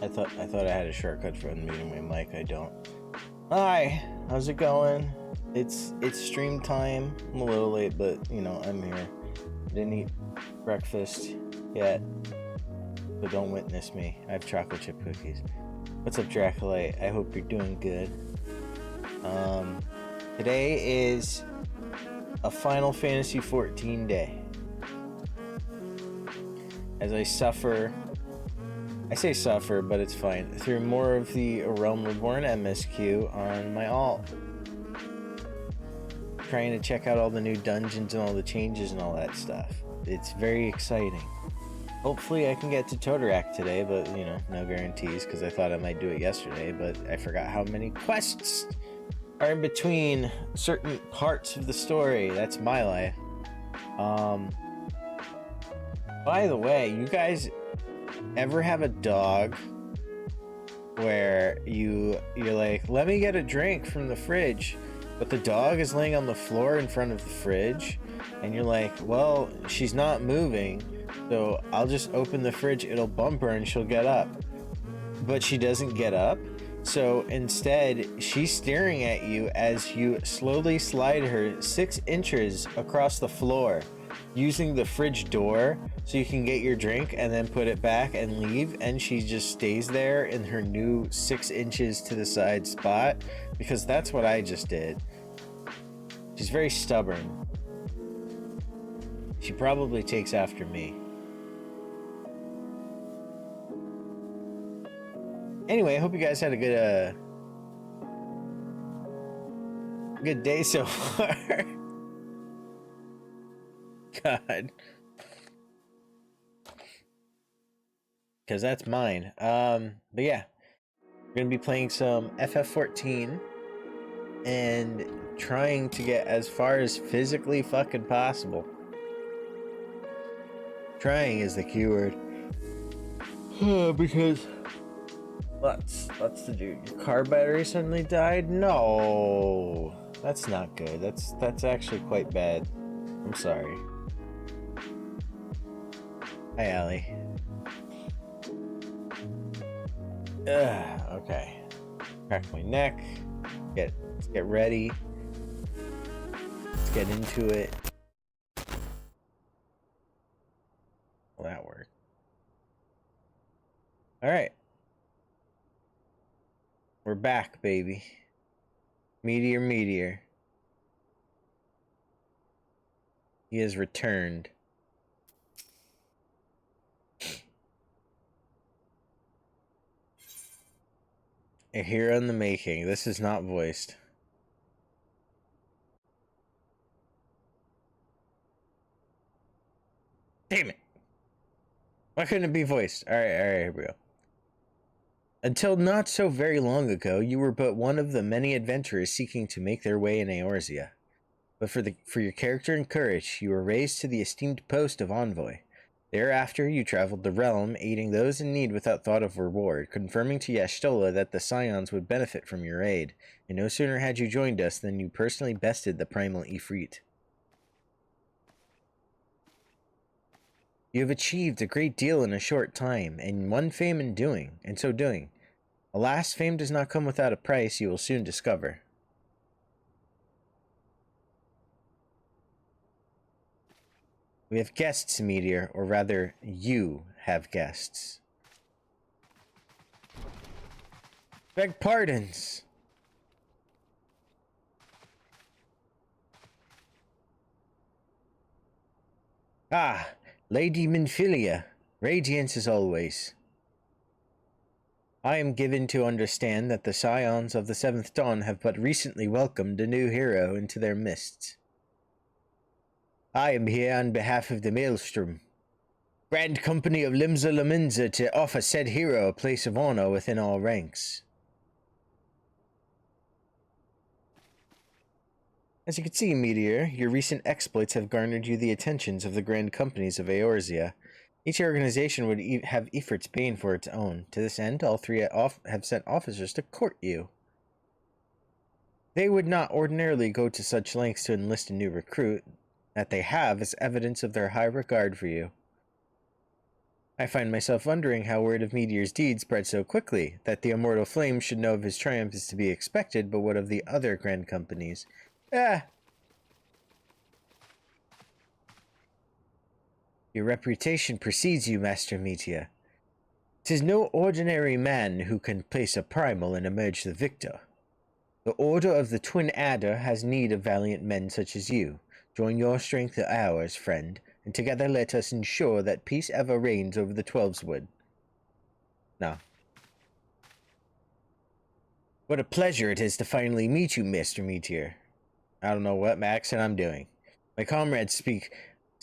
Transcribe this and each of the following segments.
I thought I had a shortcut for unmuting my mic. I don't. Hi, how's it going? It's stream time. I'm a little late, but you know I'm here. Didn't eat breakfast yet, so don't witness me. I have chocolate chip cookies. What's up, Draculite? I hope you're doing good. Today is a Final Fantasy XIV day. As I suffer, I say suffer, but it's fine, through more of the REALM Reborn MSQ on my alt. Trying to check out all the new dungeons and all the changes and all that stuff. It's very exciting. Hopefully I can get to Toto-Rak today, but you know, no guarantees, because I thought I might do it yesterday, but I forgot how many quests are in between certain parts of the story. That's my life. By the way, you guys ever have a dog where you're like, let me get a drink from the fridge, but the dog is laying on the floor in front of the fridge, and you're like, well, she's not moving, so I'll just open the fridge, it'll bump her and she'll get up. But she doesn't get up, so instead she's staring at you as you slowly slide her 6 inches across the floor using the fridge door so you can get your drink and then put it back and leave, and she just stays there in her new 6 inches to the side spot, because that's what I just did. She's very stubborn. She probably takes after me. Anyway, I hope you guys had a good day so far. God. Because that's mine. But yeah. We're going to be playing some FF14 and trying to get as far as physically fucking possible. Trying is the keyword. Because lots to do. Your car battery suddenly died? No. That's not good. That's actually quite bad. I'm sorry. Hi, Allie. Okay. Crack my neck. Let's get ready. Let's get into it. Well, that worked. Alright. We're back, baby. Meteor. He has returned. A hero in the making. This is not voiced. Damn it! Why couldn't it be voiced? Alright, here we go. Until not so very long ago, you were but one of the many adventurers seeking to make their way in Eorzea. But for your character and courage, you were raised to the esteemed post of envoy. Thereafter, you traveled the realm, aiding those in need without thought of reward, confirming to Y'shtola that the Scions would benefit from your aid, and no sooner had you joined us than you personally bested the primal Ifrit. You have achieved a great deal in a short time, and won fame in so doing. Alas, fame does not come without a price, you will soon discover. We have guests, Meteor, or rather, you have guests. Beg pardons. Ah, Lady Minfilia, radiance as always. I am given to understand that the Scions of the Seventh Dawn have but recently welcomed a new hero into their midst. I am here on behalf of the Maelstrom, Grand Company of Limsa Laminza, to offer said hero a place of honor within our ranks. As you can see, Meteor, your recent exploits have garnered you the attentions of the Grand Companies of Eorzea. Each organization would have Ifrit's bane for its own. To this end, all three have sent officers to court you. They would not ordinarily go to such lengths to enlist a new recruit. That they have is evidence of their high regard for you. I find myself wondering how word of Meteor's deed spread so quickly, that the immortal flame should know of his triumph is to be expected, but what of the other grand companies? Ah! Your reputation precedes you, Master Meteor. 'Tis no ordinary man who can place a primal and emerge the victor. The Order of the Twin Adder has need of valiant men such as you. Join your strength to ours, friend, and together let us ensure that peace ever reigns over the Twelveswood. No. What a pleasure it is to finally meet you, Mr. Meteor. I don't know what accent I'm doing. My comrades speak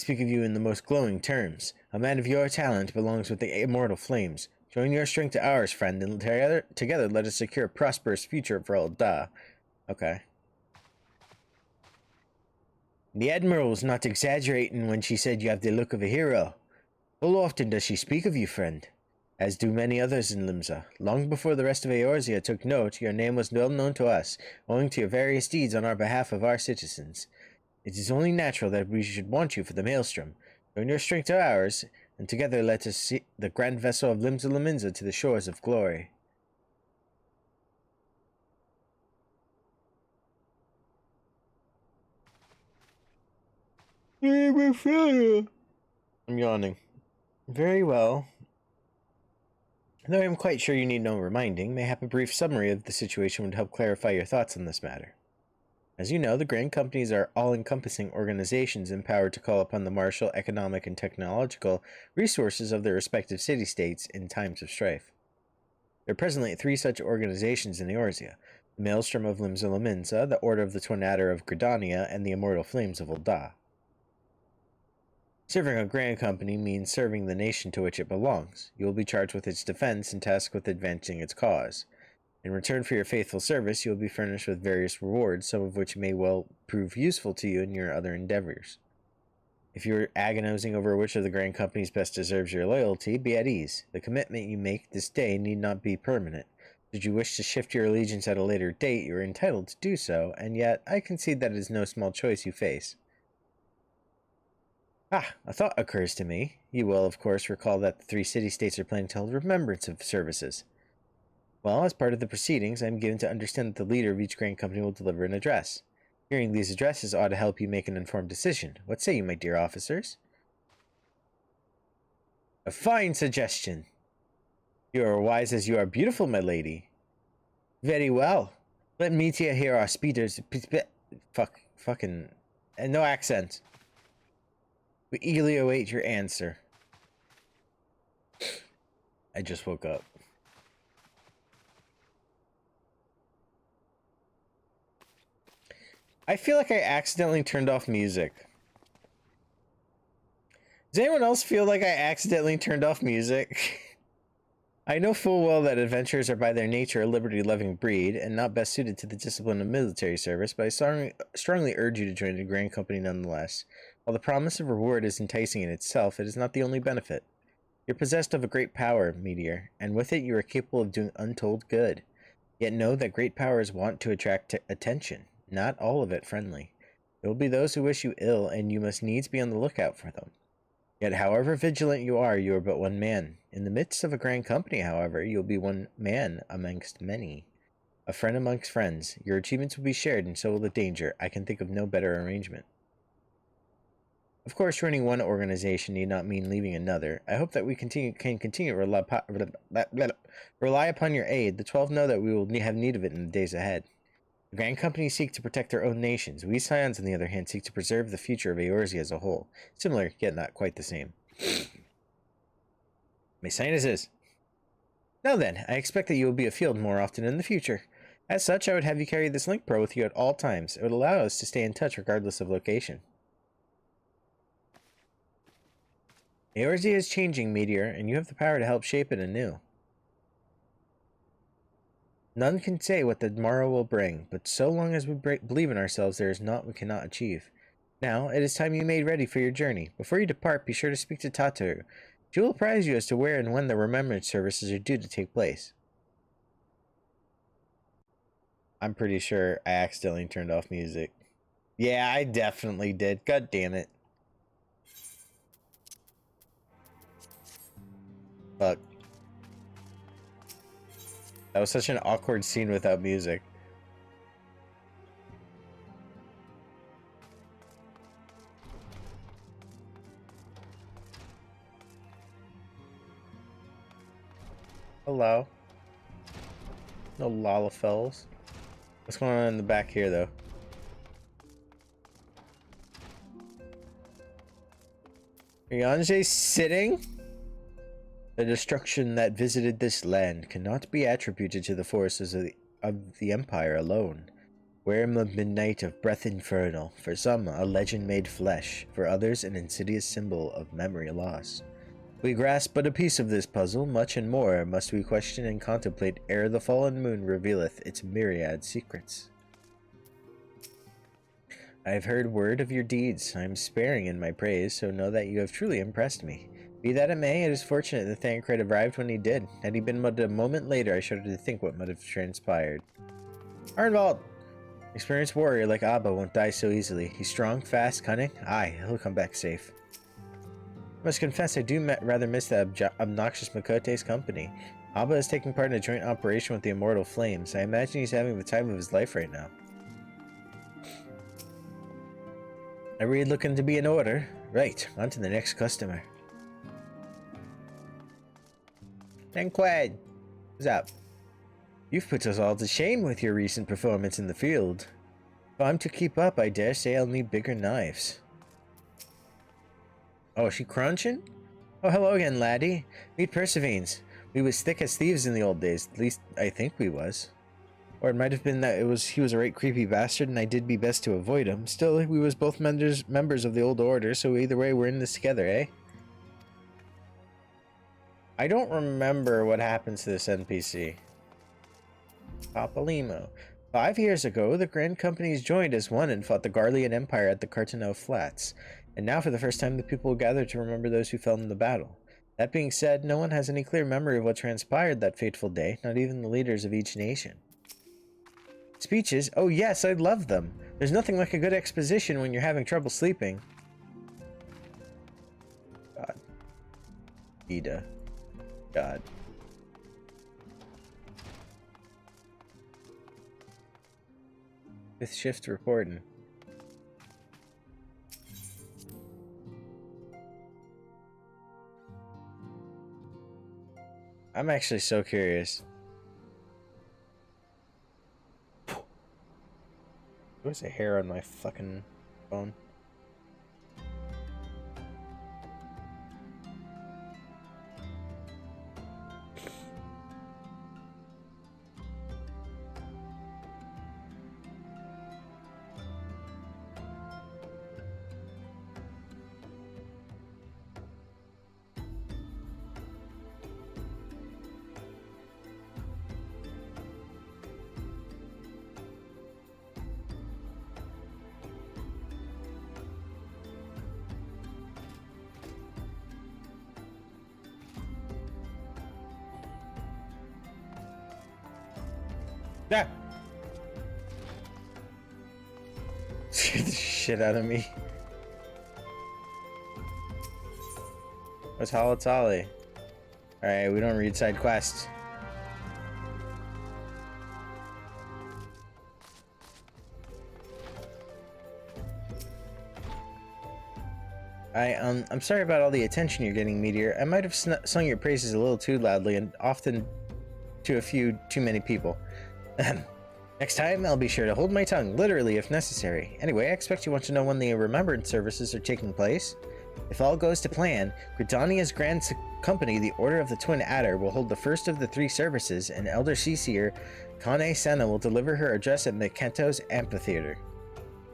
of you in the most glowing terms. A man of your talent belongs with the immortal flames. Join your strength to ours, friend, and together let us secure a prosperous future for Ul'dah. Okay. The Admiral was not exaggerating when she said you have the look of a hero. Full often does she speak of you, friend, as do many others in Limsa. Long before the rest of Eorzea took note, your name was well known to us, owing to your various deeds on our behalf of our citizens. It is only natural that we should want you for the Maelstrom. Join your strength to ours, and together let us see the grand vessel of Limsa Lominsa to the shores of glory. I'm yawning. Very well. Though I am quite sure you need no reminding, mayhap a brief summary of the situation would help clarify your thoughts on this matter. As you know, the Grand Companies are all-encompassing organizations empowered to call upon the martial, economic, and technological resources of their respective city-states in times of strife. There are presently 3 such organizations in Eorzea: the Maelstrom of Limsa Lominsa, the Order of the Twin Adder of Gridania, and the Immortal Flames of Ul'dah. Serving a Grand Company means serving the nation to which it belongs. You will be charged with its defense and tasked with advancing its cause. In return for your faithful service, you will be furnished with various rewards, some of which may well prove useful to you in your other endeavors. If you are agonizing over which of the Grand Companies best deserves your loyalty, be at ease. The commitment you make this day need not be permanent. Should you wish to shift your allegiance at a later date, you are entitled to do so, and yet I concede that it is no small choice you face. A thought occurs to me. You will, of course, recall that the 3 city-states are planning to hold remembrance of services. Well, as part of the proceedings, I am given to understand that the leader of each Grand Company will deliver an address. Hearing these addresses ought to help you make an informed decision. What say you, my dear officers? A fine suggestion. You are wise as you are beautiful, my lady. Very well. Let Meteor hear our speeders. Fucking. And no accent. We eagerly await your answer. I just woke up. I feel like I accidentally turned off music. Does anyone else feel like I accidentally turned off music? I know full well that adventurers are by their nature a liberty-loving breed, and not best suited to the discipline of military service, but I strongly urge you to join the Grand Company nonetheless. While the promise of reward is enticing in itself, it is not the only benefit. You're possessed of a great power, Meteor, and with it you are capable of doing untold good. Yet know that great powers want to attract attention, not all of it friendly. There will be those who wish you ill, and you must needs be on the lookout for them. Yet however vigilant you are but one man. In the midst of a grand company, however, you will be one man amongst many. A friend amongst friends. Your achievements will be shared, and so will the danger. I can think of no better arrangement. Of course, running one organization need not mean leaving another. I hope that we can continue to rely upon your aid. The 12 know that we will have need of it in the days ahead. The Grand Companies seek to protect their own nations. We Scions, on the other hand, seek to preserve the future of Eorzea as a whole. Similar, yet not quite the same. My sinuses. Now then, I expect that you will be afield more often in the future. As such, I would have you carry this Link Pro with you at all times. It would allow us to stay in touch regardless of location. Eorzea is changing, Meteor, and you have the power to help shape it anew. None can say what the morrow will bring, but so long as we believe in ourselves, there is naught we cannot achieve. Now, it is time you made ready for your journey. Before you depart, be sure to speak to Toto-Rak. She will apprise you as to where and when the remembrance services are due to take place. I'm pretty sure I accidentally turned off music. Yeah, I definitely did. God damn it. Fuck. That was such an awkward scene without music. Hello. No Lalafels. What's going on in the back here, though? Yonjay sitting? The destruction that visited this land cannot be attributed to the forces of the Empire alone. Worm of midnight of breath infernal, for some a legend made flesh, for others an insidious symbol of memory loss. We grasp but a piece of this puzzle, much and more must we question and contemplate ere the fallen moon revealeth its myriad secrets. I have heard word of your deeds. I am sparing in my praise, so know that you have truly impressed me. Be that it may, it is fortunate that Thancred arrived when he did. Had he been but a moment later, I shudder to think what might have transpired. Arnvald! Experienced warrior like Abba won't die so easily. He's strong, fast, cunning. Aye, he'll come back safe. I must confess I do rather miss the obnoxious Makote's company. Abba is taking part in a joint operation with the Immortal Flames. I imagine he's having the time of his life right now. I read looking to be in order. Right, on to the next customer. Thancred, what's up? You've put us all to shame with your recent performance in the field. If I'm to keep up, I dare say I'll need bigger knives. Oh, is she crunching? Oh, hello again, laddie. Meet Persevenes. We was thick as thieves in the old days. At least, I think we was. Or it might have been that he was a right creepy bastard and I did me best to avoid him. Still, we was both members of the old order, so either way, we're in this together, eh? I don't remember what happens to this NPC. Papalimo. 5 years ago, the Grand Companies joined as one and fought the Garlean Empire at the Cartano Flats. And now for the first time the people gather to remember those who fell in the battle. That being said, no one has any clear memory of what transpired that fateful day, not even the leaders of each nation. Speeches? Oh yes, I love them. There's nothing like a good exposition when you're having trouble sleeping. God. Ida. God. Fifth shift reporting. I'm actually so curious. Where's the hair on my fucking phone? Yeah. Scared the shit out of me. What's Halatali? Alright, we don't read side quests. I'm sorry about all the attention you're getting, Meteor. I might have sung your praises a little too loudly and often to a few too many people. Next time, I'll be sure to hold my tongue, literally if necessary. Anyway, I expect you want to know when the remembrance services are taking place. If all goes to plan, Gridania's Grand Company, the Order of the Twin Adder, will hold the first of the 3 services, and Elder Seer Kane Senna will deliver her address at Mikento's Amphitheater.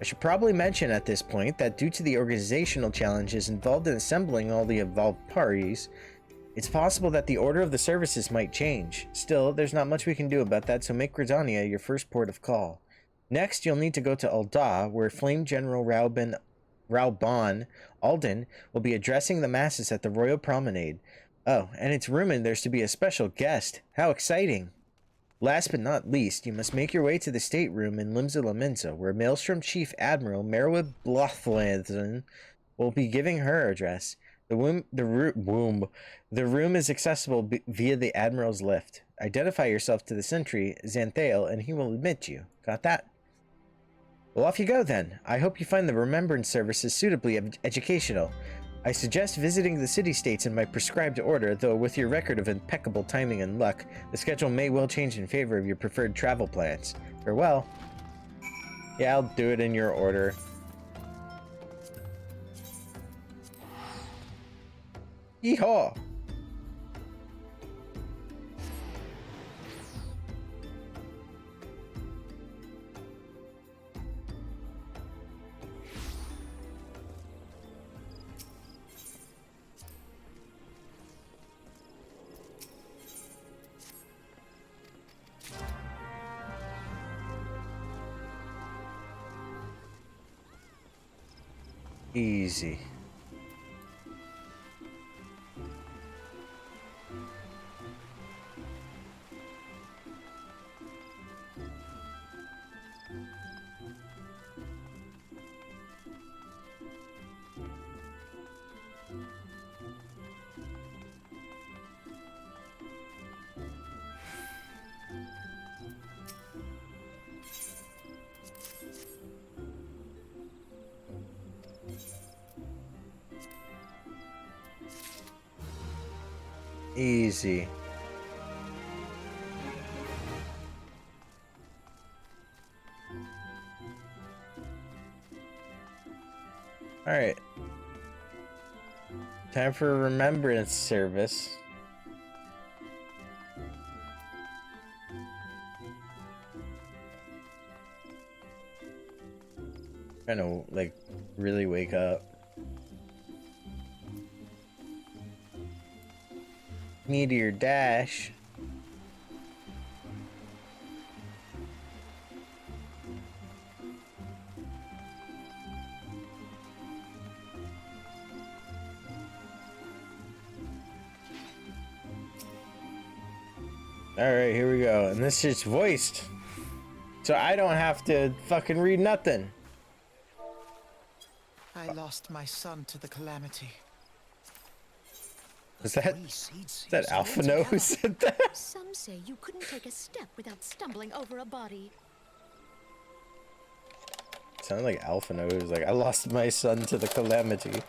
I should probably mention at this point that due to the organizational challenges involved in assembling all the involved parties, it's possible that the order of the services might change. Still, there's not much we can do about that, so make Gridania your first port of call. Next, you'll need to go to Ul'dah, where Flame General Rauban Alden will be addressing the masses at the Royal Promenade. Oh, and it's rumored there's to be a special guest. How exciting! Last but not least, you must make your way to the stateroom in Limsa Lominsa, where Maelstrom Chief Admiral Merwin Blothlandsen will be giving her address. The room is accessible via the Admiral's lift. Identify yourself to the sentry, Xanthale, and he will admit you. Got that? Well, off you go then. I hope you find the remembrance services suitably educational. I suggest visiting the city-states in my prescribed order, though with your record of impeccable timing and luck, the schedule may well change in favor of your preferred travel plans. Farewell. Yeah, I'll do it in your order. Yeehaw! Easy. Easy. All right. Time for a remembrance service. Trying to like really wake up. Meteor dash. Alright, here we go. And this is voiced. So I don't have to fucking read nothing. I lost my son to the calamity. Is that Alphino who said that? Some say you couldn't take a step without stumbling over a body. Sounded like Alphino who's like, I lost my son to the calamity.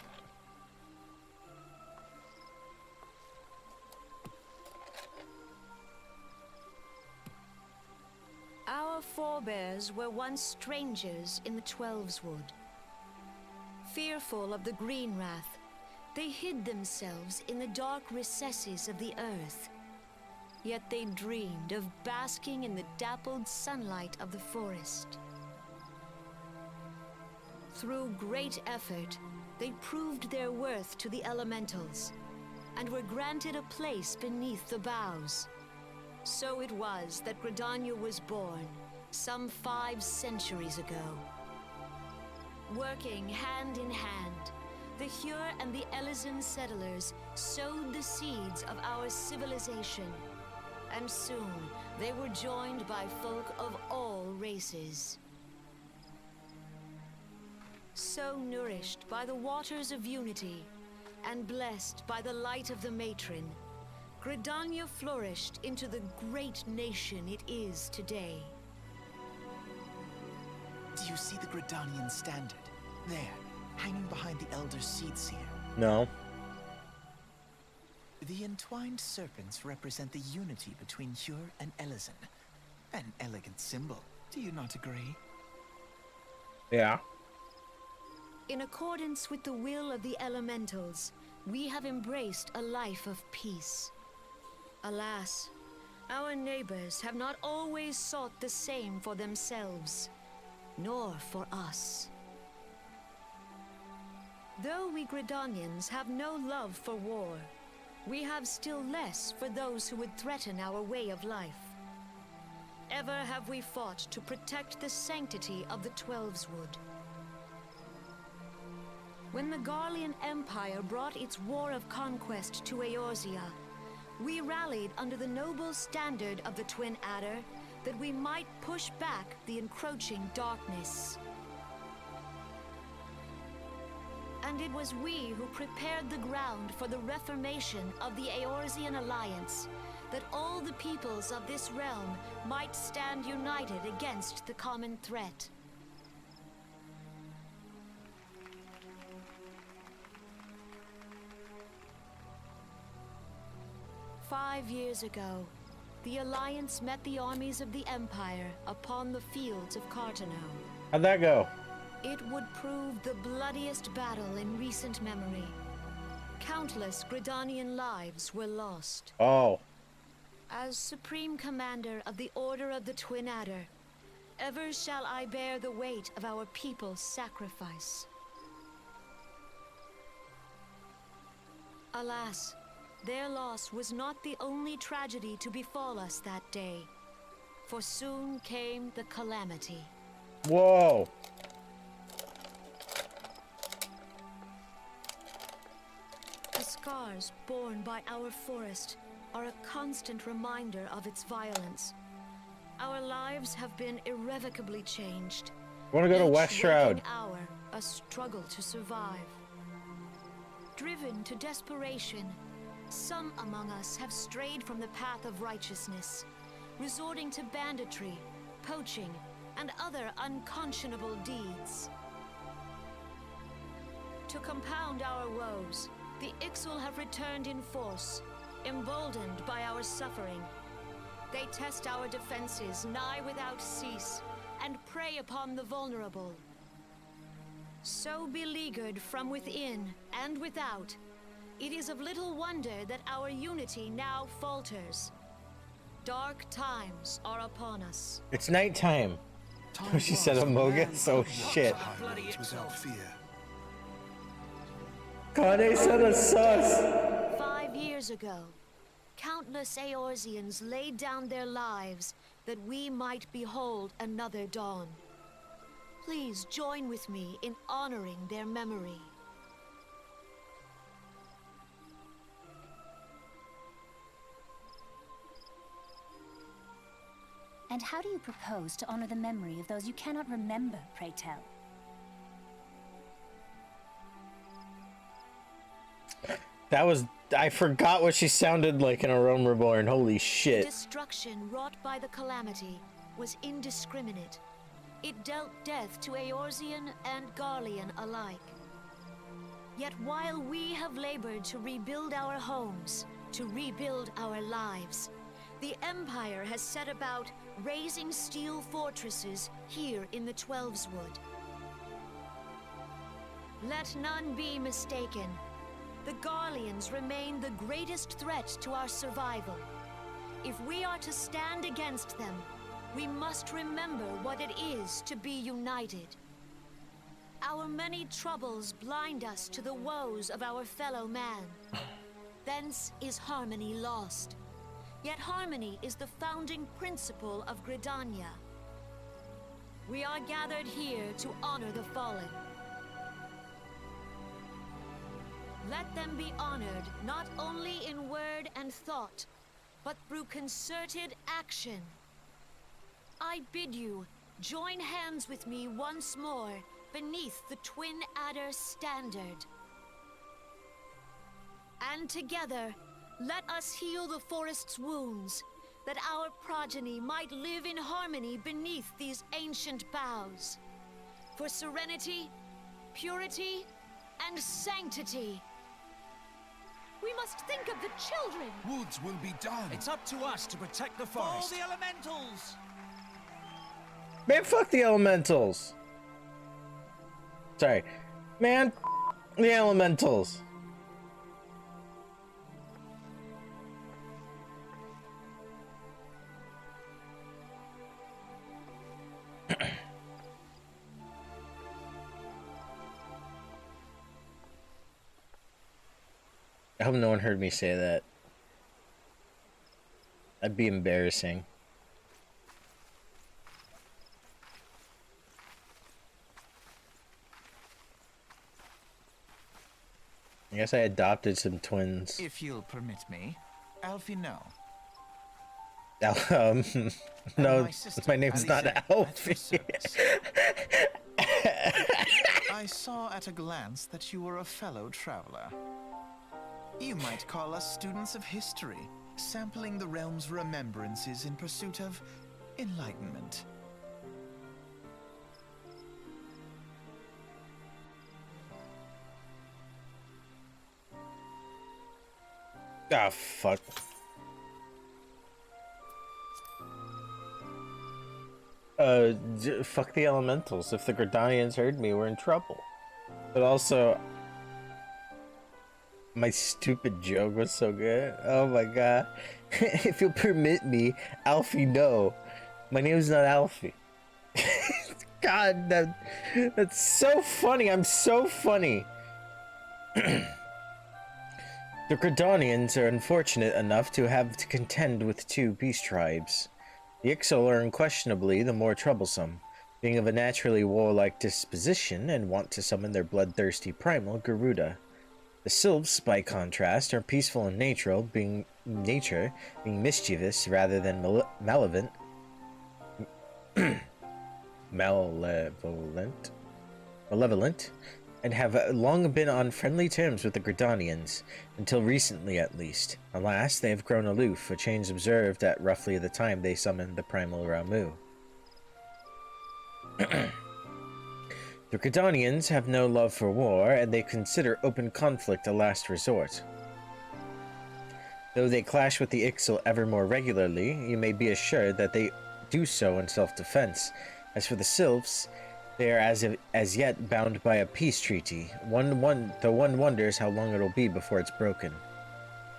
Our forebears were once strangers in the Twelveswood. Fearful of the Green Wrath, they hid themselves in the dark recesses of the earth. Yet they dreamed of basking in the dappled sunlight of the forest. Through great effort, they proved their worth to the elementals, and were granted a place beneath the boughs. So it was that Gridania was born, some 5 centuries ago. Working hand in hand, the Hure and the Elysian settlers sowed the seeds of our civilization, and soon they were joined by folk of all races. So nourished by the waters of unity, and blessed by the light of the matron, Gridania flourished into the great nation it is today. Do you see the Gridanian standard? There, hanging behind the Elder Seats here. No. The entwined serpents represent the unity between Hure and Elysian. An elegant symbol, do you not agree? Yeah. In accordance with the will of the elementals, we have embraced a life of peace. Alas, our neighbors have not always sought the same for themselves, nor for us. Though we Gridanians have no love for war, we have still less for those who would threaten our way of life. Ever have we fought to protect the sanctity of the Twelveswood. When the Garlean Empire brought its war of conquest to Eorzea, we rallied under the noble standard of the Twin Adder that we might push back the encroaching darkness. And it was we who prepared the ground for the reformation of the Eorzean Alliance, that all the peoples of this realm might stand united against the common threat. "5 years ago, the Alliance met the armies of the Empire upon the fields of Carteneau. How'd that go? It would prove the bloodiest battle in recent memory. Countless Gridanian lives were lost. Oh. As Supreme Commander of the Order of the Twin Adder, ever shall I bear the weight of our people's sacrifice. Alas, their loss was not the only tragedy to befall us that day, for soon came the calamity. Whoa. The scars borne by our forest are a constant reminder of its violence. Our lives have been irrevocably changed. I want to go to West Shroud. Each waking hour, a struggle to survive. Driven to desperation, some among us have strayed from the path of righteousness, resorting to banditry, poaching, and other unconscionable deeds. To compound our woes, the Ixal have returned in force, emboldened by our suffering. They test our defenses nigh without cease, and prey upon the vulnerable. So beleaguered from within and without, it is of little wonder that our unity now falters. Dark times are upon us. It's nighttime. She said Amogus? Oh shit. Without fear. Kane said a sus. 5 years ago, countless Eorzeans laid down their lives that we might behold another dawn. Please join with me in honoring their memory. And how do you propose to honor the memory of those you cannot remember, pray tell? That was... I forgot what she sounded like in a Realm Reborn. Holy The shit. destruction wrought by the calamity was indiscriminate. It dealt death to Eorzean and Garlean alike. Yet while we have labored to rebuild our homes, to rebuild our lives, the Empire has set about raising steel fortresses here in the Twelveswood. Let none be mistaken. The Garleans remain the greatest threat to our survival. If we are to stand against them, we must remember what it is to be united. Our many troubles blind us to the woes of our fellow man. Thence is harmony lost. Yet harmony is the founding principle of Gridania. We are gathered here to honor the fallen. Let them be honored not only in word and thought, but through concerted action. I bid you join hands with me once more beneath the Twin Adder standard. And together, let us heal the forest's wounds, that our progeny might live in harmony beneath these ancient boughs. For serenity, purity, and sanctity. We must think of the children! Woods will be done. It's up to us to protect the forest. All the elementals! Man, fuck the elementals. Sorry. Man, the elementals. I hope no one heard me say that. That'd be embarrassing. I guess I adopted some twins. If you'll permit me, Alfie, no. No, my sister, my name's not Alice, Alfie. at your service. I saw at a glance that you were a fellow traveler. You might call us students of history, sampling the realm's remembrances in pursuit of enlightenment. Ah, fuck. Fuck the elementals. If the Gridanians heard me, we're in trouble. But also, my stupid joke was so good. Oh my god. If you'll permit me, Alfie, no. My name's not Alfie. God, that's so funny. I'm so funny. The Gridanians are unfortunate enough to have to contend with two peace tribes. The Ixal are unquestionably the more troublesome, being of a naturally warlike disposition and want to summon their bloodthirsty primal Garuda. The Sylphs, by contrast, are peaceful in nature, being mischievous rather than malevolent, and have long been on friendly terms with the Gridanians, until recently at least. Alas, they have grown aloof, a change observed at roughly the time they summoned the primal Ramu. The Gridanians have no love for war, and they consider open conflict a last resort. Though they clash with the Ixal ever more regularly, you may be assured that they do so in self-defense. As for the Sylphs, they are as yet bound by a peace treaty, though one wonders how long it'll be before it's broken.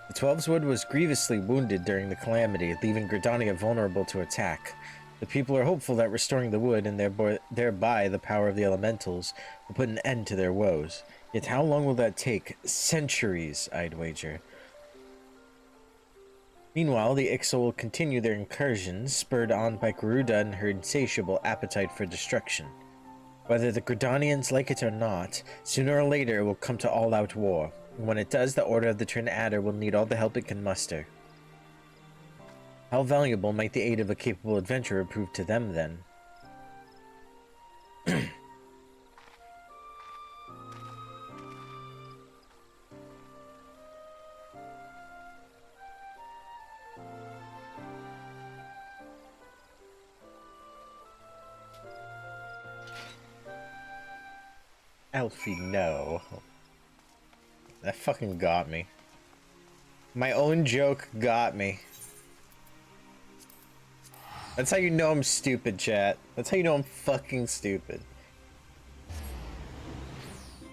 The Twelves Wood was grievously wounded during the calamity, leaving Gridania vulnerable to attack. The people are hopeful that restoring the wood, and thereby the power of the elementals, will put an end to their woes. Yet how long will that take? Centuries, I'd wager. Meanwhile, the Ixal will continue their incursions, spurred on by Garuda and her insatiable appetite for destruction. Whether the Gridanians like it or not, sooner or later it will come to all-out war. And when it does, the Order of the Twin Adder will need all the help it can muster. How valuable might the aid of a capable adventurer prove to them, then? Alfie, no. That fucking got me. My own joke got me. That's how you know I'm stupid, chat. That's how you know I'm fucking stupid.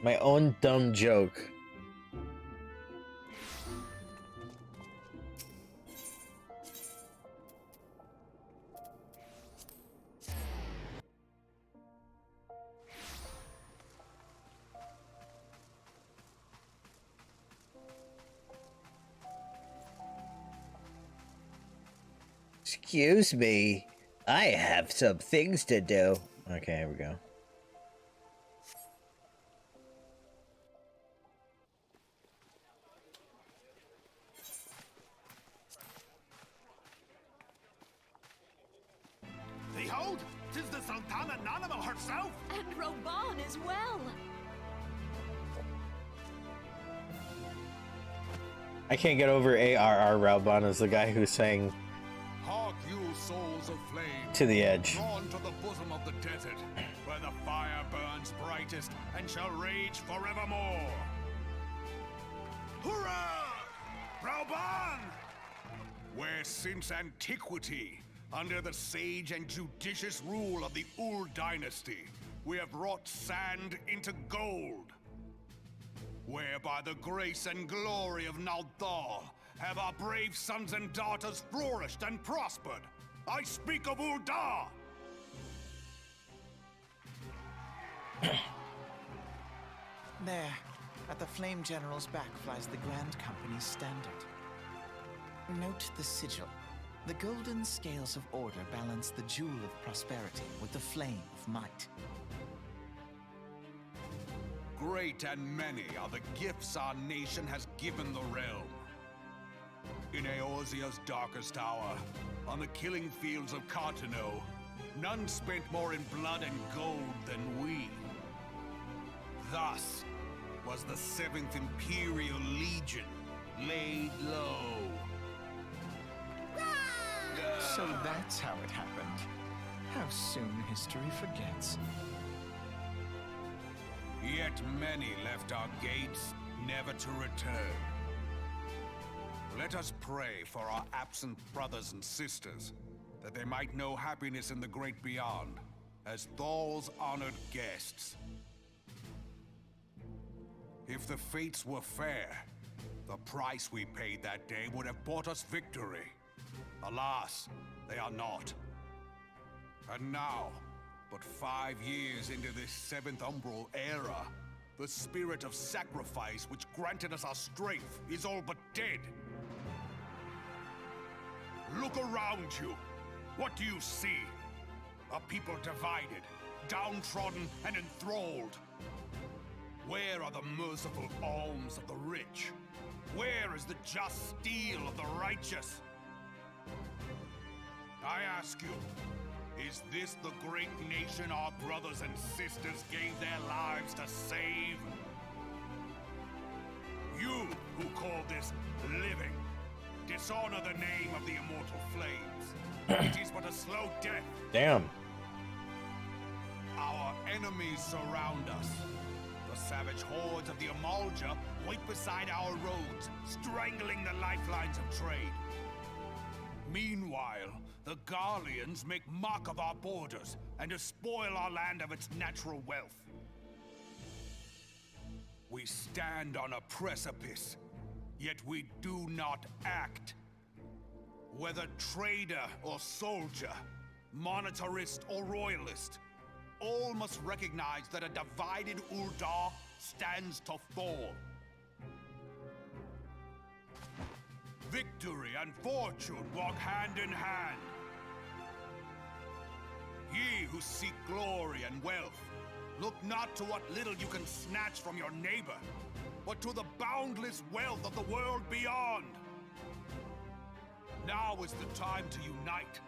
My own dumb joke. Excuse me, I have some things to do. Okay, here we go. Behold, 'tis the Sultana Nanimo herself! And Roban as well! I can't get over ARR Ralban as the guy who sang Hark you, souls of flame, To the Edge. drawn to the bosom of the desert, where the fire burns brightest and shall rage forevermore. Hurrah! Rauban! Where since antiquity, under the sage and judicious rule of the Ur dynasty, we have wrought sand into gold. Where by the grace and glory of Naldal have our brave sons and daughters flourished and prospered. I speak of Ul'dah! There, at the Flame General's back flies the Grand Company's standard. Note the sigil. The golden scales of order balance the jewel of prosperity with the flame of might. Great and many are the gifts our nation has given the realm. In Eorzea's darkest hour, on the killing fields of Cartano, none spent more in blood and gold than we. Thus was the 7th Imperial Legion laid low. So that's how it happened. How soon history forgets. Yet many left our gates, never to return. Let us pray for our absent brothers and sisters, that they might know happiness in the great beyond, as Thal's honored guests. If the fates were fair, the price we paid that day would have bought us victory. Alas, they are not. And now, but 5 years into this 7th Umbral era, the spirit of sacrifice which granted us our strength is all but dead. Look around you. What do you see? A people divided, downtrodden and enthralled. Where are the merciful alms of the rich? Where is the just steel of the righteous? I ask you, is this the great nation our brothers and sisters gave their lives to save? You who call this living, dishonor the name of the immortal flames. It is but a slow death. Damn. Our enemies surround us. The savage hordes of the Amalja wait beside our roads, strangling the lifelines of trade. Meanwhile, the Garleans make mock of our borders and despoil our land of its natural wealth. We stand on a precipice, yet we do not act. Whether trader or soldier, monetarist or royalist, all must recognize that a divided Ul'dah stands to fall. Victory and fortune walk hand in hand. Ye who seek glory and wealth, look not to what little you can snatch from your neighbor, but to the boundless wealth of the world beyond. Now is the time to unite.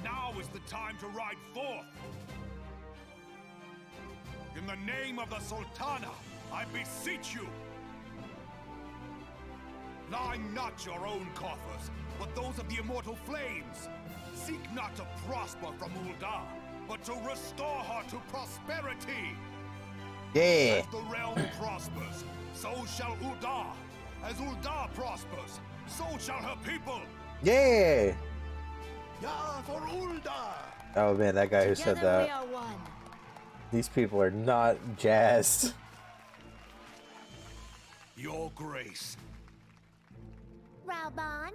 Now is the time to ride forth. In the name of the Sultana, I beseech you. Line not your own coffers, but those of the immortal flames. Seek not to prosper from Ul'dah, but to restore her to prosperity. Yeah. As the realm prospers, so shall Ul'dah. As Ul'dah prospers, so shall her people. Yeah. Yeah, for Ul'dah. Oh man, that guy who said Together we that. are one. These people are not jazzed. Your grace. Raubon?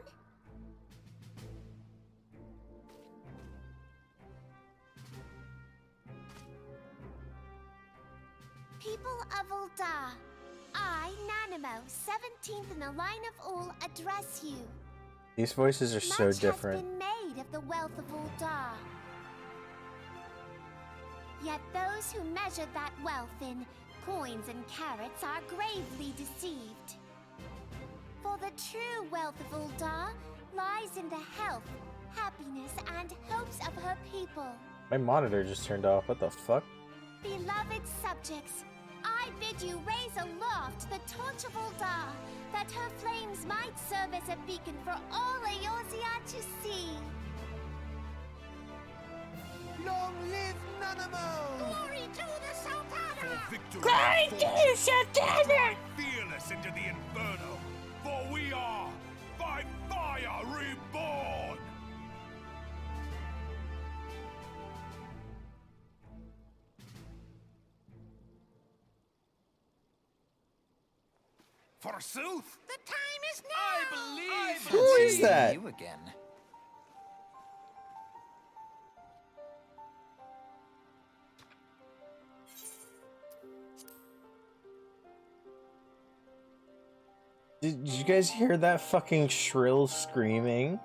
People of Ul'dah, I, Nanimo, 17th in the line of Ul, address you. These voices are so Much different. has been made of the wealth of Ul'dah. Yet those who measure that wealth in coins and carats are gravely deceived. For the true wealth of Ul'dah lies in the health, happiness, and hopes of her people. My monitor just turned off. What the fuck? Beloved subjects, I bid you raise aloft the torch of Ul'dah, that her flames might serve as a beacon for all Eorzea to see. Long live Nanamo! Glory to the Sultana! For victory and fortune, strike fearless into the inferno, for we are by fire reborn! Forsooth! The time is now! I believe Who is that? You again. Did you guys hear that fucking shrill screaming?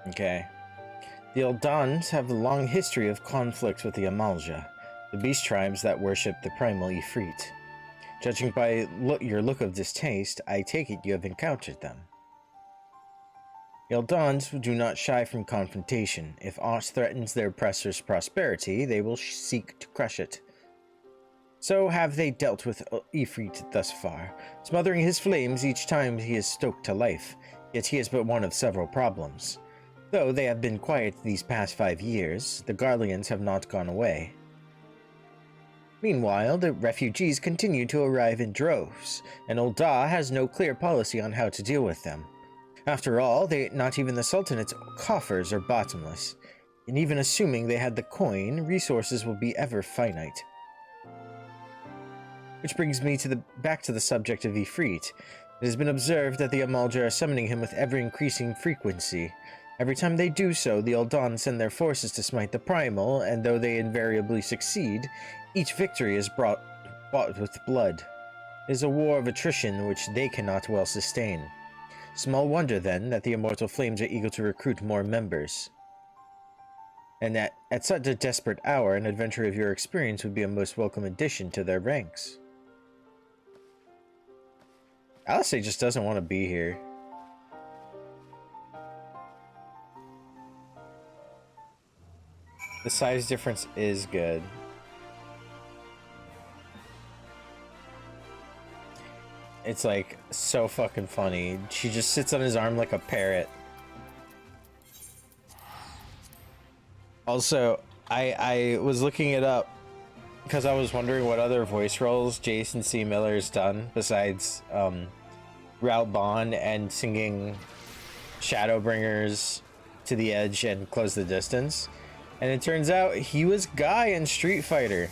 Okay. The Eldons have a long history of conflict with the Amalja, the beast tribes that worship the primal Ifrit. Judging by your look of distaste, I take it you have encountered them. Eldons do not shy from confrontation. If aught threatens their oppressor's prosperity, they will seek to crush it. So have they dealt with Ifrit thus far, smothering his flames each time he is stoked to life, yet he is but one of several problems. Though they have been quiet these past 5 years, the Garleans have not gone away. Meanwhile, the refugees continue to arrive in droves, and Ul'dah has no clear policy on how to deal with them. After all, not even the Sultanate's coffers are bottomless, and even assuming they had the coin, resources will be ever finite. Which brings me back to the subject of Ifrit. It has been observed that the Amalja are summoning him with ever-increasing frequency. Every time they do so, the Eldon send their forces to smite the primal, and though they invariably succeed, each victory is bought with blood. It is a war of attrition which they cannot well sustain. Small wonder, then, that the Immortal Flames are eager to recruit more members. And that, at such a desperate hour, an adventurer of your experience would be a most welcome addition to their ranks. Alice just doesn't want to be here. The size difference is good. It's like so fucking funny. She just sits on his arm like a parrot. Also, I was looking it up because I was wondering what other voice roles Jason C. Miller's done besides Raoul Bond and singing Shadowbringers, To the Edge, and Close the Distance. And it turns out he was Guy in Street Fighter.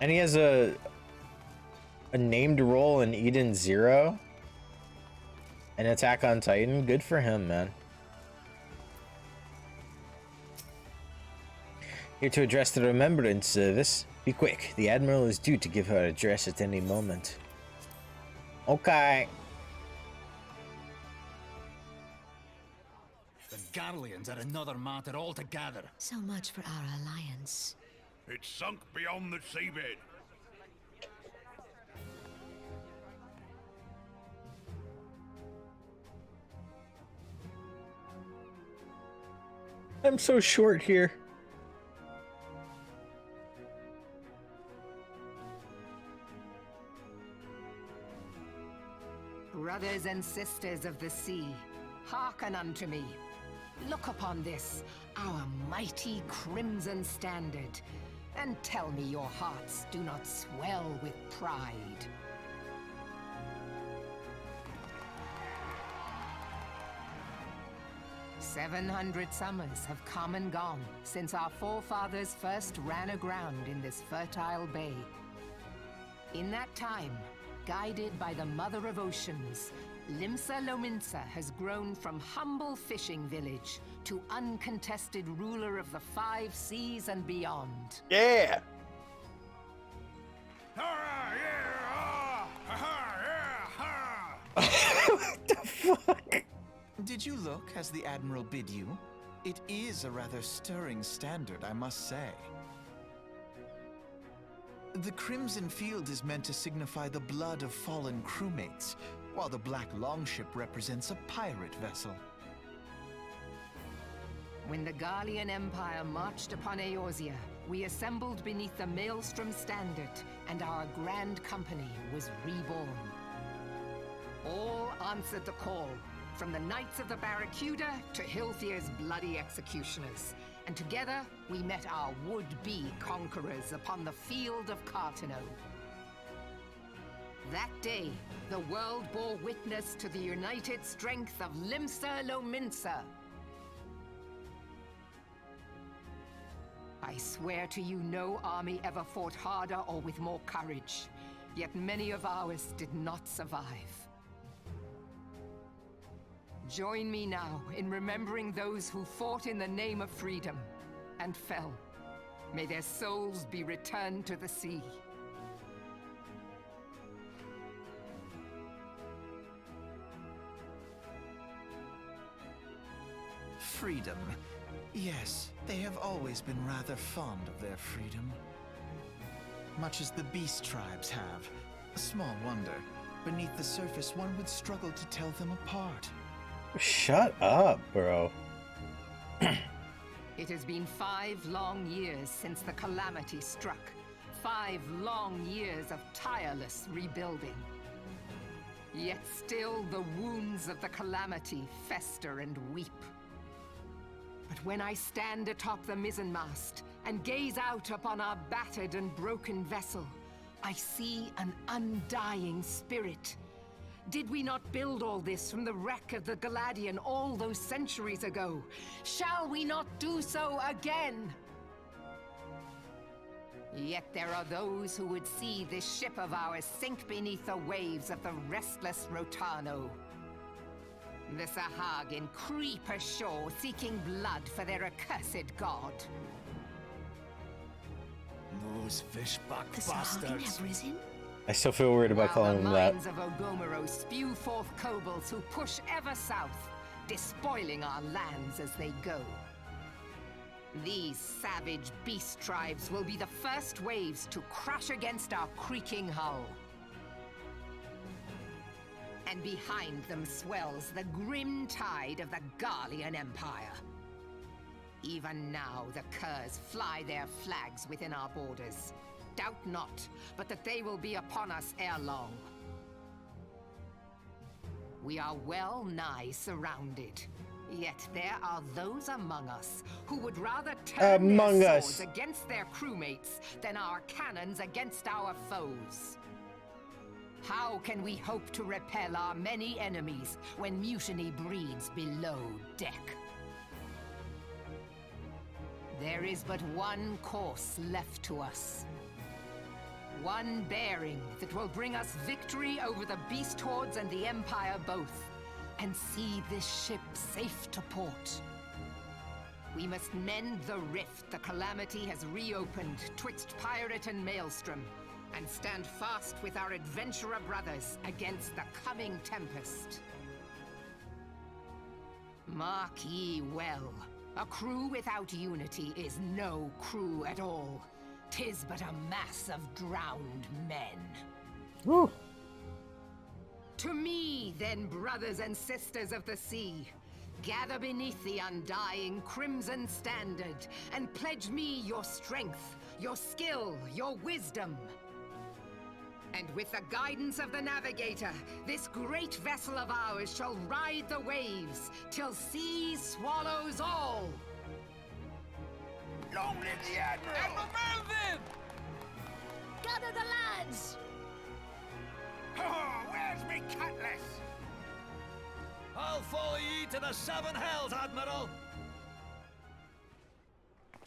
And he has a named role in Eden Zero and Attack on Titan. Good for him, man. Here to address the Remembrance Service. Be quick, the Admiral is due to give her address at any moment. Okay. The Garleans are another matter altogether. So much for our alliance. It's sunk beyond the seabed. I'm so short here. Brothers and sisters of the sea, hearken unto me. Look upon this, our mighty crimson standard, and tell me your hearts do not swell with pride. "700 summers have come and gone since our forefathers first ran aground in this fertile bay. In that time, guided by the Mother of Oceans, Limsa Lominsa has grown from humble fishing village to uncontested ruler of the 5 seas and beyond." Yeah. What the fuck? Did you look as the Admiral bid you? It is a rather stirring standard, I must say. The Crimson Field is meant to signify the blood of fallen crewmates, while the Black Longship represents a pirate vessel. When the Garlean Empire marched upon Eorzea, we assembled beneath the Maelstrom Standard, and our Grand Company was reborn. All answered the call, from the Knights of the Barracuda to Hilthier's bloody executioners. And together, we met our would-be conquerors upon the field of Cartano. That day, the world bore witness to the united strength of Limsa Lominsa. I swear to you, no army ever fought harder or with more courage. Yet many of ours did not survive. Join me now in remembering those who fought in the name of freedom and fell. May their souls be returned to the sea. freedom. Yes, they have always been rather fond of their freedom. Much as the beast tribes have. Small wonder. Beneath the surface, one would struggle to tell them apart. Shut up, bro. It has been 5 long years since the calamity struck. 5 long years of tireless rebuilding. Yet still the wounds of the calamity fester and weep. But when I stand atop the mizzenmast and gaze out upon our battered and broken vessel, I see an undying spirit. Did we not build all this from the wreck of the Galadian all those centuries ago? Shall we not do so again? Yet there are those who would see this ship of ours sink beneath the waves of the restless Rotano. The Sahagin creep ashore seeking blood for their accursed god. Those fishback The Sahagin bastards. have risen? I still feel weird about While calling the them that. mines of Ogomoro spew forth kobolds who push ever south, despoiling our lands as they go. These savage beast tribes will be the first waves to crash against our creaking hull. And behind them swells the grim tide of the Garlean Empire. Even now, the Curs fly their flags within our borders. Doubt not, but that they will be upon us ere long. We are well nigh surrounded. Yet there are those among us who would rather turn Among their us. swords against their crewmates than our cannons against our foes. How can we hope to repel our many enemies when mutiny breeds below deck? There is but one course left to us. One bearing that will bring us victory over the beast hordes and the Empire both, and see this ship safe to port. We must mend the rift the calamity has reopened twixt pirate and maelstrom, and stand fast with our adventurer brothers against the coming tempest. Mark ye well, a crew without unity is no crew at all. 'Tis but a mass of drowned men. Woo. To me, then, brothers and sisters of the sea, gather beneath the undying crimson standard and pledge me your strength, your skill, your wisdom. And with the guidance of the navigator, this great vessel of ours shall ride the waves till sea swallows all. Long live the Admiral! Gather the lads! Oh, where's me cutlass? I'll follow ye to the 7 hells, Admiral.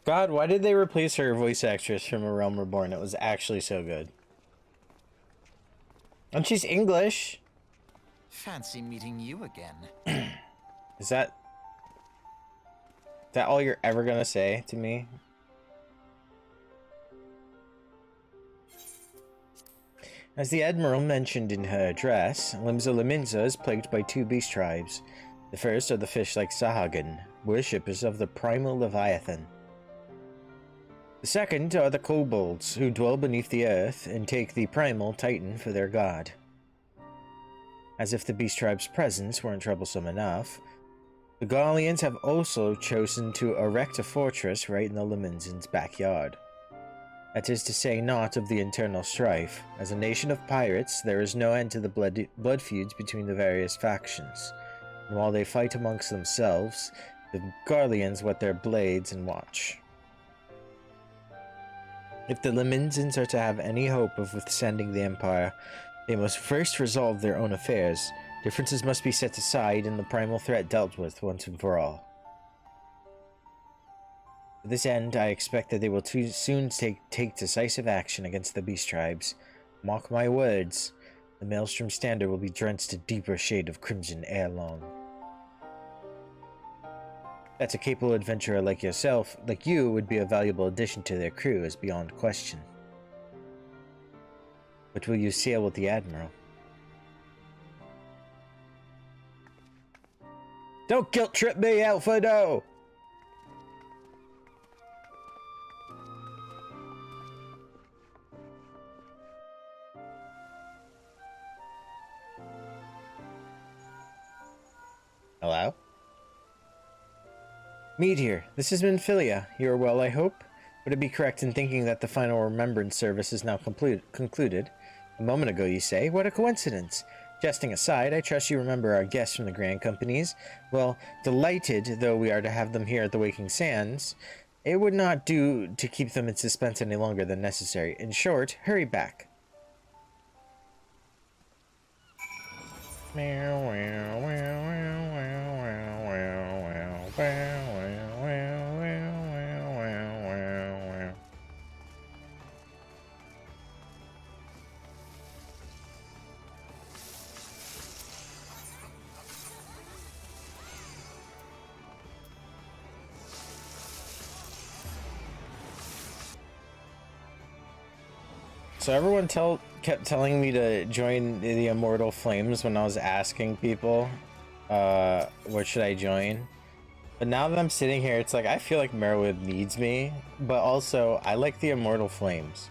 God, why did they replace her voice actress from A Realm Reborn? It was actually so good. And she's English. Fancy meeting you again. Is that all you're ever gonna say to me? As the Admiral mentioned in her address, Limsa Liminza is plagued by 2 beast tribes. The first are the fish-like Sahagin, worshippers of the primal Leviathan. The second are the kobolds, who dwell beneath the earth and take the primal Titan for their god. As if the beast tribe's presence weren't troublesome enough, the Garleans have also chosen to erect a fortress right in the Liminzans' backyard. That is to say naught of the internal strife. As a nation of pirates, there is no end to the blood feuds between the various factions. And while they fight amongst themselves, the Garleans whet their blades and watch. If the Liminzans are to have any hope of withstanding the Empire, they must first resolve their own affairs. Differences must be set aside and the primal threat dealt with once and for all. To this end, I expect that they will too soon take decisive action against the beast tribes. Mark my words, the Maelstrom Standard will be drenched a deeper shade of crimson ere long. That a capable adventurer like you would be a valuable addition to their crew is beyond question. But will you sail with the Admiral? Don't guilt trip me, Alfredo! Hello? Meteor, this has been Philia. You are well, I hope? Would it be correct in thinking that the final remembrance service is now concluded? A moment ago, you say? What a coincidence! Jesting aside, I trust you remember our guests from the Grand Companies. Well, delighted though we are to have them here at the Waking Sands, it would not do to keep them in suspense any longer than necessary. In short, hurry back. So everyone kept telling me to join the Immortal Flames when I was asking people, what should I join? But now that I'm sitting here, it's like, I feel like Merwood needs me, but also, I like the Immortal Flames.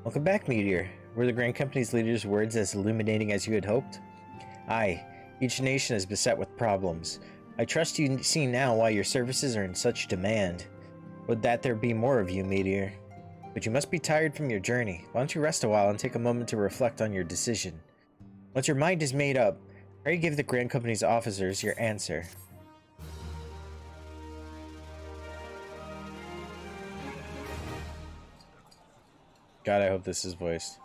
Welcome back, Meteor. Were the Grand Company's leaders' words as illuminating as you had hoped? Aye, each nation is beset with problems. I trust you see now why your services are in such demand. Would that there be more of you, Meteor. But you must be tired from your journey. Why don't you rest a while and take a moment to reflect on your decision? Once your mind is made up, pray give the Grand Company's officers your answer. God, I hope this is voiced.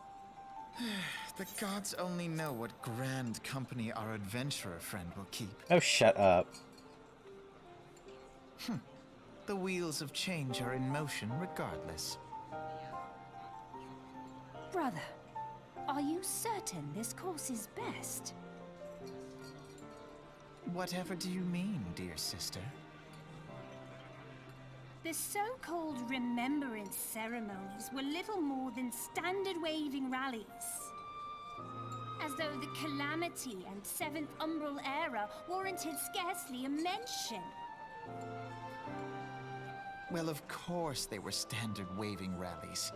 The gods only know what grand company our adventurer friend will keep. Oh, shut up. The wheels of change are in motion regardless. Brother, are you certain this course is best? Whatever do you mean, dear sister? The so-called remembrance ceremonies were little more than standard waving rallies. As though the Calamity and Seventh Umbral Era warranted scarcely a mention. Well, of course they were standard waving rallies.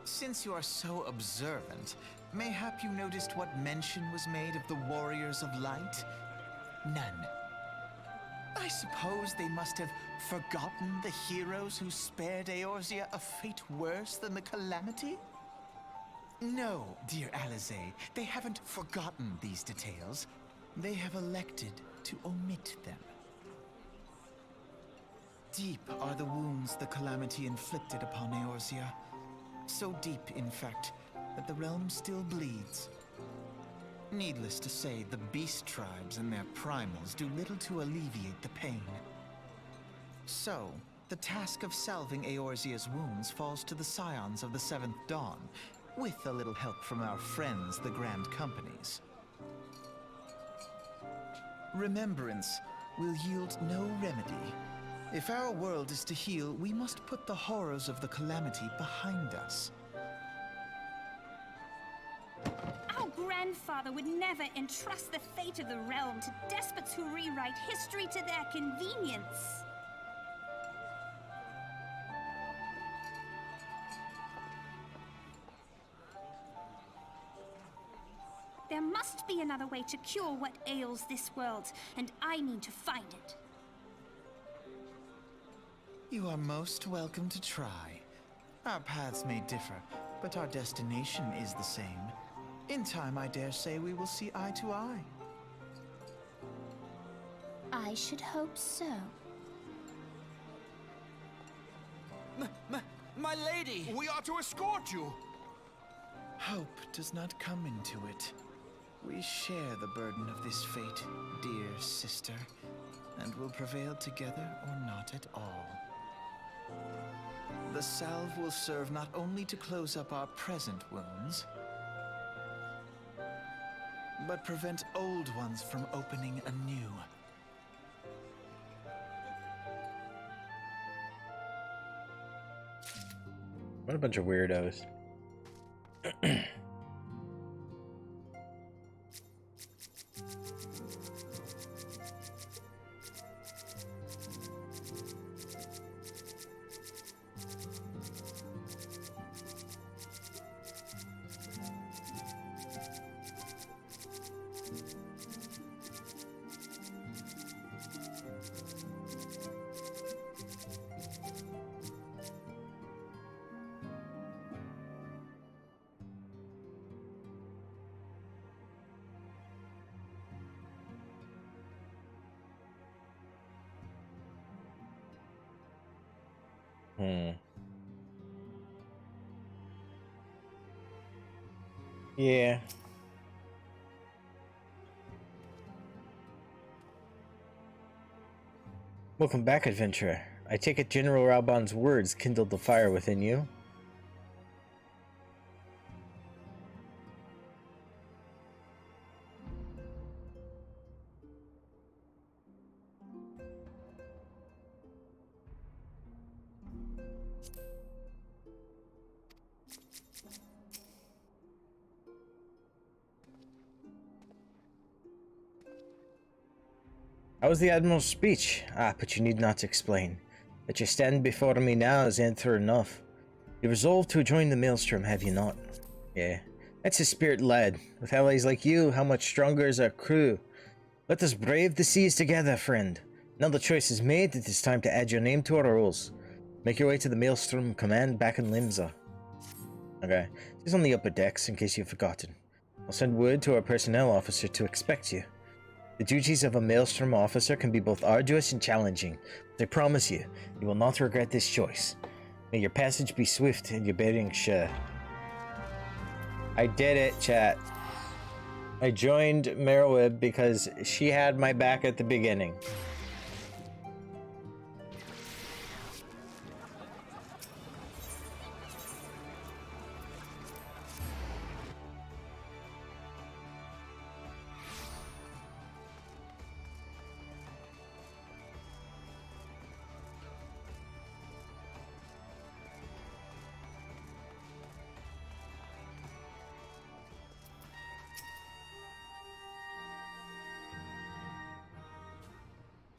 Since you are so observant, mayhap you noticed what mention was made of the Warriors of Light? None. I suppose they must have forgotten the heroes who spared Eorzea a fate worse than the Calamity? No, dear Alizé, they haven't forgotten these details. They have elected to omit them. Deep are the wounds the Calamity inflicted upon Eorzea. So deep, in fact, that the realm still bleeds. Needless to say, the beast tribes and their primals do little to alleviate the pain. So, the task of salving Eorzea's wounds falls to the scions of the Seventh Dawn, with a little help from our friends, the Grand Companies. Remembrance will yield no remedy. If our world is to heal, we must put the horrors of the Calamity behind us. Our grandfather would never entrust the fate of the realm to despots who rewrite history to their convenience. There must be another way to cure what ails this world, and I need to find it. You are most welcome to try. Our paths may differ, but our destination is the same. In time, I dare say we will see eye to eye. I should hope so. My lady! We are to escort you! Hope does not come into it. We share the burden of this fate, dear sister, and will prevail together or not at all. The salve will serve not only to close up our present wounds, but prevent old ones from opening anew. What a bunch of weirdos. Yeah. Welcome back, adventurer. I take it General Raubon's words kindled the fire within you. How was the Admiral's speech? Ah, but you need not explain. That you stand before me now is answer enough. You resolved to join the Maelstrom, have you not? Yeah, that's his spirit, lad. With allies like you, how much stronger is our crew? Let us brave the seas together, friend. Now the choice is made, it is time to add your name to our rolls. Make your way to the Maelstrom Command back in Limsa. Okay, she's on the upper decks in case you've forgotten. I'll send word to our personnel officer to expect you. The duties of a Maelstrom officer can be both arduous and challenging, but I promise you, you will not regret this choice. May your passage be swift and your bearing sure. I did it, chat. I joined Merowib because she had my back at the beginning.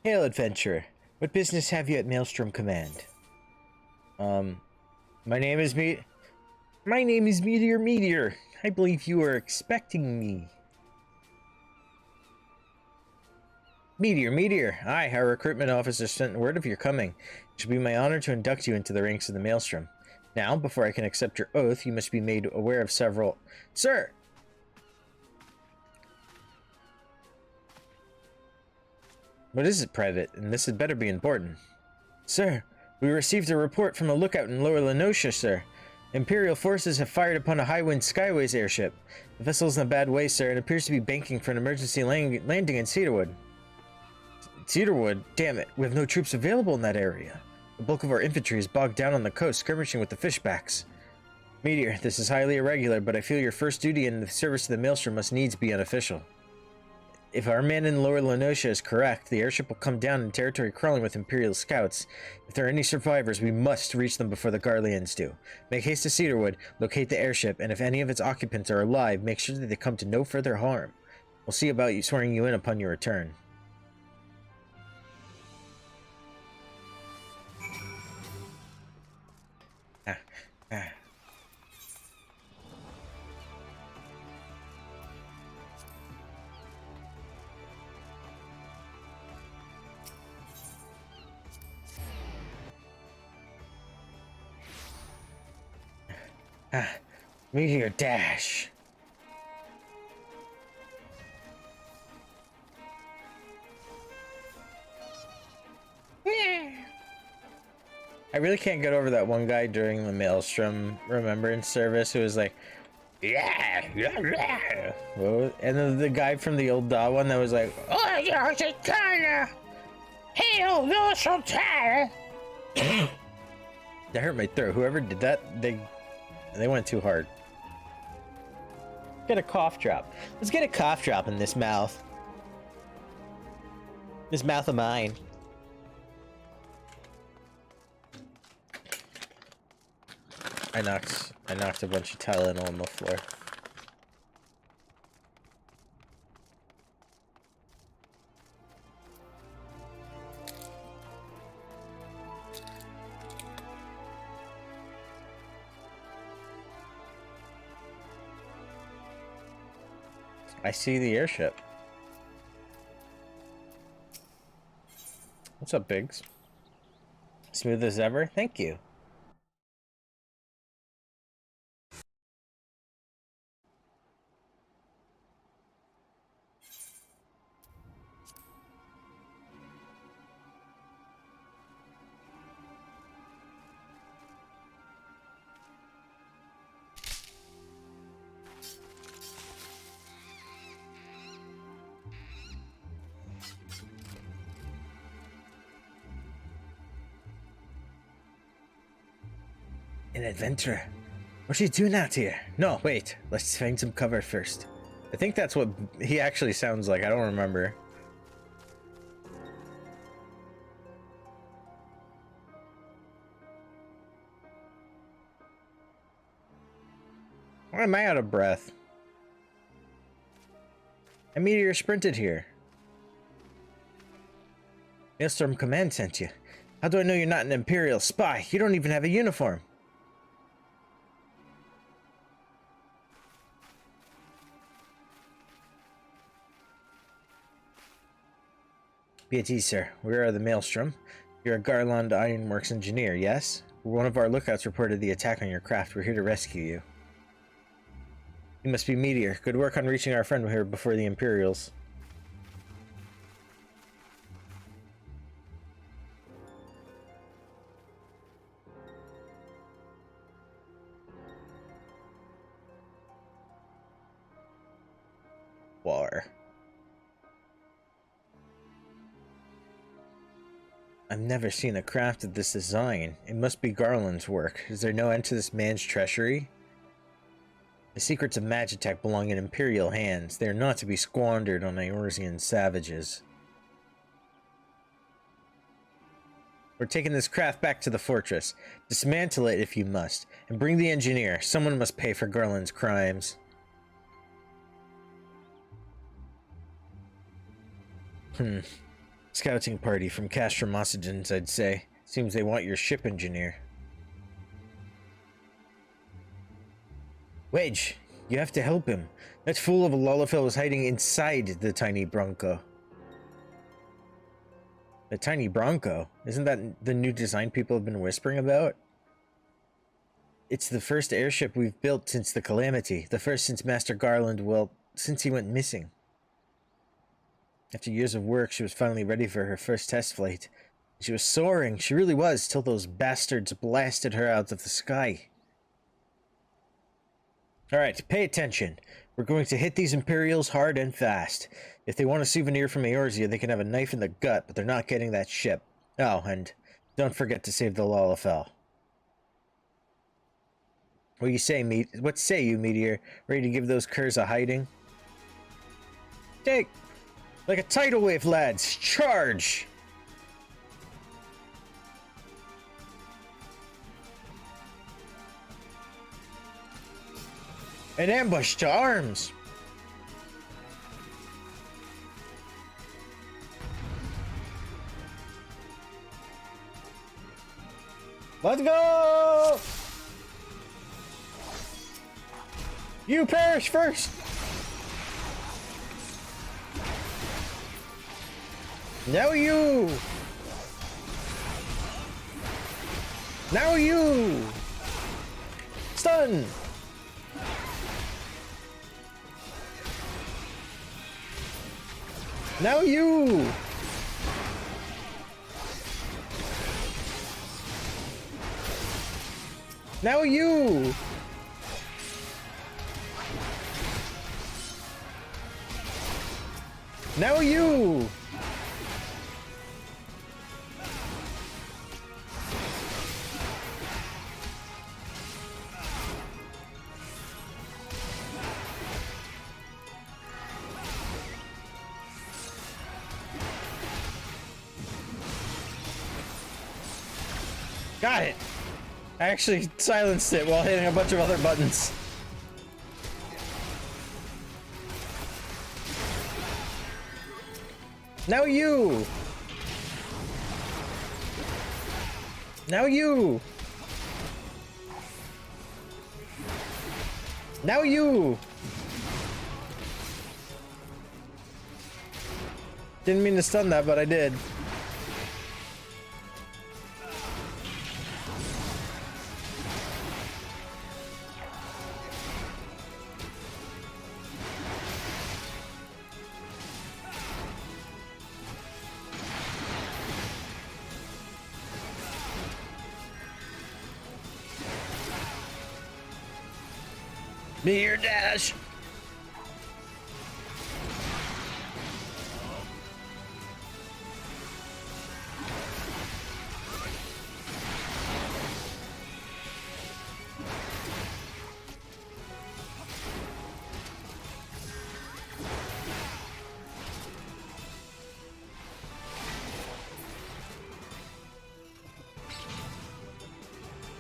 Hail, adventurer. What business have you at Maelstrom Command? My name is Meteor. I believe you are expecting me. Meteor. Aye, our recruitment officer sent word of your coming. It should be my honor to induct you into the ranks of the Maelstrom. Now, before I can accept your oath, you must be made aware of several... Sir! What is it, Private? And this had better be important. Sir, we received a report from a lookout in Lower Lenosha, sir. Imperial forces have fired upon a Highwind Skyways airship. The vessel's in a bad way, sir, and appears to be banking for an emergency landing in Cedarwood. Cedarwood? Damn it, we have no troops available in that area. The bulk of our infantry is bogged down on the coast, skirmishing with the fishbacks. Meteor, this is highly irregular, but I feel your first duty in the service of the Maelstrom must needs be unofficial. If our man in Lower Lenosha is correct, the airship will come down in territory crawling with Imperial scouts. If there are any survivors, we must reach them before the Garleans do. Make haste to Cedarwood, locate the airship, and if any of its occupants are alive, make sure that they come to no further harm. We'll see about you swearing you in upon your return. Meteor dash. I really can't get over that one guy during the Maelstrom Remembrance service who was like, yeah, yeah, yeah. And then the guy from the old DAW one that was like, oh, you're so tired. Hell, you're so tired. That hurt my throat. Whoever did that, they went too hard. Get a cough drop. Let's get a cough drop in this mouth. This mouth of mine. I knocked a bunch of Tylenol on the floor. I see the airship. What's up, Biggs? Smooth as ever? Thank you. An adventurer. What are you doing out here? No, wait. Let's find some cover first. I think that's what he actually sounds like. I don't remember. Why am I out of breath? A meteor sprinted here. Maelstrom Command sent you. How do I know you're not an Imperial spy? You don't even have a uniform. Be at ease, sir. We are the Maelstrom. You're a Garland Ironworks engineer, yes? One of our lookouts reported the attack on your craft. We're here to rescue you. You must be Meteor. Good work on reaching our friend here before the Imperials. War. I've never seen a craft of this design. It must be Garland's work. Is there no end to this man's treachery? The secrets of Magitech belong in Imperial hands. They are not to be squandered on Eorzean savages. We're taking this craft back to the fortress. Dismantle it if you must, and bring the engineer. Someone must pay for Garland's crimes. Scouting party from Castromossidans, I'd say. Seems they want your ship engineer. Wedge, you have to help him. That fool of a Lalafell is hiding inside the tiny Bronco. The tiny Bronco? Isn't that the new design people have been whispering about? It's the first airship we've built since the Calamity. The first since Master Garland, well, since he went missing. After years of work, she was finally ready for her first test flight. She was soaring, she really was, till those bastards blasted her out of the sky. Alright, pay attention. We're going to hit these Imperials hard and fast. If they want a souvenir from Eorzea, they can have a knife in the gut, but they're not getting that ship. Oh, and don't forget to save the Lalafell. What say you, Meteor? Ready to give those curs a hiding? Take! Like a tidal wave, lads! Charge! An ambush to arms! Let's go! You perish first! Now you! Now you! Stun! Now you! Now you! Now you! Got it! I actually silenced it while hitting a bunch of other buttons. Now you! Now you! Now you! Didn't mean to stun that, but I did. Meteor dash.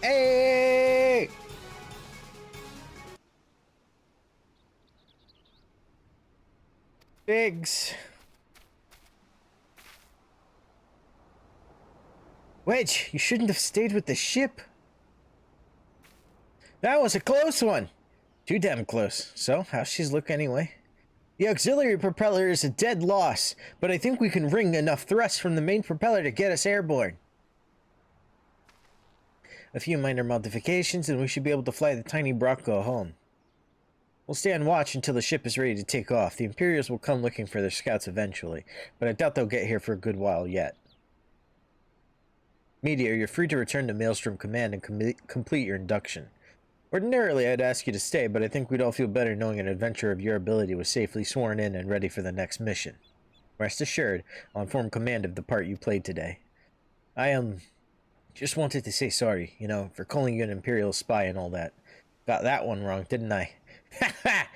Hey! Biggs. Wedge, you shouldn't have stayed with the ship. That was a close one. Too damn close. So, how's she look anyway? The auxiliary propeller is a dead loss, but I think we can wring enough thrust from the main propeller to get us airborne. A few minor modifications and we should be able to fly the tiny Bronco home. We'll stay on watch until the ship is ready to take off. The Imperials will come looking for their scouts eventually, but I doubt they'll get here for a good while yet. Meteor, you're free to return to Maelstrom Command and complete your induction. Ordinarily, I'd ask you to stay, but I think we'd all feel better knowing an adventurer of your ability was safely sworn in and ready for the next mission. Rest assured, I'll inform Command of the part you played today. Just wanted to say sorry, you know, for calling you an Imperial spy and all that. Got that one wrong, didn't I? Ha ha!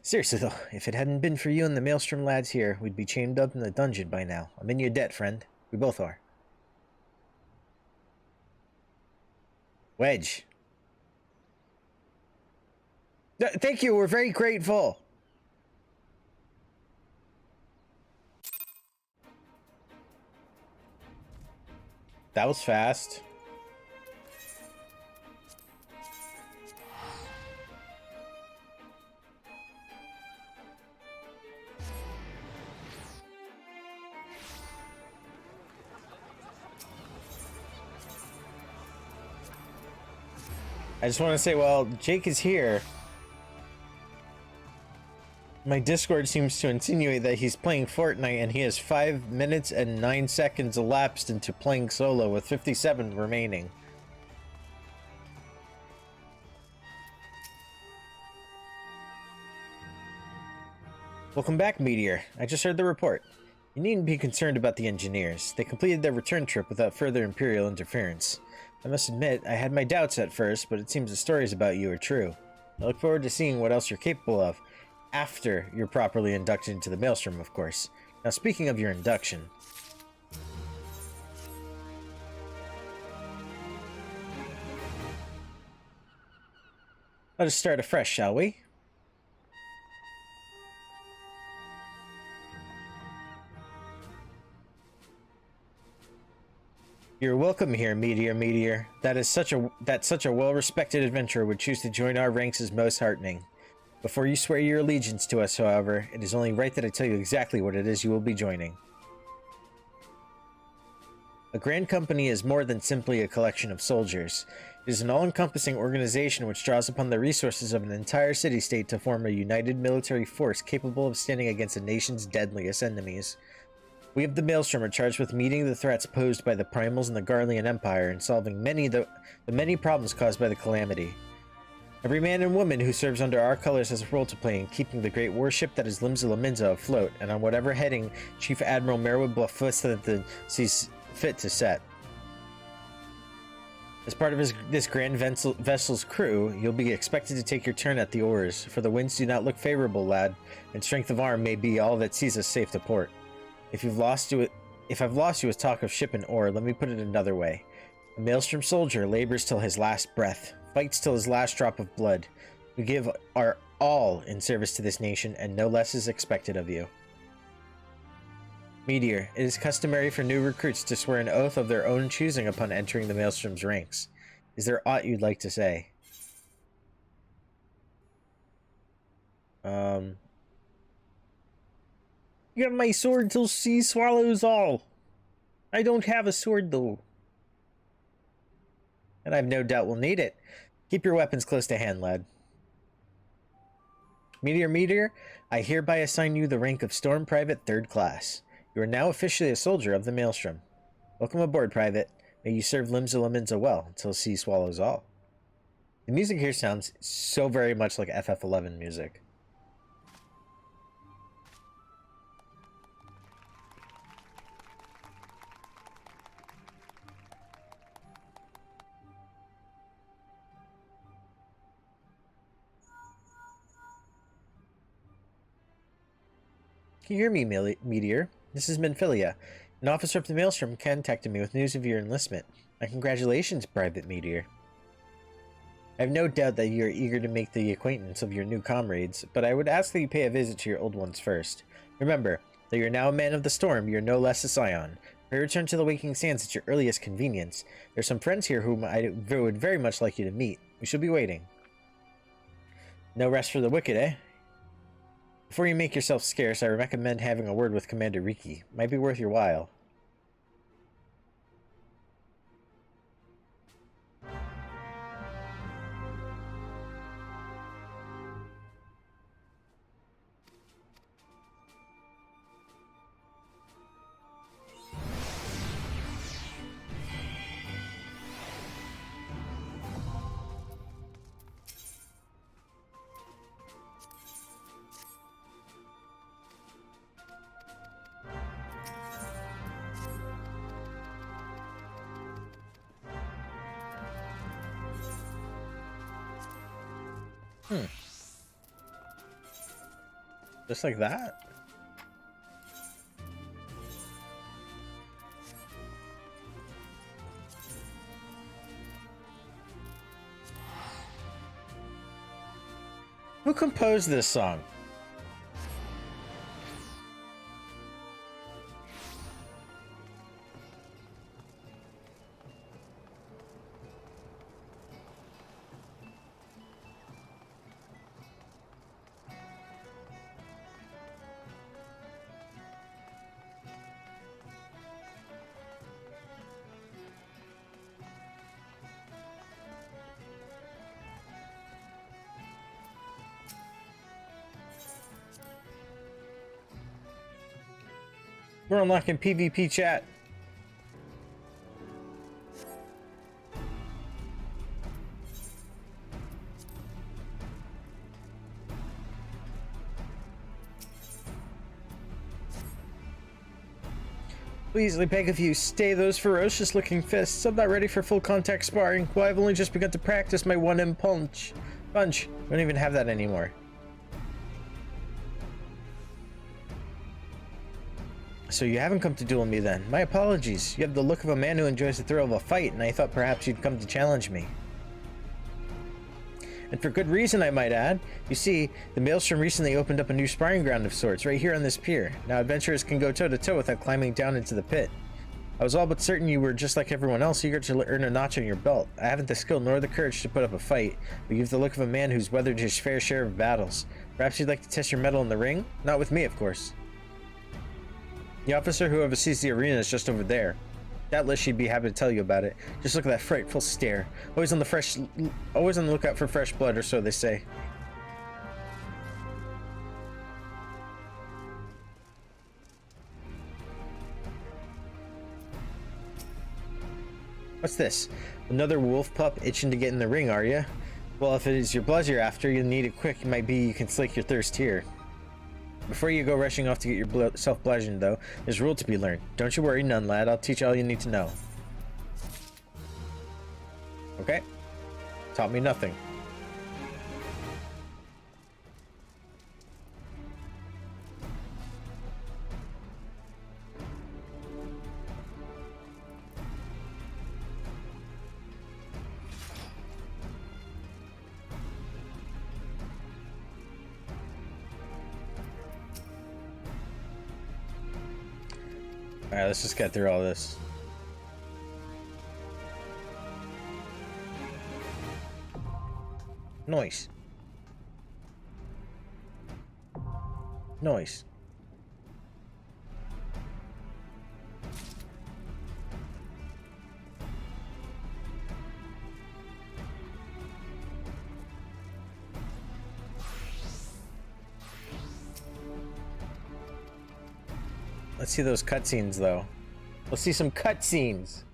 Seriously though, if it hadn't been for you and the Maelstrom lads here, we'd be chained up in the dungeon by now. I'm in your debt, friend. We both are. Wedge. Thank you, we're very grateful. That was fast. I just want to say, while Jake is here, my Discord seems to insinuate that he's playing Fortnite and he has 5 minutes and 9 seconds elapsed into playing solo with 57 remaining. Welcome back, Meteor. I just heard the report. You needn't be concerned about the engineers. They completed their return trip without further Imperial interference. I must admit, I had my doubts at first, but it seems the stories about you are true. I look forward to seeing what else you're capable of, after you're properly inducted into the Maelstrom, of course. Now, speaking of your induction... let us start afresh, shall we? You're welcome here, Meteor. That such a well-respected adventurer would choose to join our ranks is most heartening. Before you swear your allegiance to us, however, it is only right that I tell you exactly what it is you will be joining. A grand company is more than simply a collection of soldiers. It is an all-encompassing organization which draws upon the resources of an entire city-state to form a united military force capable of standing against a nation's deadliest enemies. We of the Maelstrom are charged with meeting the threats posed by the Primals and the Garlean Empire and solving the many problems caused by the Calamity. Every man and woman who serves under our colors has a role to play in keeping the great warship that is Limsa Laminza afloat, and on whatever heading Chief Admiral Merwood Bluffusta sees fit to set. As part of this grand vessel's crew, you'll be expected to take your turn at the oars, for the winds do not look favorable, lad, and strength of arm may be all that sees us safe to port. If I've lost you with talk of ship and oar, let me put it another way. A Maelstrom soldier labors till his last breath, fights till his last drop of blood. We give our all in service to this nation, and no less is expected of you. Meteor, it is customary for new recruits to swear an oath of their own choosing upon entering the Maelstrom's ranks. Is there aught you'd like to say? You got my sword till sea swallows all. I don't have a sword though. And I've no doubt we'll need it. Keep your weapons close to hand, lad. Meteor, I hereby assign you the rank of Storm Private 3rd Class. You are now officially a soldier of the Maelstrom. Welcome aboard, Private. May you serve Limsa Laminza well until sea swallows all. The music here sounds so very much like FF11 music. Can you hear me, Meteor? This is Minfilia. An officer of the Maelstrom contacted me with news of your enlistment. My congratulations, Private Meteor. I have no doubt that you are eager to make the acquaintance of your new comrades, but I would ask that you pay a visit to your old ones first. Remember, though you are now a man of the storm, you are no less a scion. Pray return to the Waking Sands at your earliest convenience. There are some friends here whom I would very much like you to meet. We shall be waiting. No rest for the wicked, eh? Before you make yourself scarce, I recommend having a word with Commander Riki. Might be worth your while. Just like that? Who composed this song? We're unlocking PvP chat. Please, I beg of you, stay those ferocious looking fists. I'm not ready for full contact sparring. Well, I've only just begun to practice my 1M punch. I don't even have that anymore. So you haven't come to duel me then. My apologies. You have the look of a man who enjoys the thrill of a fight, and I thought perhaps you'd come to challenge me. And for good reason, I might add. You see, the Maelstrom recently opened up a new sparring ground of sorts, right here on this pier. Now adventurers can go toe-to-toe without climbing down into the pit. I was all but certain you were just like everyone else, eager to earn a notch on your belt. I haven't the skill nor the courage to put up a fight, but you have the look of a man who's weathered his fair share of battles. Perhaps you'd like to test your mettle in the ring? Not with me, of course. The officer who oversees the arena is just over there. Doubtless she'd be happy to tell you about it. Just look at that frightful stare. Always on the lookout for fresh blood, or so they say. What's this? Another wolf pup itching to get in the ring, are you? Well, if it is your blood you're after, you'll need it quick. It might be you can slake your thirst here. Before you go rushing off to get yourself bludgeoned, though, there's a rule to be learned. Don't you worry, none, lad. I'll teach you all you need to know. Okay. Taught me nothing. Alright, let's just get through all this. Noise. Noise. Let's see those cutscenes, though. Let's see some cutscenes.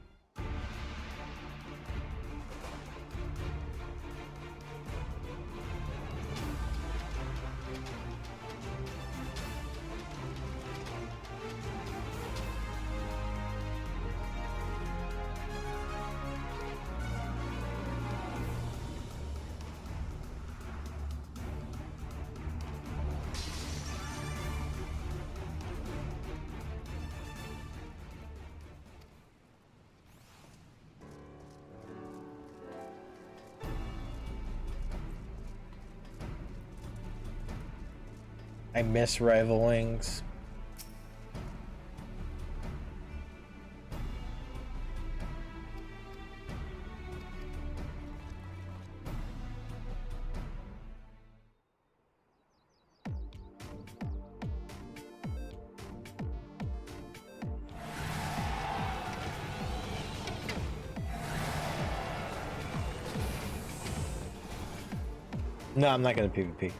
I miss Rival Wings. No, I'm not gonna PvP.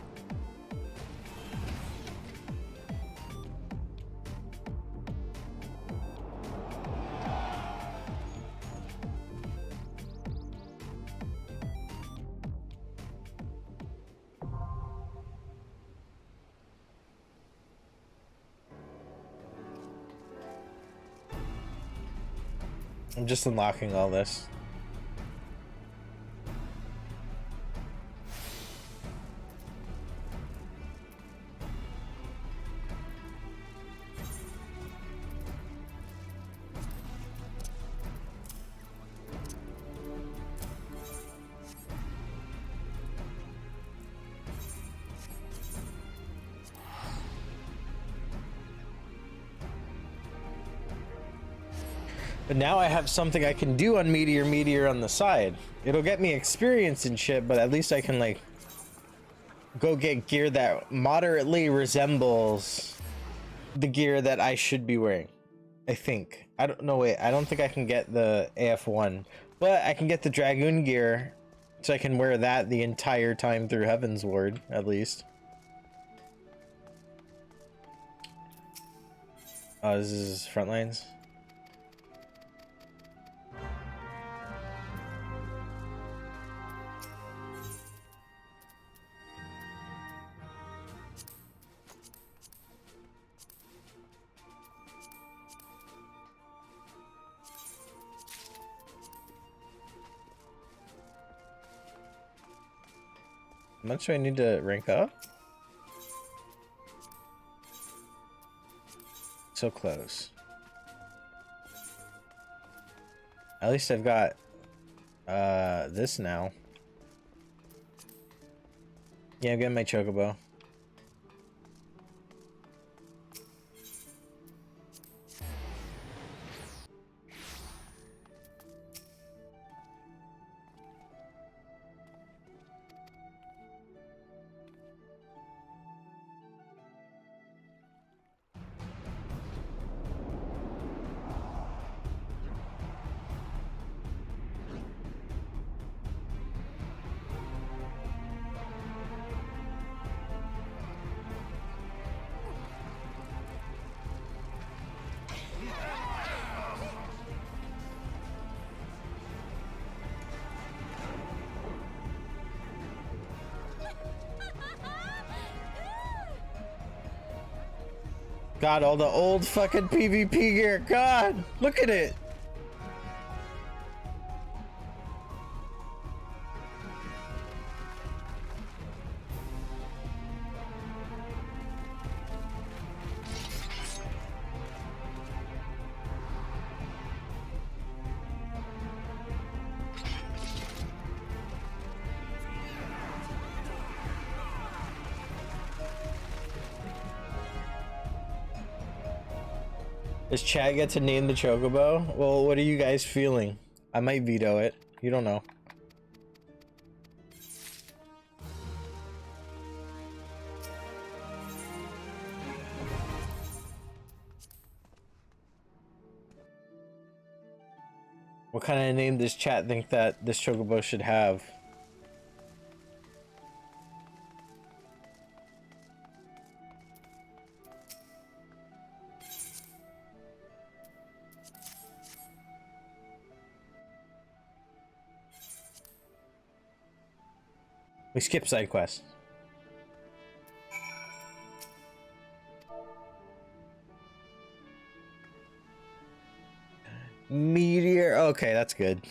I'm just unlocking all this. But now I have something I can do on Meteor on the side. It'll get me experience and shit, but at least I can, like, go get gear that moderately resembles the gear that I should be wearing. I think. I don't know, wait, I don't think I can get the AF1, but I can get the Dragoon gear, so I can wear that the entire time through Heaven's Ward, at least. Oh, this is front lines. How much do I need to rank up? So close. At least I've got this now. Yeah, I'm getting my chocobo. God, all the old fucking PvP gear. God, look at it. Does Chad get to name the Chocobo? Well, what are you guys feeling? I might veto it. You don't know. What kind of name does chat think that this Chocobo should have? We skip side quests. Meteor. Okay, that's good.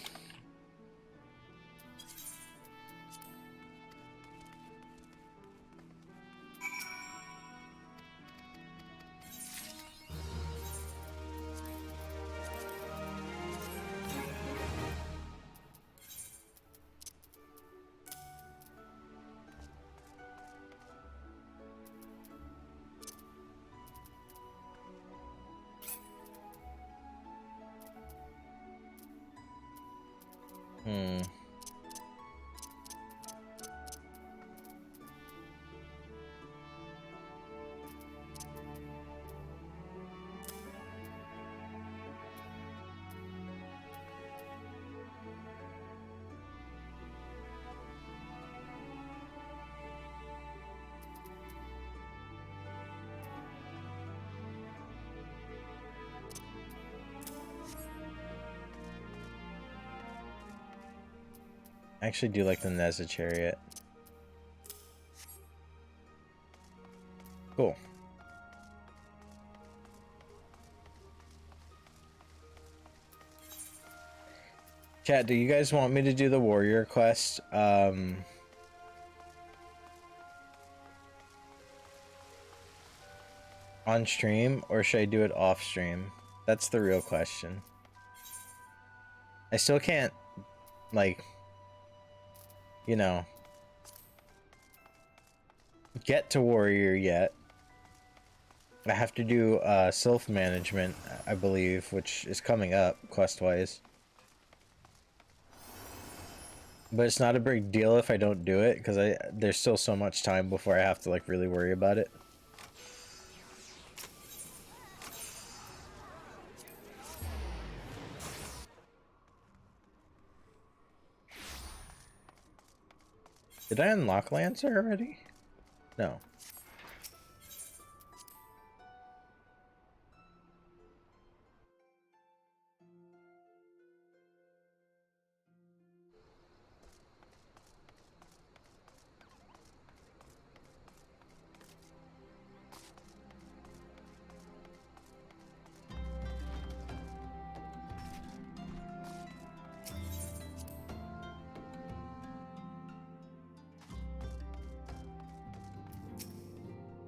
I actually do like the Neza chariot. Cool. Chat, do you guys want me to do the warrior quest? On stream, or should I do it off stream? That's the real question. I still can't, like, you know, get to warrior yet. I have to do self-management, I believe, which is coming up quest-wise. But it's not a big deal if I don't do it, because there's still so much time before I have to, like, really worry about it. Did I unlock Lancer already? No.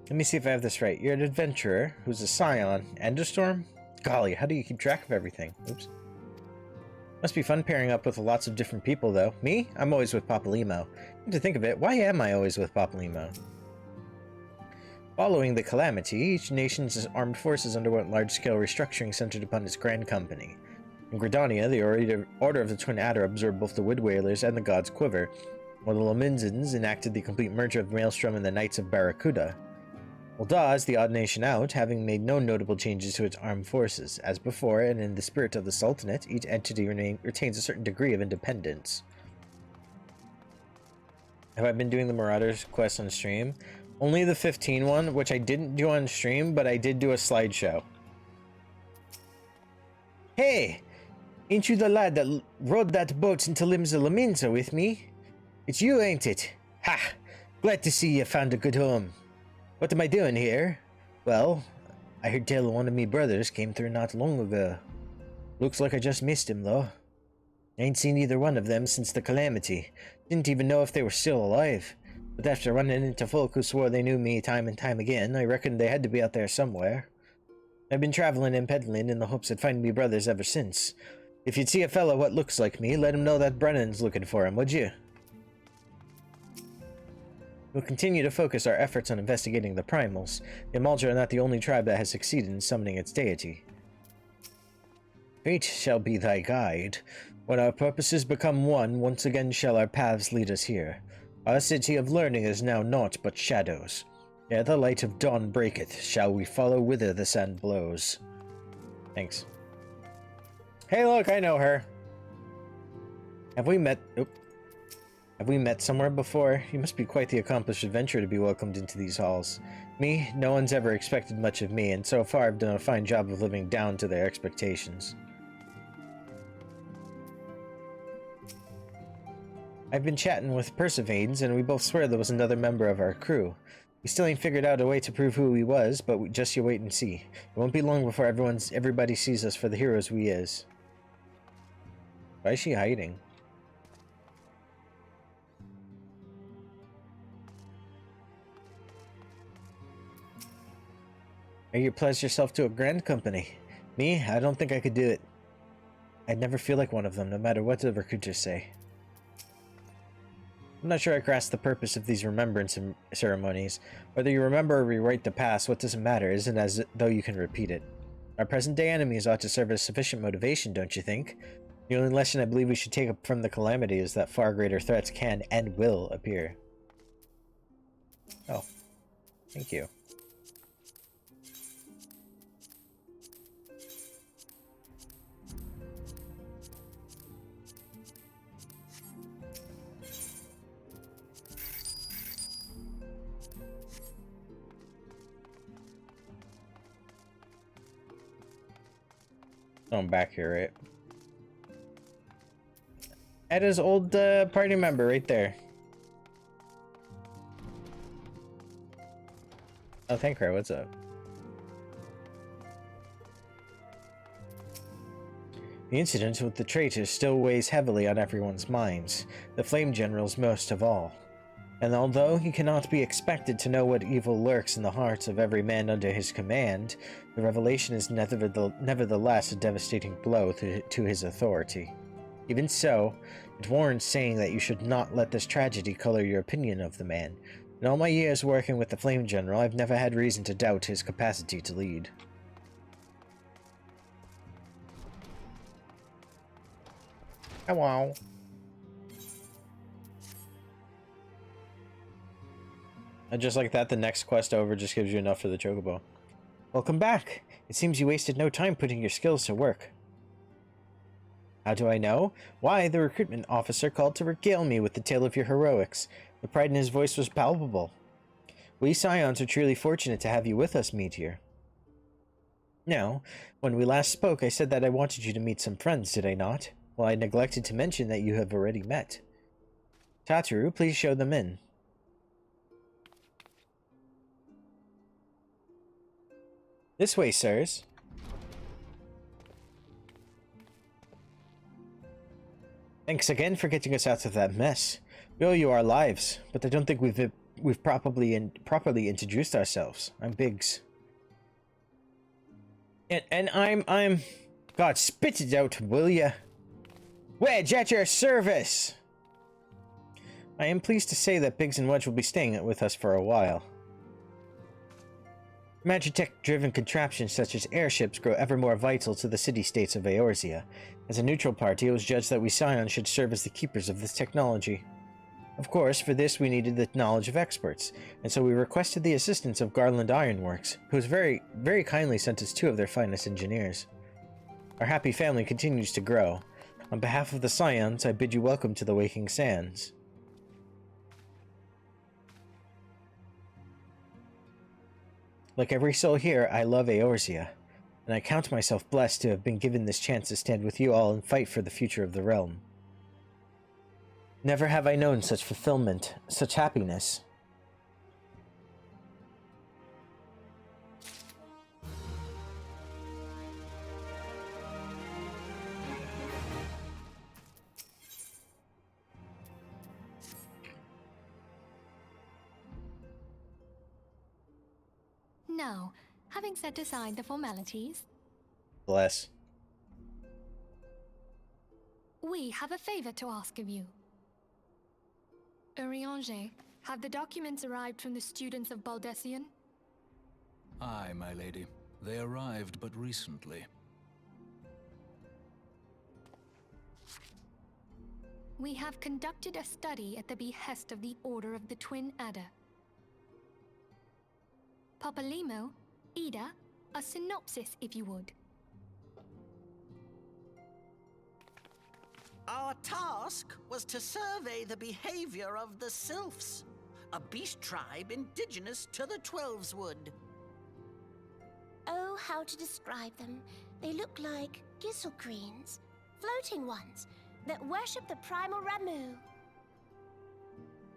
Let me see if I have this right. You're an adventurer who's a scion and a storm? Golly, how do you keep track of everything? Oops. Must be fun pairing up with lots of different people, though. Me? I'm always with Papalimo. To think of it, why am I always with Papalimo? Following the calamity, each nation's armed forces underwent large-scale restructuring centered upon its grand company. In Gridania, the Order of the Twin Adder absorbed both the Wood Whalers and the God's Quiver, while the Lominzans enacted the complete merger of Maelstrom and the Knights of Barracuda. Ul'dah is the odd nation out, having made no notable changes to its armed forces. As before, and in the spirit of the Sultanate, each entity retains a certain degree of independence. Have I been doing the Marauders quest on stream? Only the 15 one, which I didn't do on stream, but I did do a slideshow. Hey! Ain't you the lad that rode that boat into Limsa Laminsa with me? It's you, ain't it? Ha! Glad to see you found a good home. What am I doing here? Well, I heard tell one of me brothers came through not long ago. Looks like I just missed him, though. I ain't seen either one of them since the calamity. Didn't even know if they were still alive. But after running into folk who swore they knew me time and time again, I reckoned they had to be out there somewhere. I've been traveling and peddling in the hopes of finding me brothers ever since. If you'd see a fellow what looks like me, let him know that Brennan's looking for him, would you? We'll continue to focus our efforts on investigating the primals. The Amaldra are not the only tribe that has succeeded in summoning its deity. Fate shall be thy guide. When our purposes become one, once again shall our paths lead us here. Our city of learning is now naught but shadows. Ere the light of dawn breaketh, shall we follow whither the sand blows. Thanks. Hey look, I know her. Have we met... Oop. Have we met somewhere before? You must be quite the accomplished adventurer to be welcomed into these halls. Me? No one's ever expected much of me, and so far I've done a fine job of living down to their expectations. I've been chatting with Persevanes, and we both swear there was another member of our crew. We still ain't figured out a way to prove who he was, but just you wait and see. It won't be long before everybody sees us for the heroes we is. Why is she hiding? You pledged yourself to a grand company. Me? I don't think I could do it. I'd never feel like one of them, no matter what the recruiters say. I'm not sure I grasp the purpose of these remembrance ceremonies. Whether you remember or rewrite the past, what doesn't matter isn't as though you can repeat it. Our present-day enemies ought to serve as sufficient motivation, don't you think? The only lesson I believe we should take from the calamity is that far greater threats can and will appear. Oh. Thank you. Oh, I'm back here, right? Edda's old party member right there. Oh, thank her. What's up? The incident with the traitors still weighs heavily on everyone's minds, the Flame Generals most of all. And although he cannot be expected to know what evil lurks in the hearts of every man under his command, the revelation is nevertheless a devastating blow to his authority. Even so, it warrants saying that you should not let this tragedy color your opinion of the man. In all my years working with the Flame General, I've never had reason to doubt his capacity to lead. Hello. And just like that, the next quest over just gives you enough for the Chocobo. Welcome back! It seems you wasted no time putting your skills to work. How do I know? Why, the recruitment officer called to regale me with the tale of your heroics. The pride in his voice was palpable. We Scions are truly fortunate to have you with us, Meteor. Now, when we last spoke, I said that I wanted you to meet some friends, did I not? Well, I neglected to mention that you have already met. Tataru, please show them in. This way, sirs. Thanks again for getting us out of that mess. We owe you our lives, but I don't think we've properly introduced ourselves. I'm Biggs. And I'm... God, spit it out, will ya? Wedge, at your service! I am pleased to say that Biggs and Wedge will be staying with us for a while. Magitech-driven contraptions such as airships grow ever more vital to the city-states of Eorzea. As a neutral party, it was judged that we Scions should serve as the keepers of this technology. Of course, for this we needed the knowledge of experts, and so we requested the assistance of Garland Ironworks, who has very kindly sent us 2 of their finest engineers. Our happy family continues to grow. On behalf of the Scions, I bid you welcome to the Waking Sands. Like every soul here, I love Eorzea, and I count myself blessed to have been given this chance to stand with you all and fight for the future of the realm. Never have I known such fulfillment, such happiness. Now, having set aside the formalities, Bless. we have a favor to ask of you. Urianger, have the documents arrived from the students of Baldessian? Aye, my lady. They arrived but recently. We have conducted a study at the behest of the Order of the Twin Adder. Papalimo, Ida, a synopsis if you would. Our task was to survey the behavior of the Sylphs, a beast tribe indigenous to the Twelveswood. Oh, how to describe them. They look like gizzle-greens, floating ones, that worship the primal Ramu.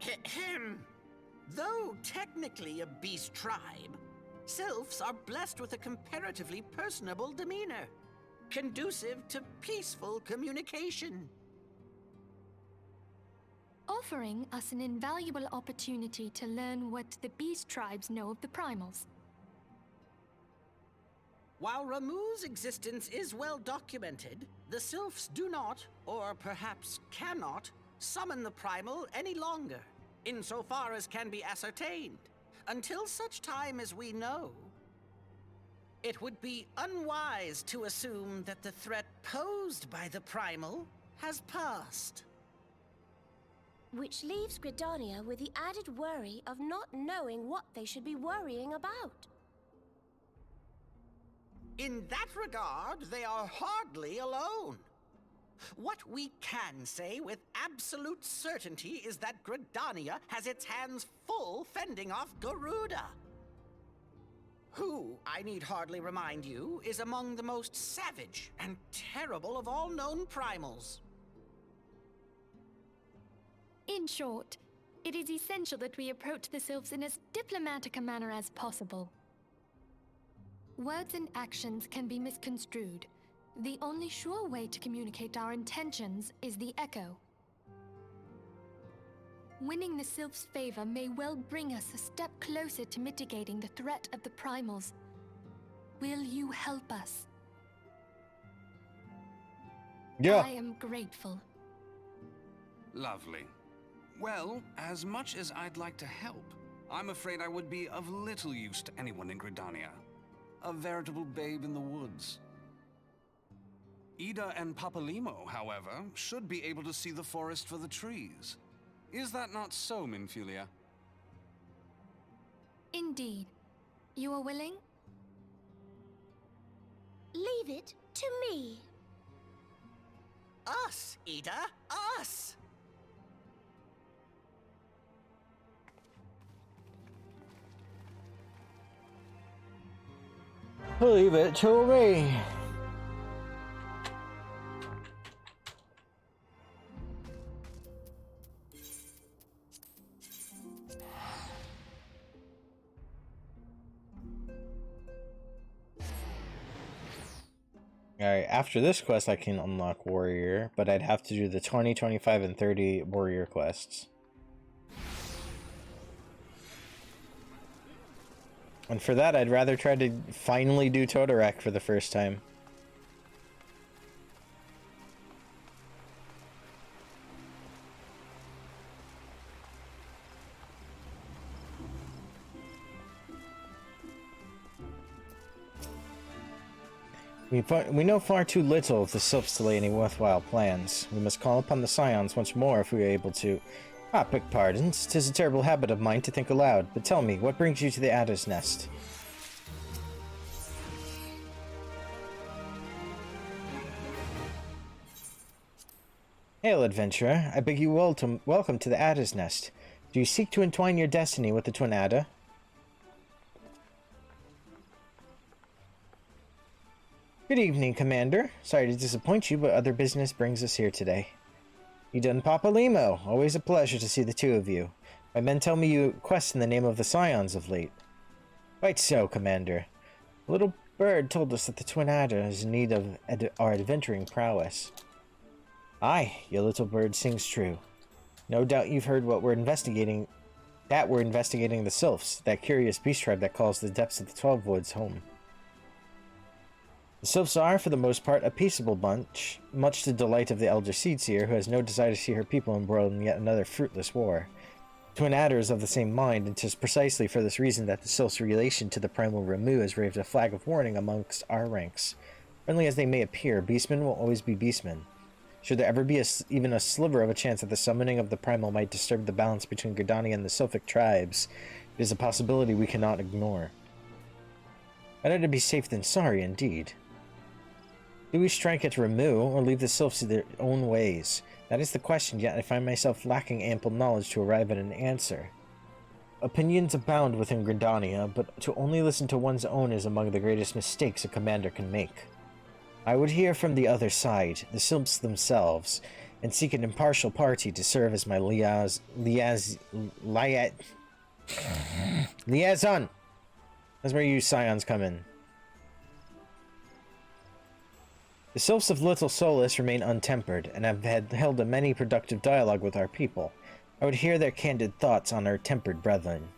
Ahem. Though technically a beast tribe, Sylphs are blessed with a comparatively personable demeanor, conducive to peaceful communication. Offering us an invaluable opportunity to learn what the beast tribes know of the primals. While Ramu's existence is well documented, the Sylphs do not, or perhaps cannot, summon the primal any longer, insofar as can be ascertained, until such time as we know. It would be unwise to assume that the threat posed by the primal has passed. Which leaves Gridania with the added worry of not knowing what they should be worrying about. In that regard, they are hardly alone. What we can say with absolute certainty is that Gridania has its hands full fending off Garuda, who, I need hardly remind you, is among the most savage and terrible of all known primals. In short, it is essential that we approach the Sylphs in as diplomatic a manner as possible. Words and actions can be misconstrued. The only sure way to communicate our intentions is the echo. Winning the Sylphs' favor may well bring us a step closer to mitigating the threat of the primals. Will you help us? Yeah. I am grateful. Lovely. Well, as much as I'd like to help, I'm afraid I would be of little use to anyone in Gridania. A veritable babe in the woods. Ida and Papalimo, however, should be able to see the forest for the trees. Is that not so, Minfilia? Indeed. You are willing? Leave it to me. Us, Ida, us! Leave it to me. Alright, after this quest I can unlock Warrior, but I'd have to do the 20, 25, and 30 Warrior quests. And for that, I'd rather try to finally do Toto-Rak for the first time. We know far too little of the Sylphs to lay any worthwhile plans. We must call upon the Scions once more if we are able to. Ah, beg pardons. 'Tis a terrible habit of mine to think aloud, but tell me, what brings you to the Adder's Nest? Hail, adventurer. I beg you welcome to the Adder's Nest. Do you seek to entwine your destiny with the Twin Adder? Good evening, Commander. Sorry to disappoint you, but other business brings us here today. Ida and Papalimo, always a pleasure to see the two of you. My men tell me you quest in the name of the Scions of late. Quite so, Commander. A little bird told us that the Twin Adder is in need of our adventuring prowess. Aye, your little bird sings true. No doubt you've heard what we're investigating That we're investigating the Sylphs, that curious beast tribe that calls the depths of the 12 Woods home. The Sylphs are, for the most part, a peaceable bunch, much to the delight of the Elder Seedseer, who has no desire to see her people embroiled in yet another fruitless war. Twin Adder is of the same mind, and 'tis precisely for this reason that the Sylphs' relation to the primal Ramu has raised a flag of warning amongst our ranks. Friendly as they may appear, beastmen will always be beastmen. Should there ever be even a sliver of a chance that the summoning of the primal might disturb the balance between Gridania and the Sylphic tribes, it is a possibility we cannot ignore. Better to be safe than sorry, indeed. Do we strike at Ramu, or leave the Sylphs to their own ways? That is the question, yet I find myself lacking ample knowledge to arrive at an answer. Opinions abound within Gridania, but to only listen to one's own is among the greatest mistakes a commander can make. I would hear from the other side, the Sylphs themselves, and seek an impartial party to serve as my liaison. That's where you scions come in. The Sylphs of Little Solace remain untempered, and have held a many productive dialogue with our people. I would hear their candid thoughts on our tempered brethren.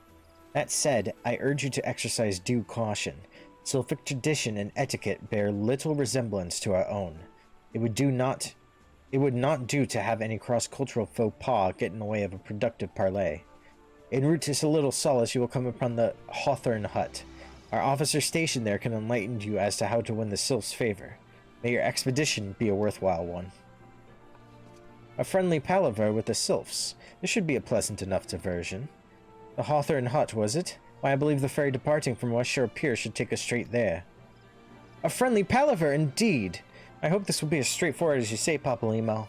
That said, I urge you to exercise due caution. Sylphic tradition and etiquette bear little resemblance to our own. It would not do to have any cross-cultural faux pas get in the way of a productive parley. En route to Little Solace, you will come upon the Hawthorne Hut. Our officer stationed there can enlighten you as to how to win the Sylph's favor. May your expedition be a worthwhile one. A friendly palaver with the Sylphs. This should be a pleasant enough diversion. The Hawthorne Hut, was it? Why, I believe the ferry departing from West Shore Pier should take us straight there. A friendly palaver, indeed! I hope this will be as straightforward as you say, Papalimo.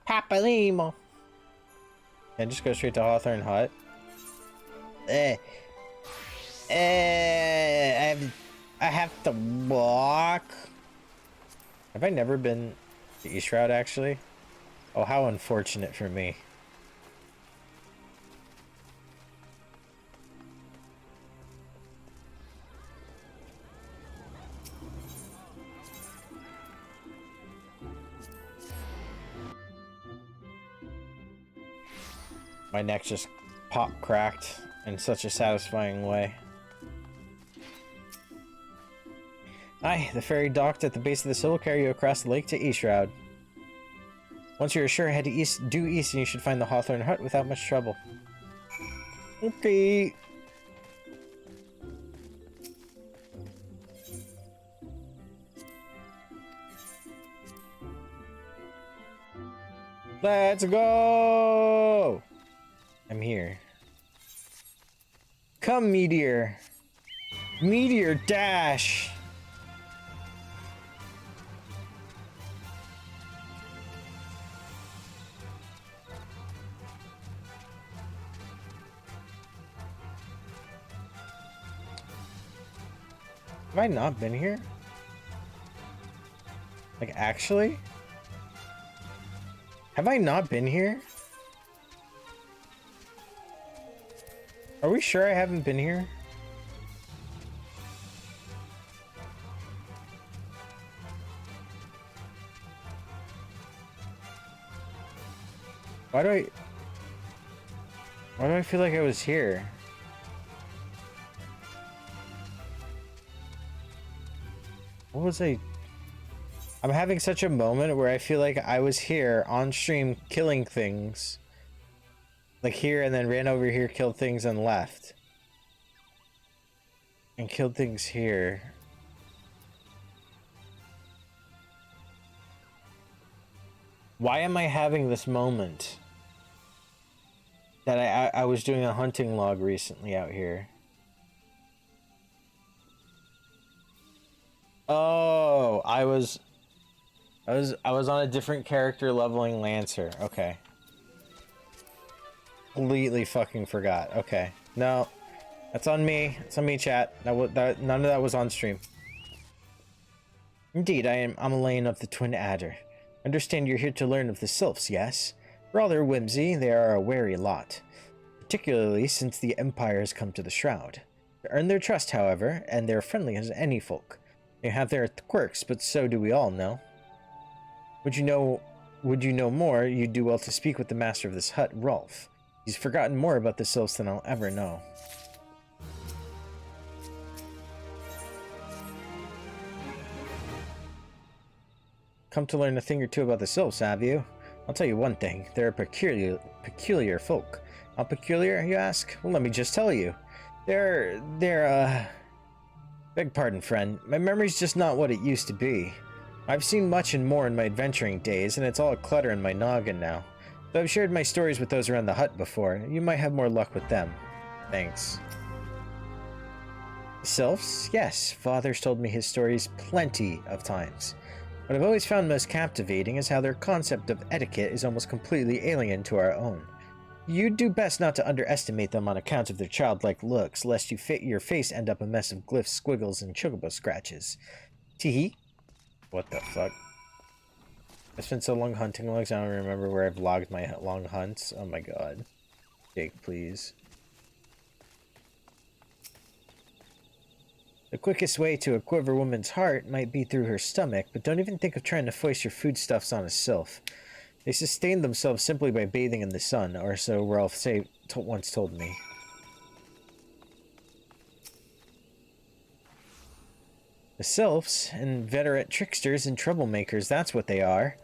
Papalimo! And just go straight to Hawthorne Hut. I have to walk. Have I never been to East Route, actually? Oh, how unfortunate for me. My neck just cracked in such a satisfying way. Aye, the ferry docked at the base of the hill will carry you across the lake to East Route. Once you're sure, head due east and you should find the Hawthorne Hut without much trouble. Okay. Let's go! I'm here. Come, Meteor. Meteor dash! Have I not been here? Like, actually? Have I not been here? Are we sure I haven't been here? Why do I feel like I was here? What was I'm having such a moment where I feel like I was here on stream killing things. Like here, and then ran over here, killed things, and left. And killed things here. Why am I having this moment? That I was doing a hunting log recently out here. Oh, I was on a different character leveling Lancer. Okay. Completely fucking forgot. Okay. No. That's on me. It's on me, chat. None of that was on stream. Indeed, I'm Elaine of the Twin Adder. Understand you're here to learn of the Sylphs, yes? For all their whimsy, they are a wary lot. Particularly since the Empire has come to the Shroud. To earn their trust, however, and they're friendly as any folk. They have their quirks, but so do we all know. Would you know would you know more, you'd do well to speak with the master of this hut, Rolf. He's forgotten more about the sylphs than I'll ever know. Come to learn a thing or two about the sylphs, have you? I'll tell you one thing, they're a peculiar folk. How peculiar, you ask? Well, let me just tell you. Beg pardon, friend. My memory's just not what it used to be. I've seen much and more in my adventuring days, and it's all a clutter in my noggin now. Though I've shared my stories with those around the hut before, you might have more luck with them. Thanks. Sylphs? Yes, Father's told me his stories plenty of times. What I've always found most captivating is how their concept of etiquette is almost completely alien to our own. You'd do best not to underestimate them on account of their childlike looks, lest your face end up a mess of glyphs, squiggles, and chocobo scratches. Teehee? What the fuck? I spent so long hunting logs, I don't remember where I've logged my long hunts. Oh my god. Jake, please. The quickest way to a quiver woman's heart might be through her stomach, but don't even think of trying to foist your foodstuffs on a sylph. They sustain themselves simply by bathing in the sun, or so Rolf once told me. The sylphs, inveterate tricksters and troublemakers, that's what they are.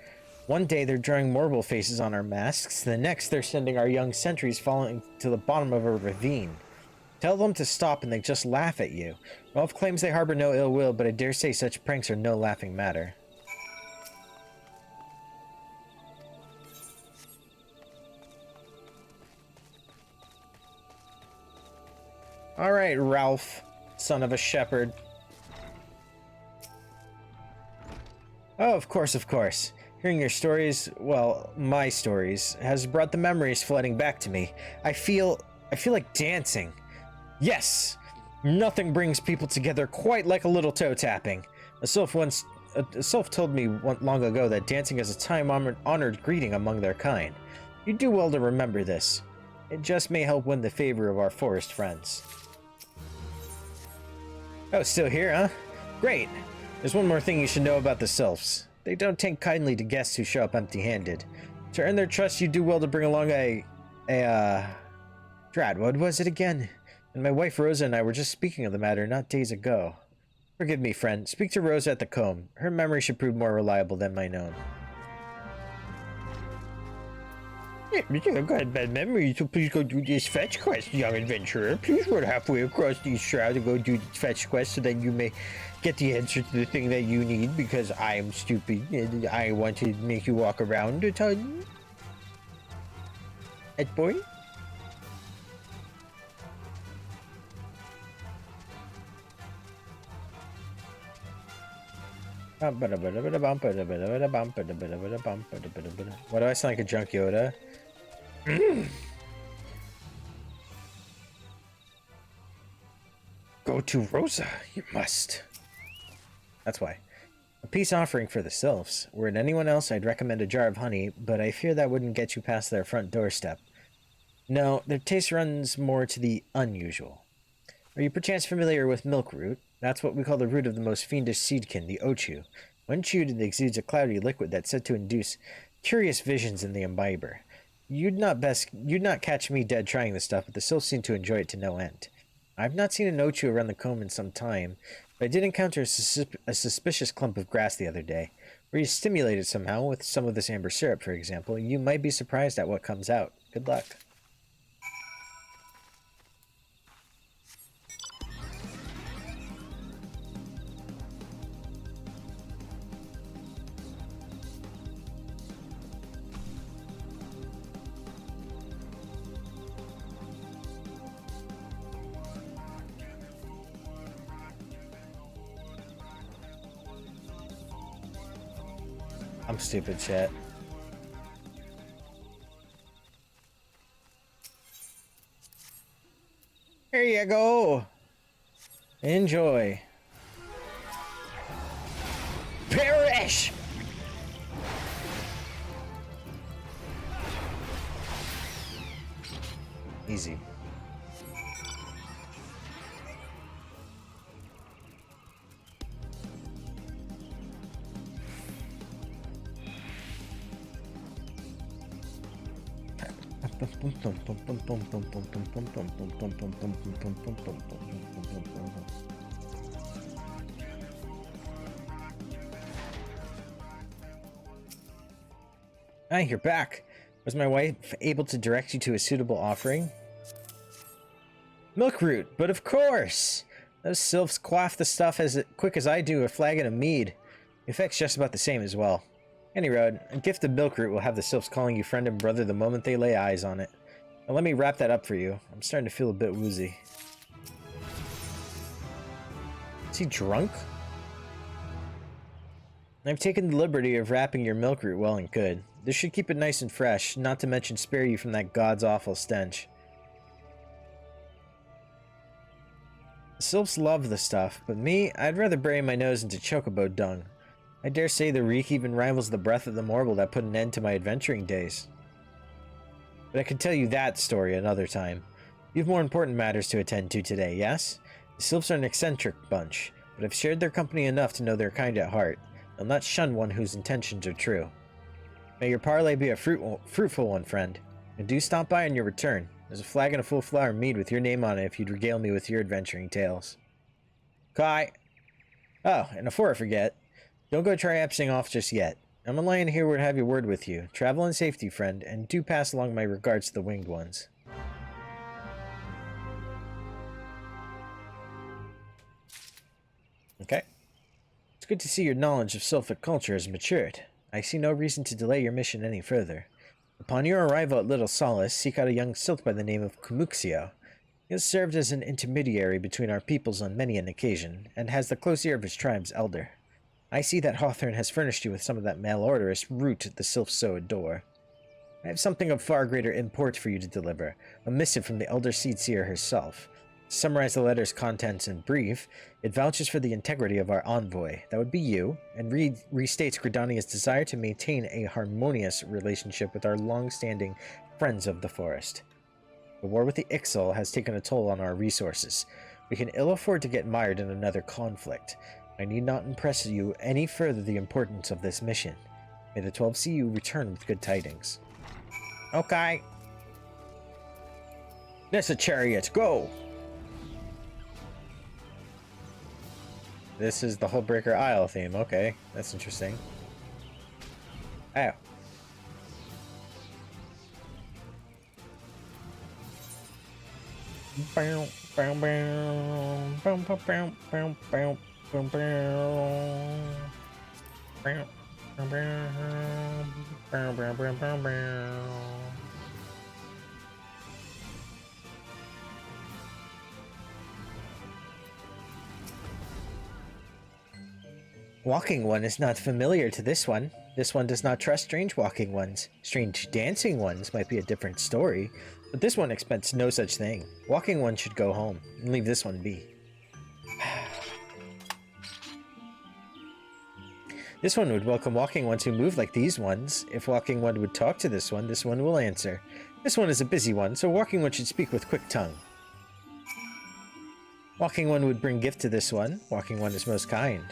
One day they're drawing mortal faces on our masks, the next they're sending our young sentries falling to the bottom of a ravine. Tell them to stop and they just laugh at you. Rolf claims they harbor no ill will, but I dare say such pranks are no laughing matter. Alright, Ralph, son of a shepherd. Oh, of course, of course. Hearing your stories, well, my stories, has brought the memories flooding back to me. I feel like dancing. Yes! Nothing brings people together quite like a little toe tapping. A sylph told me long ago that dancing is a time-honored greeting among their kind. You do well to remember this. It just may help win the favor of our forest friends. Oh, still here, huh? Great! There's one more thing you should know about the sylphs. They don't take kindly to guests who show up empty-handed. To earn their trust, you do well to bring along Drat, what was it again? And my wife Rosa and I were just speaking of the matter not days ago. Forgive me, friend. Speak to Rosa at the comb. Her memory should prove more reliable than mine own. Yeah, I've got a bad memory, so please go do this fetch quest, young adventurer. Please run halfway across these shrouds and go do the fetch quest so that you may get the answer to the thing that you need, because I am stupid and I want to make you walk around a ton. At boy? Why do I sound like a drunk Yoda? Go to Rosa, you must. That's why. A peace offering for the sylphs. Were it anyone else, I'd recommend a jar of honey, but I fear that wouldn't get you past their front doorstep. No, their taste runs more to the unusual. Are you perchance familiar with milk root? That's what we call the root of the most fiendish seedkin, the ochu. When chewed, it exudes a cloudy liquid that's said to induce curious visions in the imbiber. You'd not catch me dead trying this stuff, but the sylphs seem to enjoy it to no end. I've not seen an ochu around the comb in some time, but I did encounter a suspicious clump of grass the other day. Were you stimulated somehow with some of this amber syrup, for example? You might be surprised at what comes out. Good luck. I'm stupid, chat. Here you go. Enjoy. Perish! Easy. Ah, you're back. Was my wife able to direct you to a suitable offering? Milk root, but of course! Those sylphs quaff the stuff as quick as I do a flagon of mead. The effect's just about the same as well. Any road, a gift of milk root will have the sylphs calling you friend and brother the moment they lay eyes on it. Now let me wrap that up for you. I'm starting to feel a bit woozy. Is he drunk? I've taken the liberty of wrapping your milk root well and good. This should keep it nice and fresh, not to mention spare you from that god's awful stench. The sylphs love the stuff, but me, I'd rather bury my nose into chocobo dung. I dare say the reek even rivals the breath of the mortal that put an end to my adventuring days. But I could tell you that story another time. You have more important matters to attend to today, yes? The sylphs are an eccentric bunch, but I've shared their company enough to know they're kind at heart. They'll not shun one whose intentions are true. May your parley be a fruitful one, friend. And do stop by on your return. There's a flagon of full flower mead with your name on it if you'd regale me with your adventuring tales. Kai! Oh, and before I forget, don't go triapsing off just yet. I'm a lion here would have a word with you. Travel in safety, friend, and do pass along my regards to the winged ones. Okay. It's good to see your knowledge of sylphic culture has matured. I see no reason to delay your mission any further. Upon your arrival at Little Solace, seek out a young sylph by the name of Kumuxio. He has served as an intermediary between our peoples on many an occasion, and has the close ear of his tribe's elder. I see that Hawthorne has furnished you with some of that malodorous root the sylphs so adore. I have something of far greater import for you to deliver, a missive from the Elder Seedseer herself. To summarize the letter's contents in brief, it vouches for the integrity of our envoy, that would be you, and restates Gridania's desire to maintain a harmonious relationship with our long-standing friends of the forest. The war with the Ixal has taken a toll on our resources. We can ill afford to get mired in another conflict. I need not impress you any further the importance of this mission. May the 12 see you return with good tidings. Okay. Nessa chariot, go! This is the Hullbreaker Isle theme. Okay, that's interesting. Ow. Walking one is not familiar to this one. This one does not trust strange walking ones. Strange dancing ones might be a different story, but this one expects no such thing. Walking one should go home and leave this one be. This one would welcome walking ones who move like these ones. If walking one would talk to this one will answer. This one is a busy one, so walking one should speak with quick tongue. Walking one would bring gift to this one. Walking one is most kind.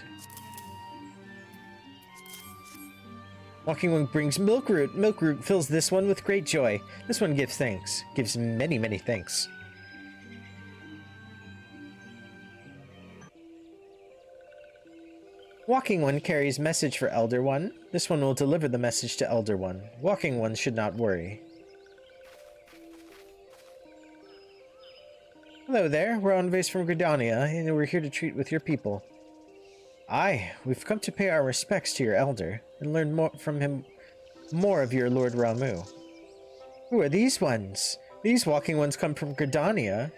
Walking one brings milk root. Milk root fills this one with great joy. This one gives thanks. Gives many, many thanks. Walking one carries message for Elder One. This one will deliver the message to Elder One. Walking one should not worry. Hello there. We're envoys from Gridania, and we're here to treat with your people. Aye, we've come to pay our respects to your elder, and learn more from him more of your Lord Ramu. Who are these ones? These walking ones come from Gridania.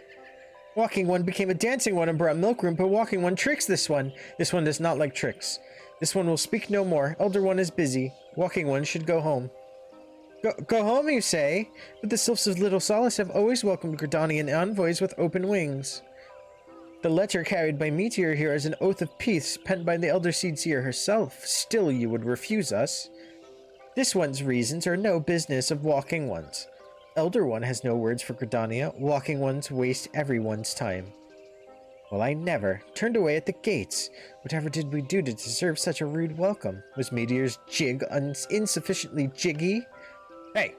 Walking one became a dancing one and brought milk room, but walking one tricks this one. This one does not like tricks. This one will speak no more. Elder one is busy. Walking one should go home. Go home, you say? But the sylphs of Little Solace have always welcomed Gridanian envoys with open wings. The letter carried by Meteor here is an oath of peace penned by the Elder Seedseer herself. Still you would refuse us. This one's reasons are no business of Walking One's. Elder One has no words for Gridania. Walking Ones waste everyone's time. Well, I never turned away at the gates. Whatever did we do to deserve such a rude welcome? Was Meteor's jig insufficiently jiggy? Hey!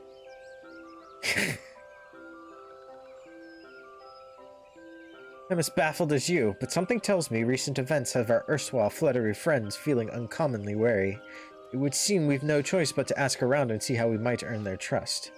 I'm as baffled as you, but something tells me recent events have our erstwhile fluttery friends feeling uncommonly wary. It would seem we've no choice but to ask around and see how we might earn their trust.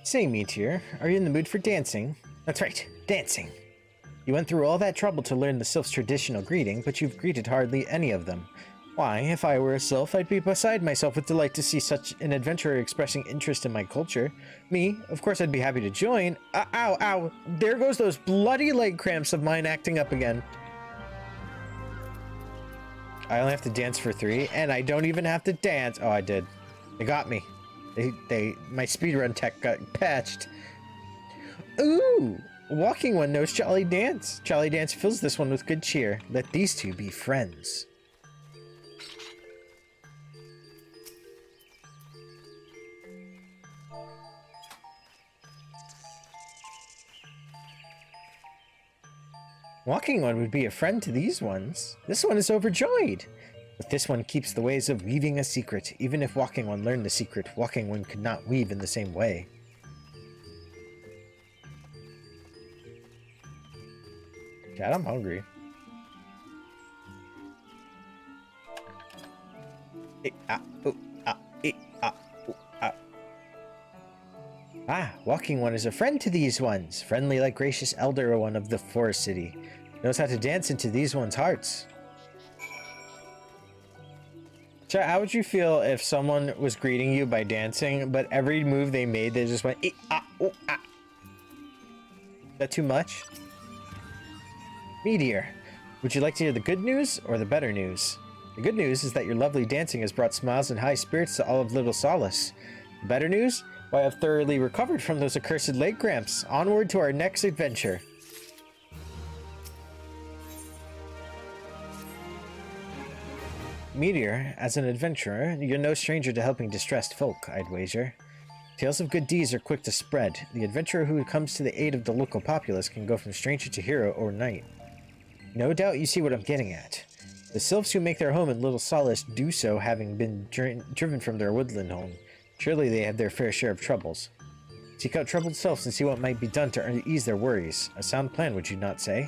Say, Meteor, are you in the mood for dancing? That's right, dancing. You went through all that trouble to learn the Sylph's traditional greeting, but you've greeted hardly any of them. Why, if I were a Sylph, I'd be beside myself with delight to see such an adventurer expressing interest in my culture. Me, of course I'd be happy to join. Ow, ow, there goes those bloody leg cramps of mine acting up again. I only have to dance for 3, and I don't even have to dance. Oh, I did. They got me. My speedrun tech got patched. Ooh! Walking one knows Jolly Dance. Jolly Dance fills this one with good cheer. Let these two be friends. Walking one would be a friend to these ones. This one is overjoyed. But this one keeps the ways of weaving a secret. Even if Walking One learned the secret, Walking One could not weave in the same way. Dad, I'm hungry. Walking One is a friend to these ones. Friendly like gracious elder one of the forest city. Knows how to dance into these ones' hearts. Chat, how would you feel if someone was greeting you by dancing, but every move they made, they just went, Is that too much? Meteor, would you like to hear the good news or the better news? The good news is that your lovely dancing has brought smiles and high spirits to all of Little Solace. The better news? Why, I've thoroughly recovered from those accursed leg cramps. Onward to our next adventure. Meteor, as an adventurer, you're no stranger to helping distressed folk, I'd wager. Tales of good deeds are quick to spread. The adventurer who comes to the aid of the local populace can go from stranger to hero overnight. No doubt you see what I'm getting at. The Sylphs who make their home in Little Solace do so having been driven from their woodland home. Surely they have their fair share of troubles. Seek out troubled Sylphs and see what might be done to ease their worries. A sound plan, would you not say?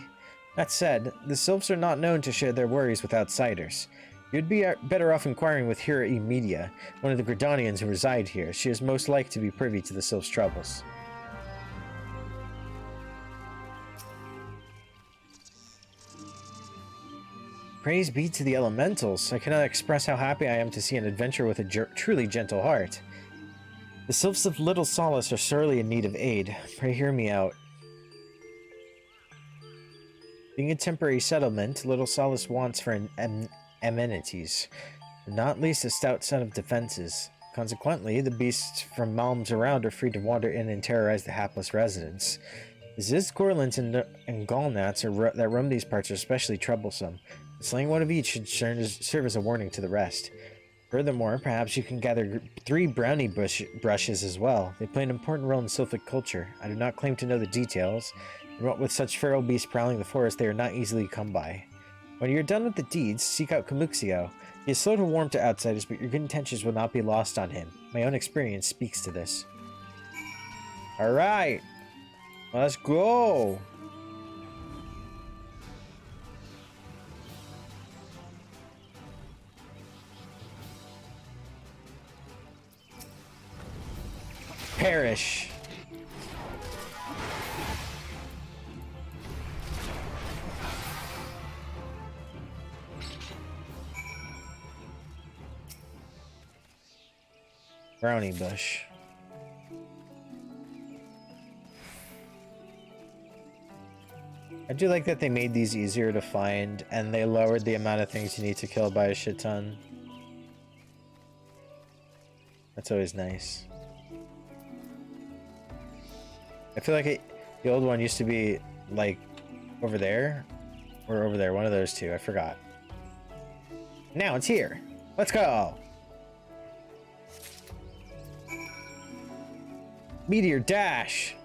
That said, the Sylphs are not known to share their worries with outsiders. You'd be better off inquiring with Hira Media, one of the Gridanians who reside here. She is most like to be privy to the Sylph's troubles. Praise be to the elementals. I cannot express how happy I am to see an adventurer with a truly gentle heart. The Sylphs of Little Solace are sorely in need of aid. Pray hear me out. Being a temporary settlement, Little Solace wants for amenities, not least a stout set of defenses. Consequently, the beasts from Malms around are free to wander in and terrorize the hapless residents. The Zizcorlins and Gallnats that roam these parts are especially troublesome. Slaying one of each should serve as a warning to the rest. Furthermore, perhaps you can gather 3 brownie brushes as well. They play an important role in Sylphic culture. I do not claim to know the details, and what with such feral beasts prowling the forest, they are not easily come by. When you're done with the deeds, seek out Kamuxio. He is slow to warm to outsiders, but your good intentions will not be lost on him. My own experience speaks to this. Alright! Let's go! Perish! Brownie bush. I do like that they made these easier to find, and they lowered the amount of things you need to kill by a shit ton. That's always nice. I feel like the old one used to be, like, over there, or over there, one of those two, I forgot. Now it's here. Let's go! Meteor dash!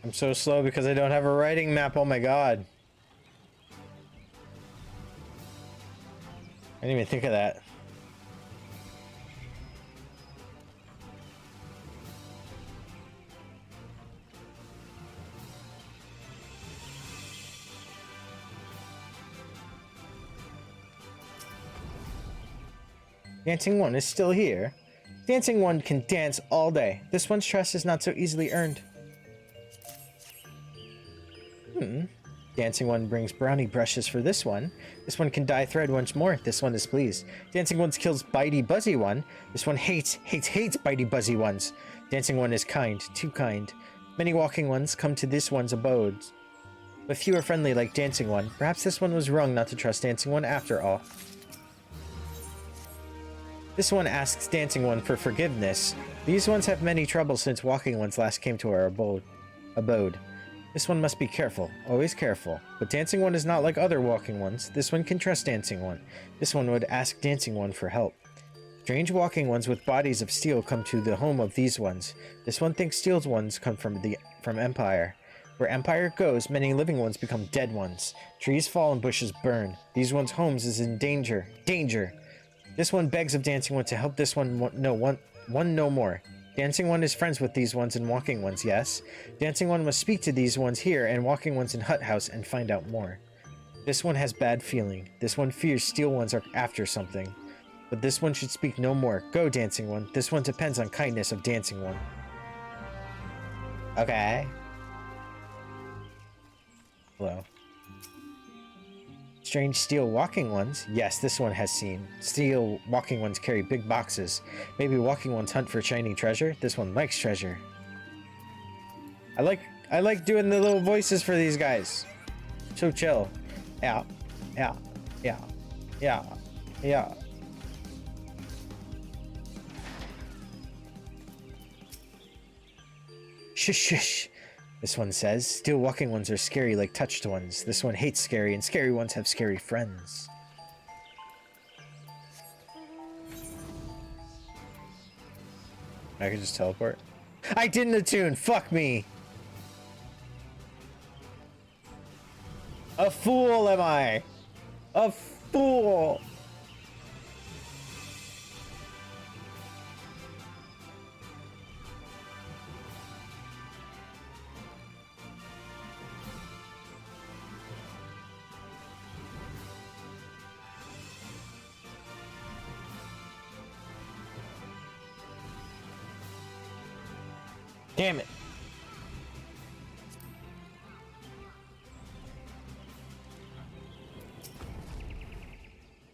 I'm so slow because I don't have a writing map. Oh my god. I didn't even think of that. Dancing One is still here. Dancing One can dance all day. This one's trust is not so easily earned. Dancing One brings brownie brushes for this one. This one can dye thread once more. This one is pleased. Dancing One kills Bitey Buzzy One. This one hates Bitey Buzzy Ones. Dancing One is kind, too kind. Many walking ones come to this one's abodes, but few are friendly like Dancing One. Perhaps this one was wrong not to trust Dancing One after all. This one asks Dancing One for forgiveness. These ones have many troubles since walking ones last came to our abode. This one must be careful, always careful. But Dancing One is not like other walking ones. This one can trust Dancing One. This one would ask Dancing One for help. Strange walking ones with bodies of steel come to the home of these ones. This one thinks steel ones come from Empire. Where Empire goes, many living ones become dead ones. Trees fall and bushes burn. These ones' homes is in danger. Danger! This one begs of Dancing One to help this one no more. Dancing One is friends with these ones and walking ones, yes. Dancing One must speak to these ones here and walking ones in Hut House and find out more. This one has bad feeling. This one fears steel ones are after something. But this one should speak no more. Go, Dancing One. This one depends on kindness of Dancing One. Okay. Hello. Strange steel walking ones? Yes, this one has seen. Steel walking ones carry big boxes. Maybe walking ones hunt for shiny treasure? This one likes treasure. I like doing the little voices for these guys. So chill. Yeah. Yeah. Yeah. Yeah. Yeah. Shush shush. This one says, steel walking ones are scary like touched ones. This one hates scary, and scary ones have scary friends. I can just teleport? I didn't attune! Fuck me! A fool am I! A fool! Damn it.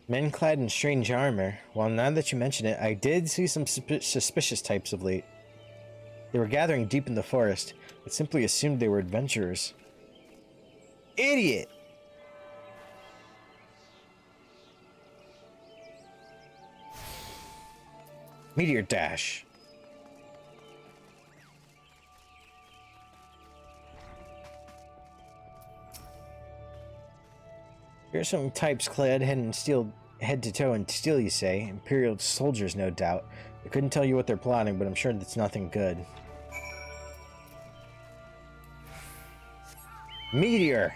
Men clad in strange armor. Well, now that you mention it, I did see some suspicious types of late. They were gathering deep in the forest. I simply assumed they were adventurers. Idiot! Meteor dash. Here's some types clad head to toe in steel, you say. Imperial soldiers, no doubt. I couldn't tell you what they're plotting, but I'm sure that's nothing good. Meteor!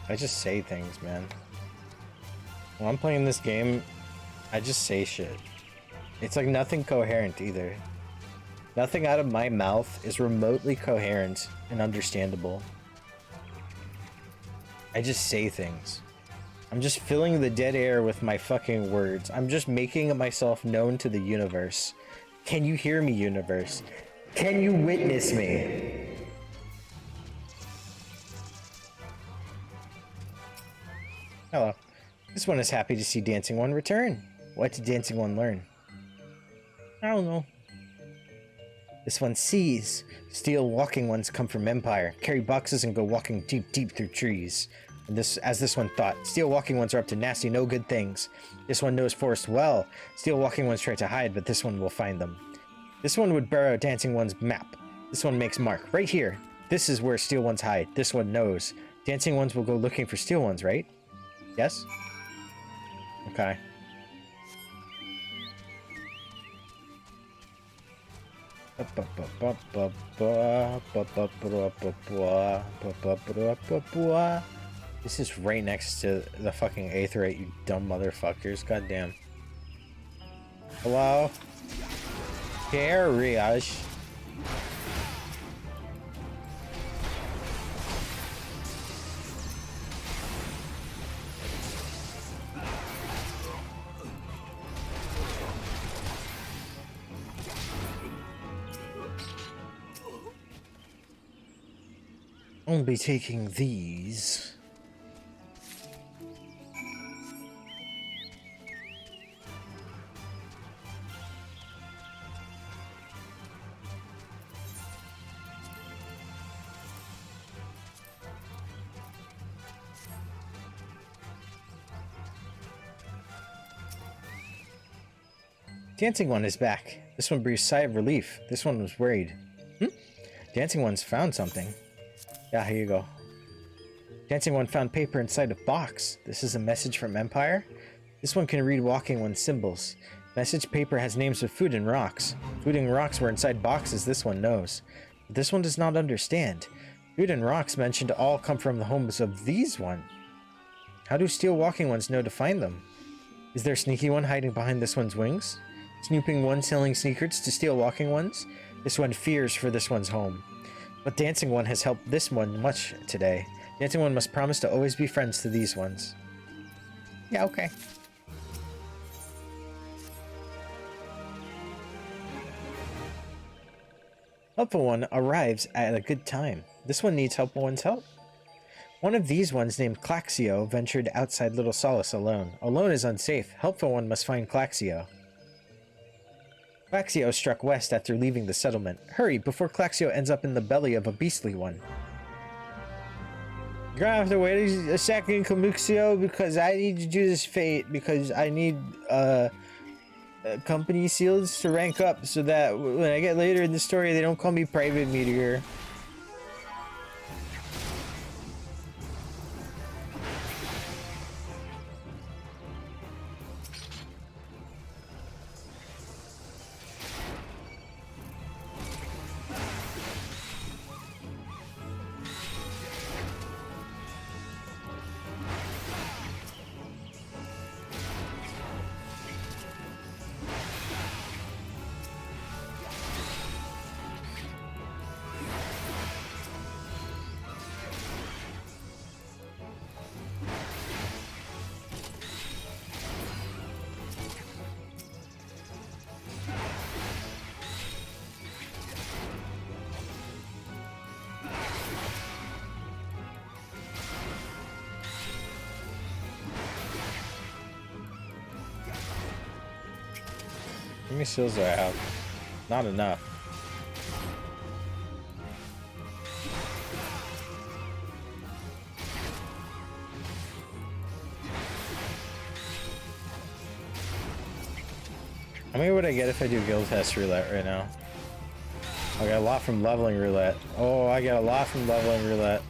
I just say things, man. When I'm playing this game, I just say shit. It's like nothing coherent either. Nothing out of my mouth is remotely coherent and understandable. I just say things. I'm just filling the dead air with my fucking words. I'm just making myself known to the universe. Can you hear me, universe? Can you witness me? Hello. This one is happy to see Dancing One return. What did Dancing One learn? I don't know. This one sees. Steel walking ones come from Empire, carry boxes and go walking deep through trees. And this one thought, steel walking ones are up to nasty, no good things. This one knows forest well. Steel walking ones try to hide, but this one will find them. This one would borrow Dancing One's map. This one makes mark, right here. This is where steel ones hide. This one knows. Dancing ones will go looking for steel ones, right? Yes? Okay. This is right next to the fucking Aetheryte, you dumb motherfuckers. Goddamn. Hello? Carriage. I'll be taking these. Dancing One is back. This one breathed a sigh of relief. This one was worried. Dancing One's found something. Yeah, here you go. Dancing One found paper inside a box. This is a message from Empire? This one can read Walking One's symbols. Message paper has names of food and rocks. Food and rocks were inside boxes, this one knows. But this one does not understand. Food and rocks mentioned all come from the homes of these one. How do Steel Walking Ones know to find them? Is there a sneaky one hiding behind this one's wings? Snooping one selling secrets to Steel Walking Ones? This one fears for this one's home. But Dancing One has helped this one much today. Dancing One must promise to always be friends to these ones. Yeah, okay. Helpful One arrives at a good time. This one needs Helpful One's help. One of these ones named Claxio ventured outside Little Solace alone. Alone is unsafe. Helpful One must find Claxio. Claxio struck west after leaving the settlement. Hurry, before Claxio ends up in the belly of a beastly one. You're gonna have to wait a second, Claxio, because I need to do this fate, because I need company seals to rank up so that when I get later in the story, they don't call me Private Meteor. How many seals do I have? Not enough. How many would I get if I do guild test roulette right now? I got a lot from leveling roulette. Oh, I got a lot from leveling roulette.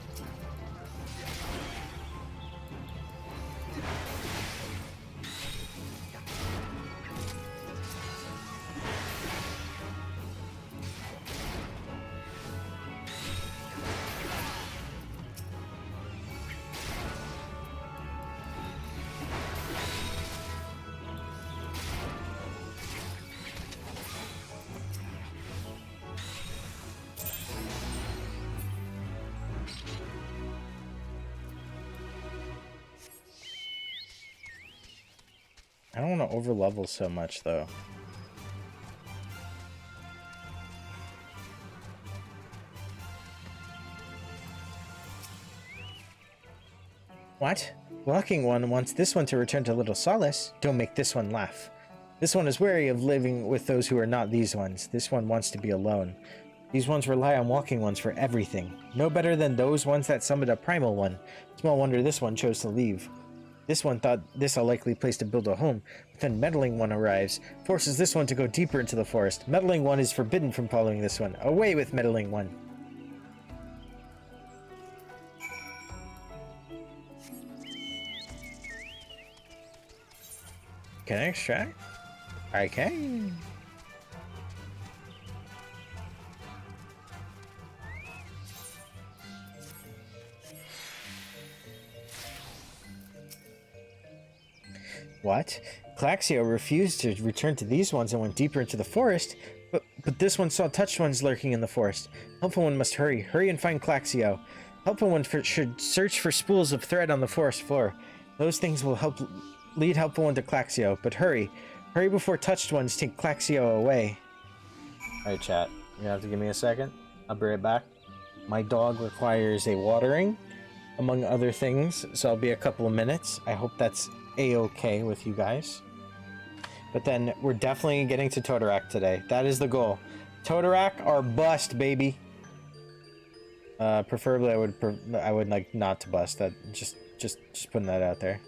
I don't want to over level so much though. What? Walking One wants this one to return to Little Solace. Don't make this one laugh. This one is wary of living with those who are not these ones. This one wants to be alone. These ones rely on Walking Ones for everything. No better than those ones that summoned a Primal One. Small wonder this one chose to leave. This one thought this a likely place to build a home, but then Meddling One arrives, forces this one to go deeper into the forest. Meddling One is forbidden from following this one. Away with Meddling One. Can I extract? I can. What? Claxio refused to return to these ones and went deeper into the forest, but this one saw touched ones lurking in the forest. Helpful one must hurry. Hurry and find Claxio. Helpful one should search for spools of thread on the forest floor. Those things will lead Helpful one to Claxio, but hurry. Hurry before touched ones take Claxio away. Alright, chat. You have to give me a second. I'll be right back. My dog requires a watering, among other things, so I'll be a couple of minutes. I hope that's a-okay with you guys. But then we're definitely getting to Toto-Rak today. That is the goal. Toto-Rak or bust, baby. Preferably I would like not to bust. That just putting that out there.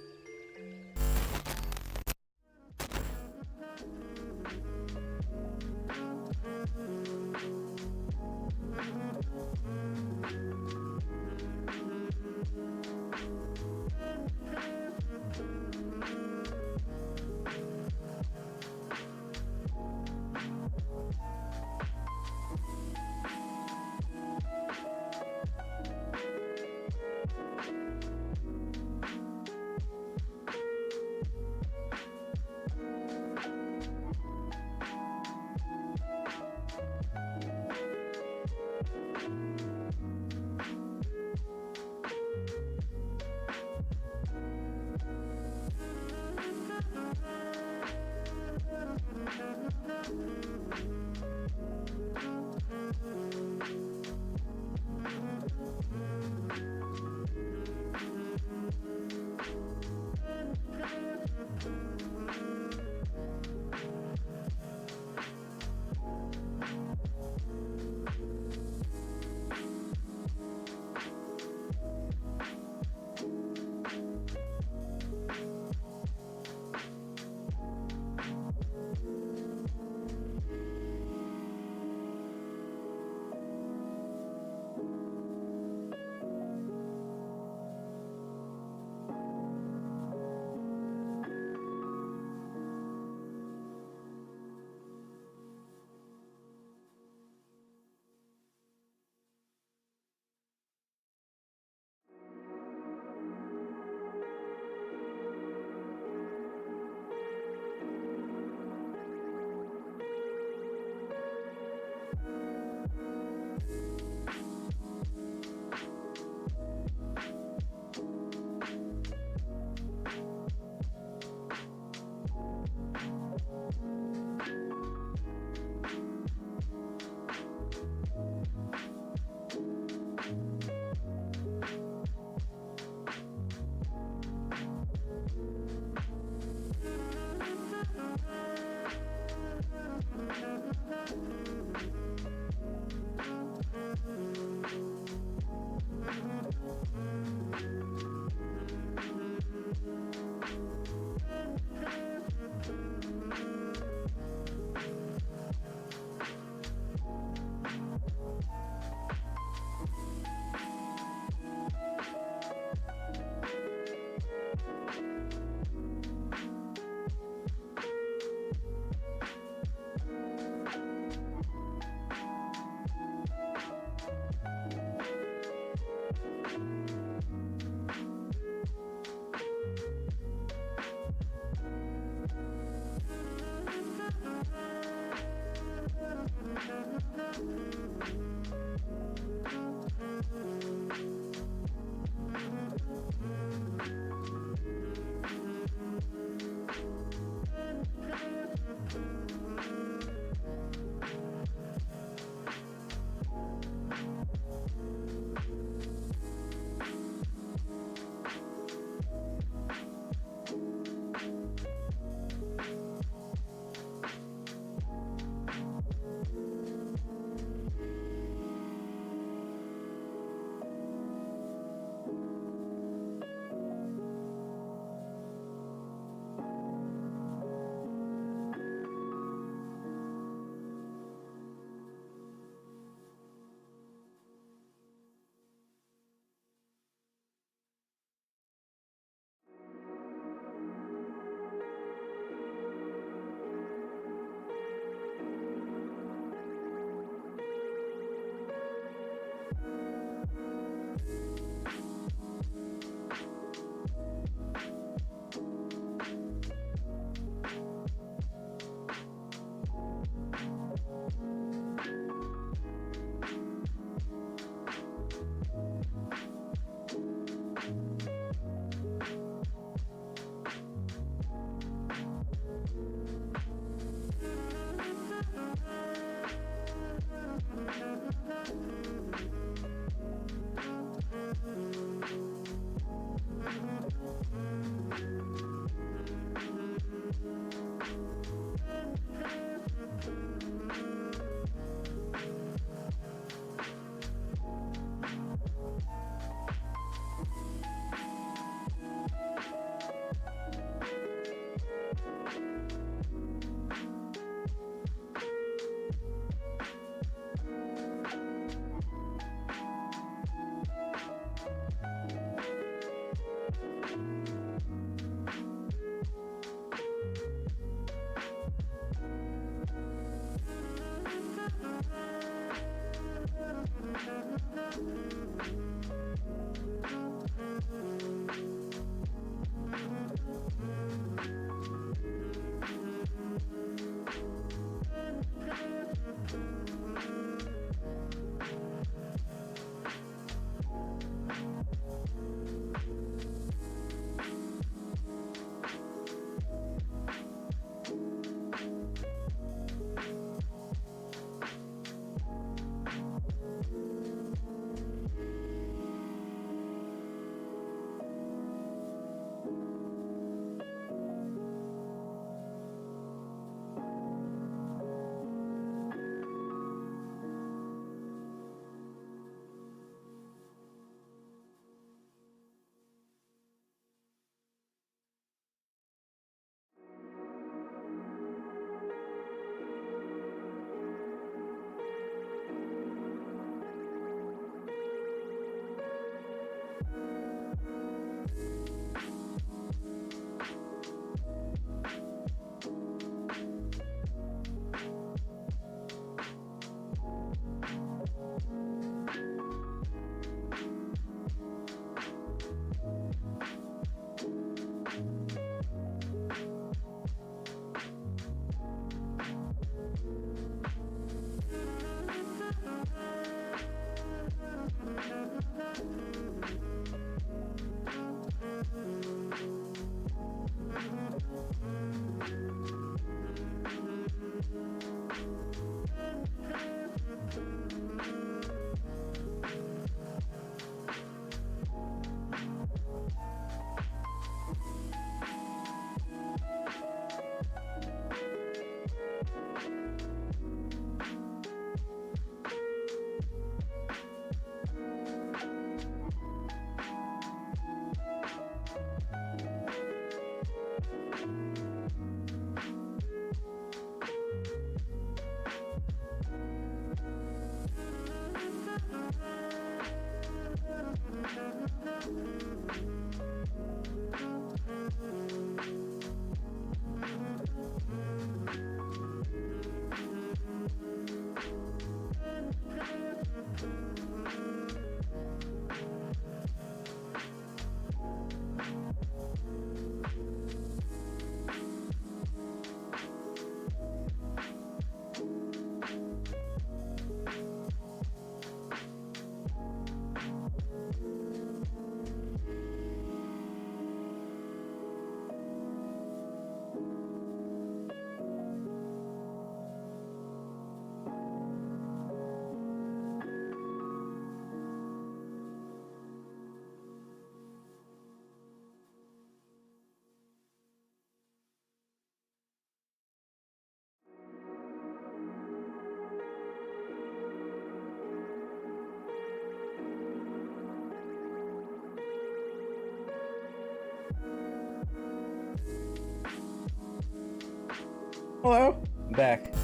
Hello? I'm back.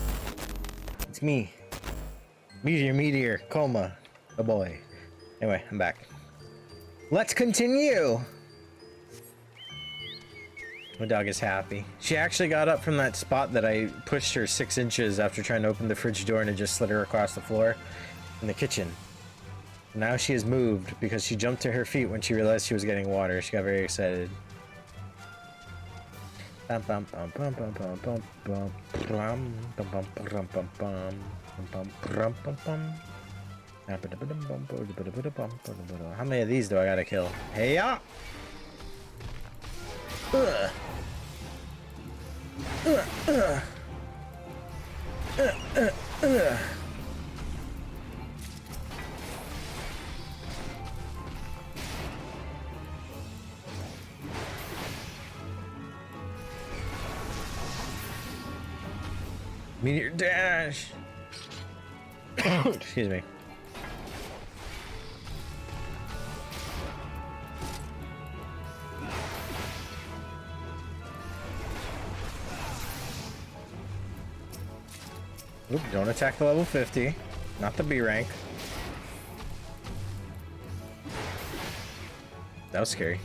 It's me. Meteor, Coma. Oh boy. Anyway, I'm back. Let's continue! My dog is happy. She actually got up from that spot that I pushed her 6 inches after trying to open the fridge door, and it just slid her across the floor in the kitchen. Now she has moved because she jumped to her feet when she realized she was getting water. She got very excited. How many of these do I gotta kill? Hey ya! Meteor dash! Excuse me. Oop, don't attack the level 50. Not the B rank. That was scary.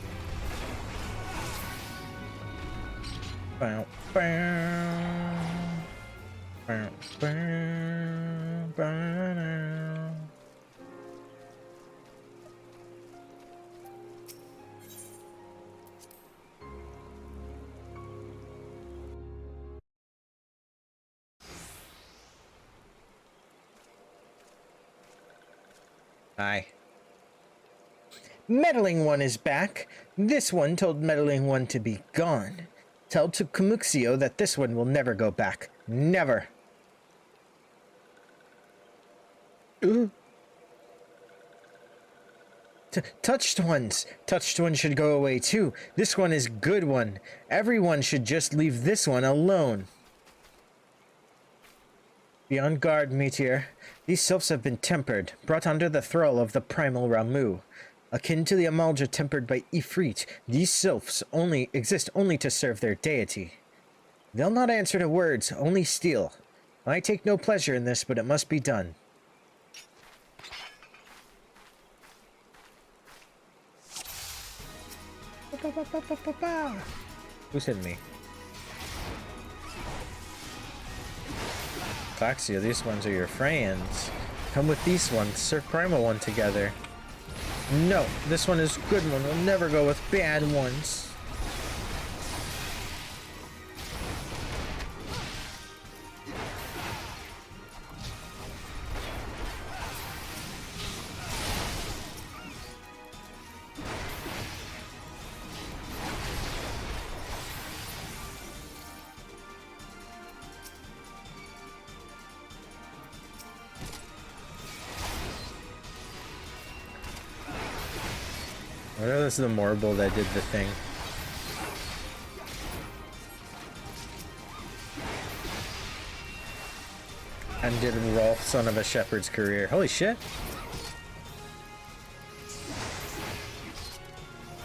Bow, bow. Bow, bow, bow. Hi. Meddling One is back. This one told Meddling One to be gone. Tell to Khomuxio that this one will never go back. Never. Touched ones. Touched one should go away too. This one is good one. Everyone should just leave this one alone. Be on guard, Meteor. These sylphs have been tempered, brought under the thrall of the primal Ramu. Akin to the Amalja tempered by Ifrit, these sylphs exist only to serve their deity. They'll not answer to words, only steal. I take no pleasure in this, but it must be done. Who's hitting me? Klaxia, these ones are your friends. Come with these ones, serve Primal One together. No, this one is good one. We'll never go with bad ones. I know this is the Morble that did the thing. And did Rolf, son of a shepherd's career. Holy shit.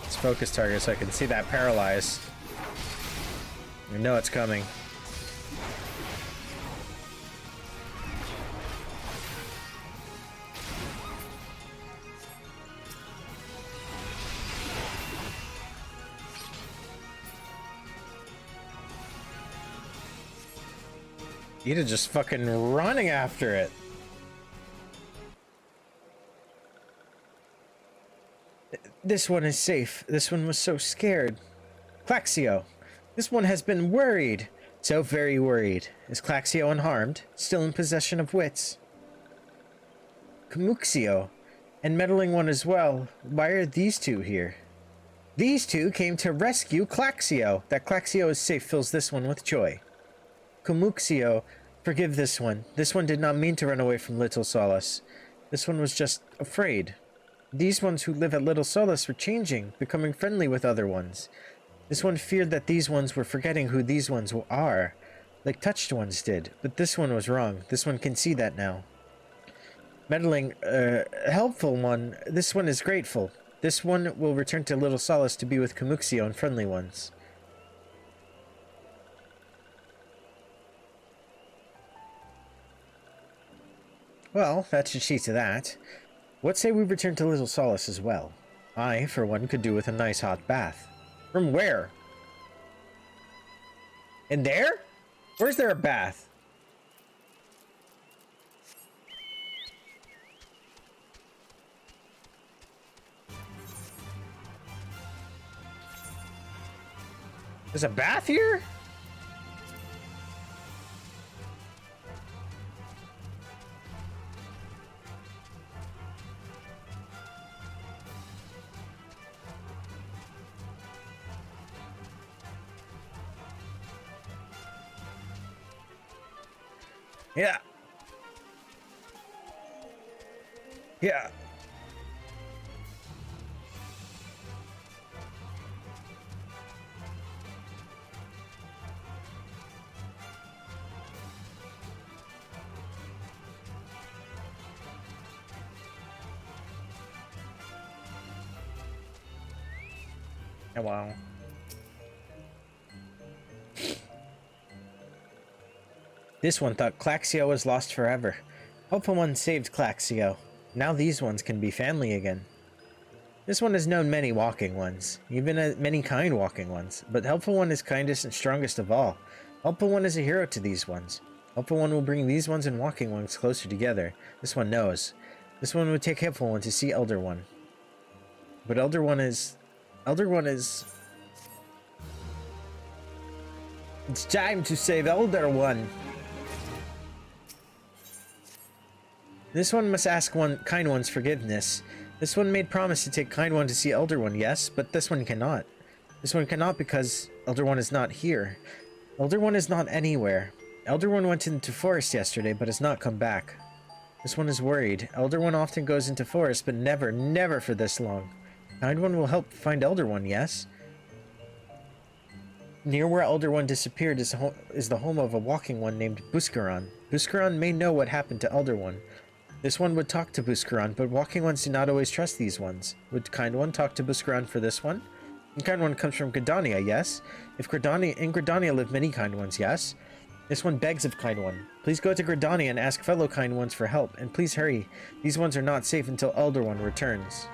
Let's focus target so I can see that paralyze. I know it's coming. Ida just fucking running after it. This one is safe. This one was so scared. Klaxio. This one has been worried. So very worried. Is Klaxio unharmed? Still in possession of wits? Khomuxio. And Meddling One as well. Why are these two here? These two came to rescue Klaxio. That Klaxio is safe fills this one with joy. Khomuxio, forgive this one. This one did not mean to run away from Little Solace. This one was just afraid. These ones who live at Little Solace were changing, becoming friendly with other ones. This one feared that these ones were forgetting who these ones are, like touched ones did, but this one was wrong. This one can see that now. Meddling, helpful one, this one is grateful. This one will return to Little Solace to be with Khomuxio and friendly ones. Well, that should see to that. What say we return to Little Solace as well? I, for one, could do with a nice hot bath. From where? In there? Where's there a bath? There's a bath here? Yeah. Yeah. Oh, wow. This one thought Claxio was lost forever. Hopeful One saved Claxio. Now these ones can be family again. This one has known many walking ones, even many kind walking ones, but Helpful One is kindest and strongest of all. Helpful One is a hero to these ones. Helpful One will bring these ones and walking ones closer together. This one knows. This one would take Helpful One to see Elder One. But Elder One is... It's time to save Elder One. This one must ask Kind One's forgiveness. This one made promise to take Kind One to see Elder One, yes, but this one cannot. This one cannot because Elder One is not here. Elder One is not anywhere. Elder One went into forest yesterday, but has not come back. This one is worried. Elder One often goes into forest, but never for this long. Kind One will help find Elder One, yes? Near where Elder One disappeared is the home of a walking one named Buscaron. Buscaron may know what happened to Elder One. This one would talk to Buscaron, but walking ones do not always trust these ones. Would Kind One talk to Buscaron for this one? And Kind One comes from Gridania, yes? In Gridania live many Kind Ones, yes? This one begs of Kind One. Please go to Gridania and ask fellow Kind Ones for help, and please hurry. These ones are not safe until Elder One returns.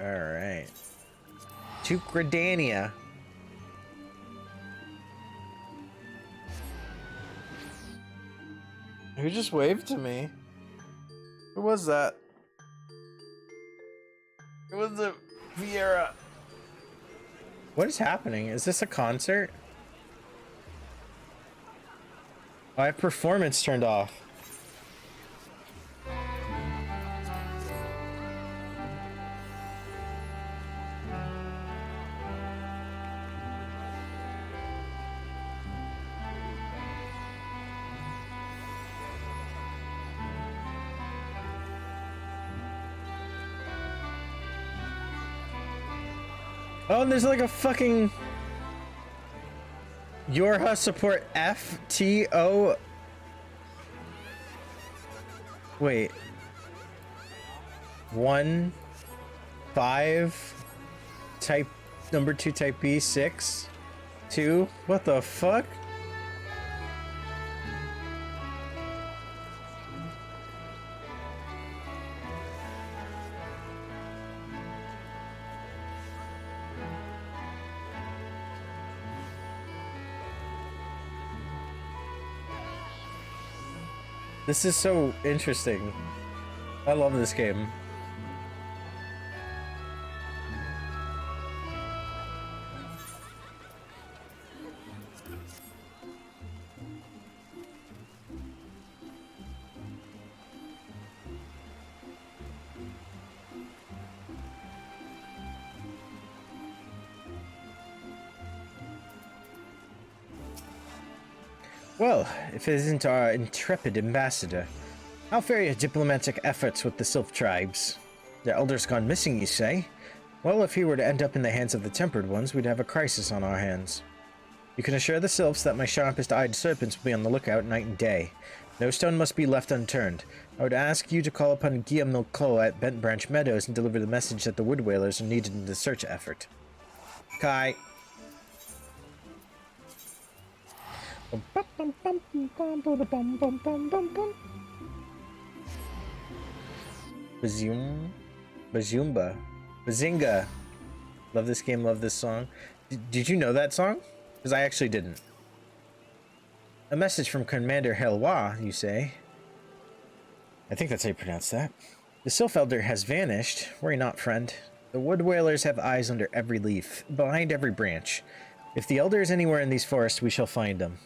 Alright. To Gridania. Who just waved to me? Who was that? It was a Vieira. What is happening? Is this a concert? Oh, I have performance turned off. Oh, and there's like a fucking Yorha support FTO. Wait. 1 5 type number 2 type B 6 2. What the fuck? This is so interesting. I love this game. Well, if it isn't our intrepid ambassador, how fare your diplomatic efforts with the Sylph tribes? Their elders gone missing, you say? Well, if he were to end up in the hands of the Tempered Ones, we'd have a crisis on our hands. You can assure the Sylphs that my sharpest-eyed serpents will be on the lookout night and day. No stone must be left unturned. I would ask you to call upon Guillaume Milko at Bent Branch Meadows and deliver the message that the Wood Whalers are needed in the search effort. Kai. Bazumba. Bazinga. Love this game, love this song. Did you know that song? Because I actually didn't. A message from Commander Helwa, you say? I think that's how you pronounce that. The Sylph Elder has vanished. Worry not, friend. The wood dwellers have eyes under every leaf, behind every branch. If the Elder is anywhere in these forests, we shall find him.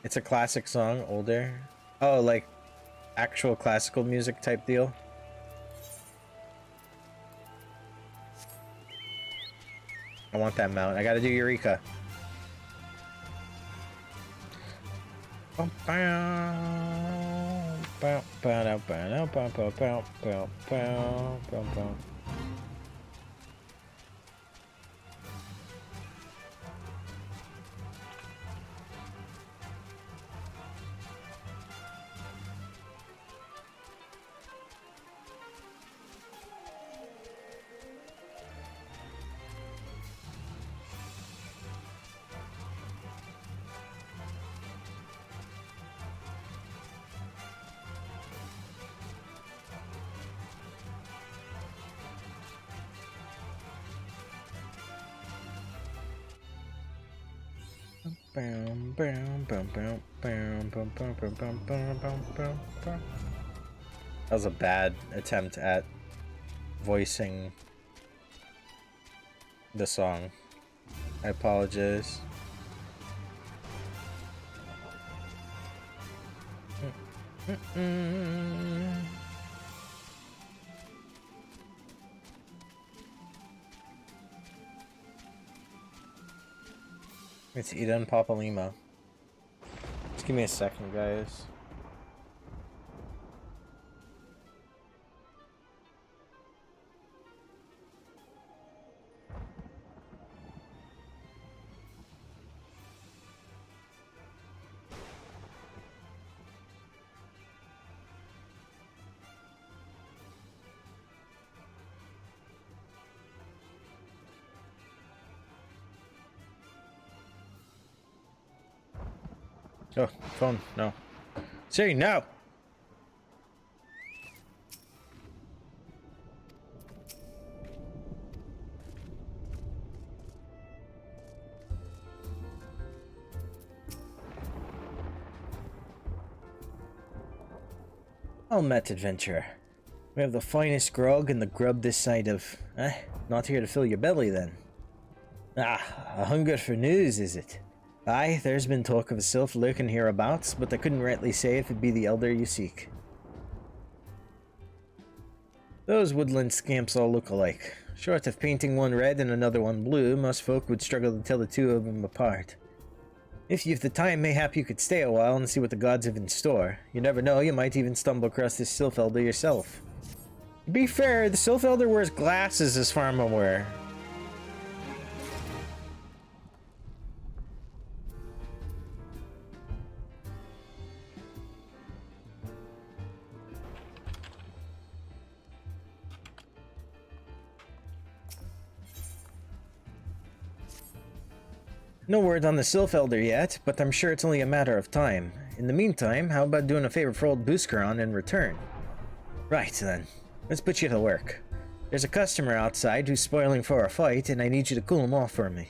It's a classic song, older. Oh, like actual classical music type deal. I want that mount. I gotta do Eureka. That was a bad attempt at voicing the song. I apologize. It's Eden Papalima. Just give me a second, guys. Oh, phone, no. Siri, no! Well met, adventurer. We have the finest grog and the grub this side of... not here to fill your belly, then. Ah, a hunger for news, is it? Aye, there's been talk of a sylph lurking hereabouts, but I couldn't rightly say if it be the elder you seek. Those woodland scamps all look alike. Short of painting one red and another one blue, most folk would struggle to tell the two of them apart. If you've the time, mayhap you could stay a while and see what the gods have in store. You never know, you might even stumble across this sylph elder yourself. To be fair, the sylph elder wears glasses as far as I'm aware. No word on the Sylph Elder yet, but I'm sure it's only a matter of time. In the meantime, how about doing a favor for old Buscaron in return? Right then, let's put you to work. There's a customer outside who's spoiling for a fight, and I need you to cool him off for me.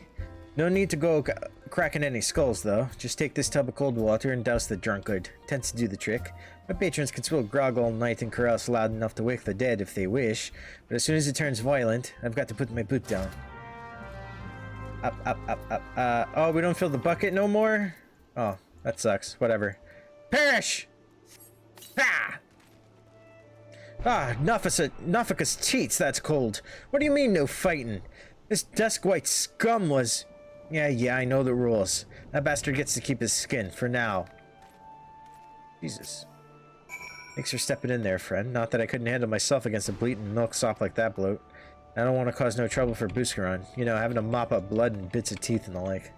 No need to go cracking any skulls though, just take this tub of cold water and douse the drunkard. Tends to do the trick. My patrons can swill grog all night and carouse loud enough to wake the dead if they wish, but as soon as it turns violent, I've got to put my boot down. Up. Oh, we don't fill the bucket no more? Oh, that sucks. Whatever. Perish! Ah! Ah, Nufficus cheats, that's cold. What do you mean, no fighting? This dusk white scum was... Yeah, I know the rules. That bastard gets to keep his skin, for now. Jesus. Thanks for stepping in there, friend. Not that I couldn't handle myself against a bleating milksop like that bloat. I don't want to cause no trouble for Buscaron. You know, having to mop up blood and bits of teeth and the like.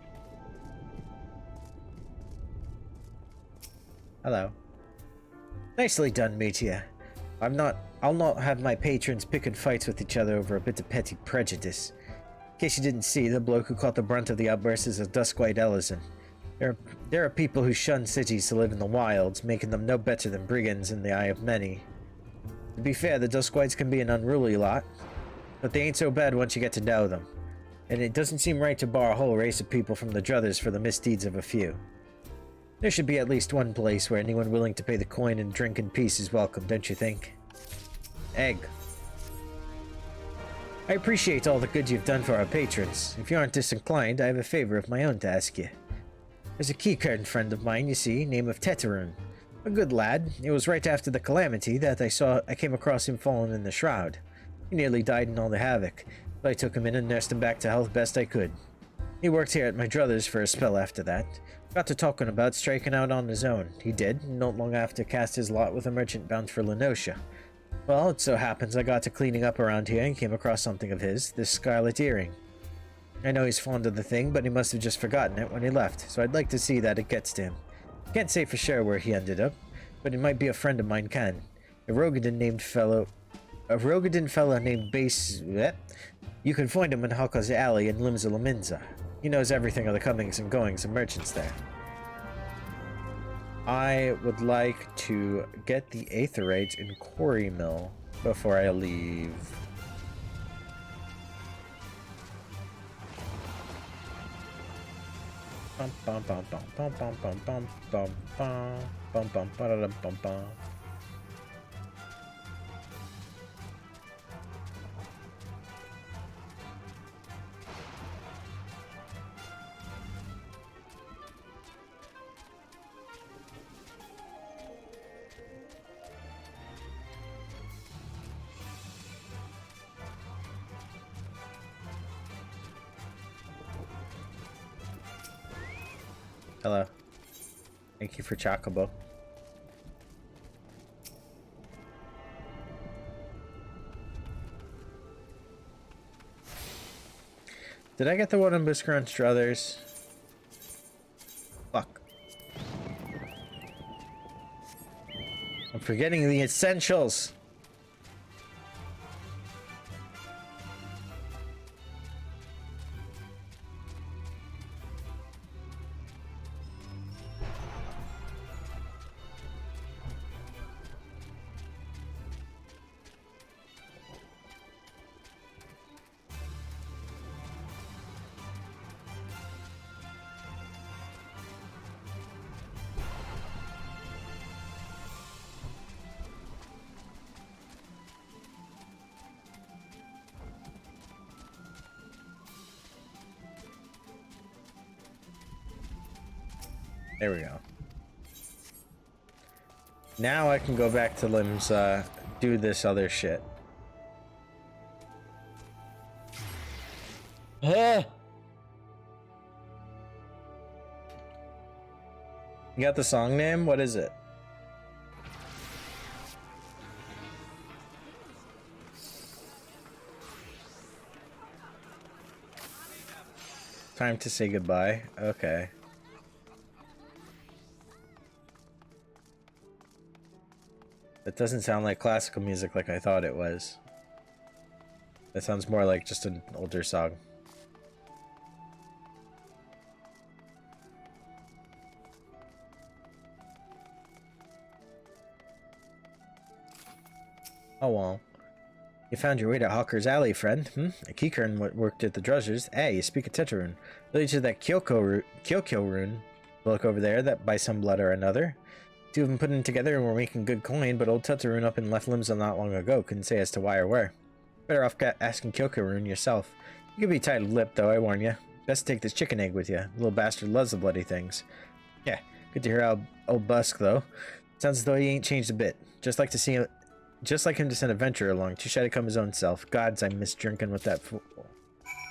Hello. Nicely done, Metia. I'll not have my patrons picking fights with each other over a bit of petty prejudice. In case you didn't see, the bloke who caught the brunt of the outburst is a Duskwhite Ellison. There are people who shun cities to live in the wilds, making them no better than brigands in the eye of many. To be fair, the Duskwhites can be an unruly lot, but they ain't so bad once you get to know them. And it doesn't seem right to bar a whole race of people from the Druthers for the misdeeds of a few. There should be at least one place where anyone willing to pay the coin and drink in peace is welcome, don't you think? Egg. I appreciate all the good you've done for our patrons. If you aren't disinclined, I have a favor of my own to ask you. There's a keycard friend of mine, you see, name of Toto-Rak. A good lad. It was right after the calamity that I came across him fallen in the shroud. He nearly died in all the havoc, but I took him in and nursed him back to health best I could. He worked here at my druthers for a spell after that. Got to talking about striking out on his own. He did, not long after cast his lot with a merchant bound for Lenosha. Well, it so happens I got to cleaning up around here and came across something of his, this scarlet earring. I know he's fond of the thing, but he must have just forgotten it when he left, so I'd like to see that it gets to him. Can't say for sure where he ended up, but it might be a friend of mine can. A Rogadin fella named Base... You can find him in Haka's Alley in Limsa Laminza. He knows everything of the comings and goings of merchants there. I would like to get the Aetherites in Quarry Mill before I leave. Bum bum bum bum bum bum bum bum bum bum bum bum bum bum. Hello. Thank you for Chocobo. Did I get the one on Biscrunch Druthers? Fuck. I'm forgetting the essentials. There we go. Now I can go back to Limsa, do this other shit. You got the song name? What is it? Time to say goodbye. Okay. That doesn't sound like classical music like I thought it was. That sounds more like just an older song. Oh well. You found your way to Hawker's Alley, friend. A keycard worked at the Druthers. Hey, you speak of Toto-Rak. Related to that Kyokyo rune. Look over there, that by some blood or another. Two of them put it together and were making good coin, but old Toto-Rak up in Left Limsa not long ago couldn't say as to why or where. Better off asking Kyokyo yourself. You could be tight-lipped, though, I warn you. Best take this chicken egg with you. The little bastard loves the bloody things. Yeah, good to hear how old Busk, though. Sounds as though he ain't changed a bit. Just like him to send a venturer along. Too shy to come his own self. Gods, I miss drinking with that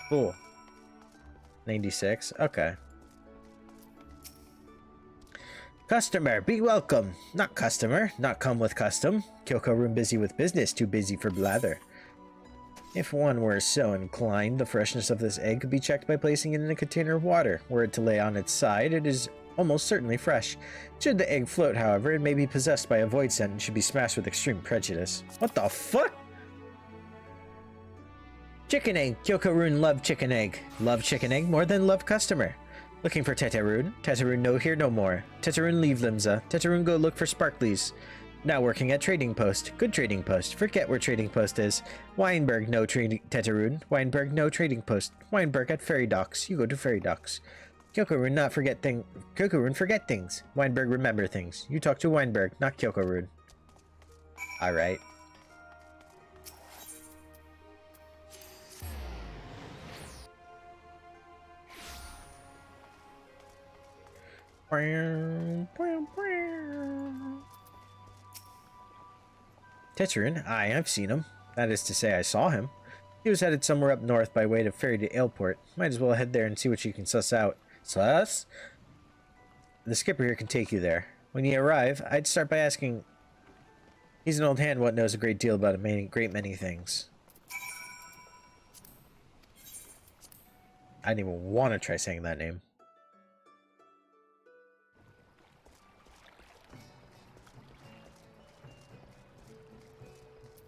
fool. 96. Okay. Customer, be welcome. Not customer, not come with custom. Kyokyo busy with business, too busy for blather. If one were so inclined, the freshness of this egg could be checked by placing it in a container of water. Were it to lay on its side, it is almost certainly fresh. Should the egg float, however, it may be possessed by a void scent and should be smashed with extreme prejudice. What the fuck? Chicken egg. Kyokyo love chicken egg. Love chicken egg more than love customer. Looking for Tetarun? Tetarun no here no more. Tetarun leave Limsa. Tetarun go look for Sparklies. Now working at Trading Post. Good Trading Post. Forget where Trading Post is. Weinberg no trading Tetarun. Weinberg no Trading Post. Weinberg at Ferry Docks. You go to Ferry Docks. Kyokorun not forget thing. Kyokorun forget things. Weinberg remember things. You talk to Weinberg, not Kyokorun. Alright. Tetarun? Aye, I've seen him. That is to say, I saw him. He was headed somewhere up north by way of ferry to Aleport. Might as well head there and see what you can suss out. Suss? The skipper here can take you there. When you arrive, I'd start by asking... He's an old hand what knows a great deal about a great many things. I didn't even want to try saying that name.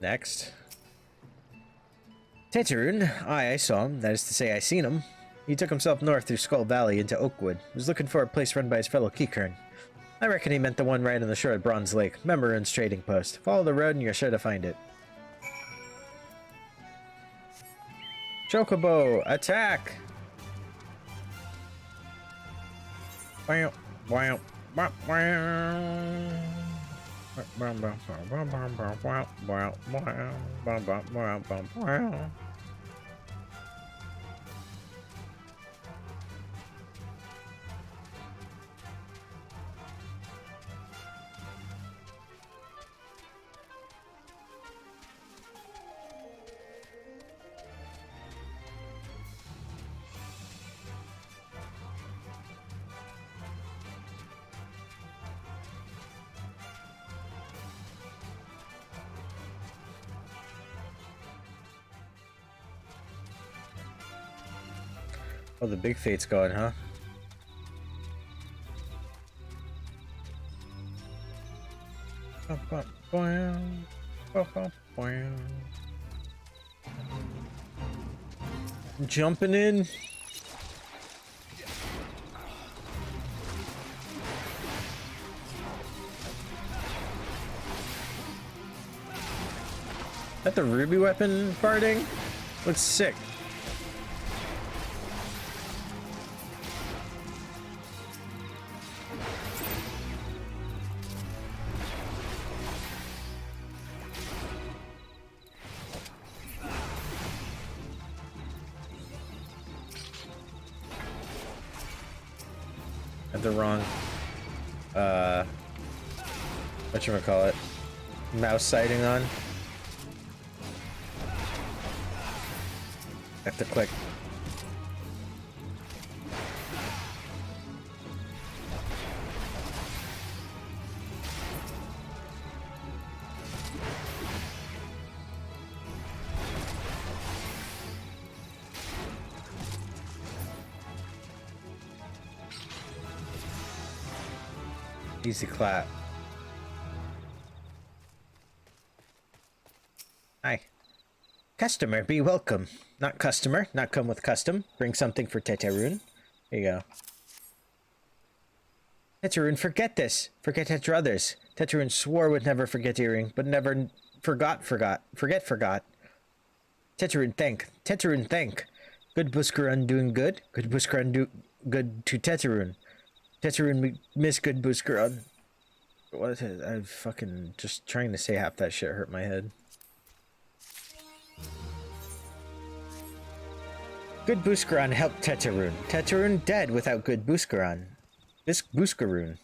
Next. Tetarun. Aye, I saw him. That is to say, I seen him. He took himself north through Skull Valley into Oakwood. Was looking for a place run by his fellow Keykern. I reckon he meant the one right on the shore at Bronze Lake. Memorand's trading post. Follow the road and you're sure to find it. Chocobo, attack! Wow, wow, wow, wow. Oh, the big fate's going, huh? Jumping in. That the ruby weapon farting? Looks sick. The wrong whatchamacallit, mouse sighting on. Have to click. Easy clap. Hi. Customer, be welcome. Not customer, not come with custom. Bring something for Tetarun. Here you go. Tetarun, forget this. Forget Tetraothers. Tetarun swore would never forget earring, but never forgot. Tetarun, thank. Tetarun, thank. Good Buscarun doing good. Good Buscarun do good to Tetarun. Tetarun miss good Buscarun. What is it? I'm fucking just trying to say half that shit hurt my head. Good Buscarun helped Tetarun. Tetarun dead without good Buscarun. This Buscarun.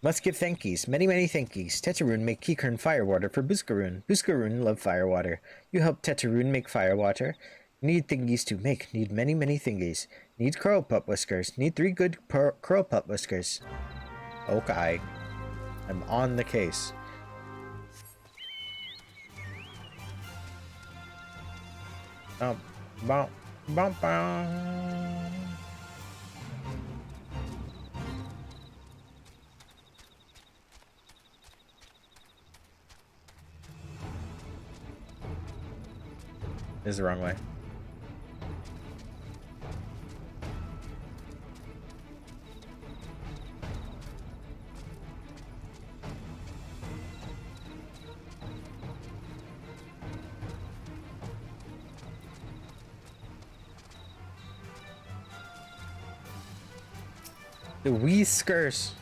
Must give thankies. Many, many thankies. Tetarun make Keykern firewater for Buscarun. Buscarun love firewater. You help Tetarun make firewater. Need thingies to make. Need many, many thingies. Need curl pup whiskers. Need 3 good curl pup whiskers. Okay. I'm on the case. Bum, bum, bum, bum. This is the wrong way. The whiskers.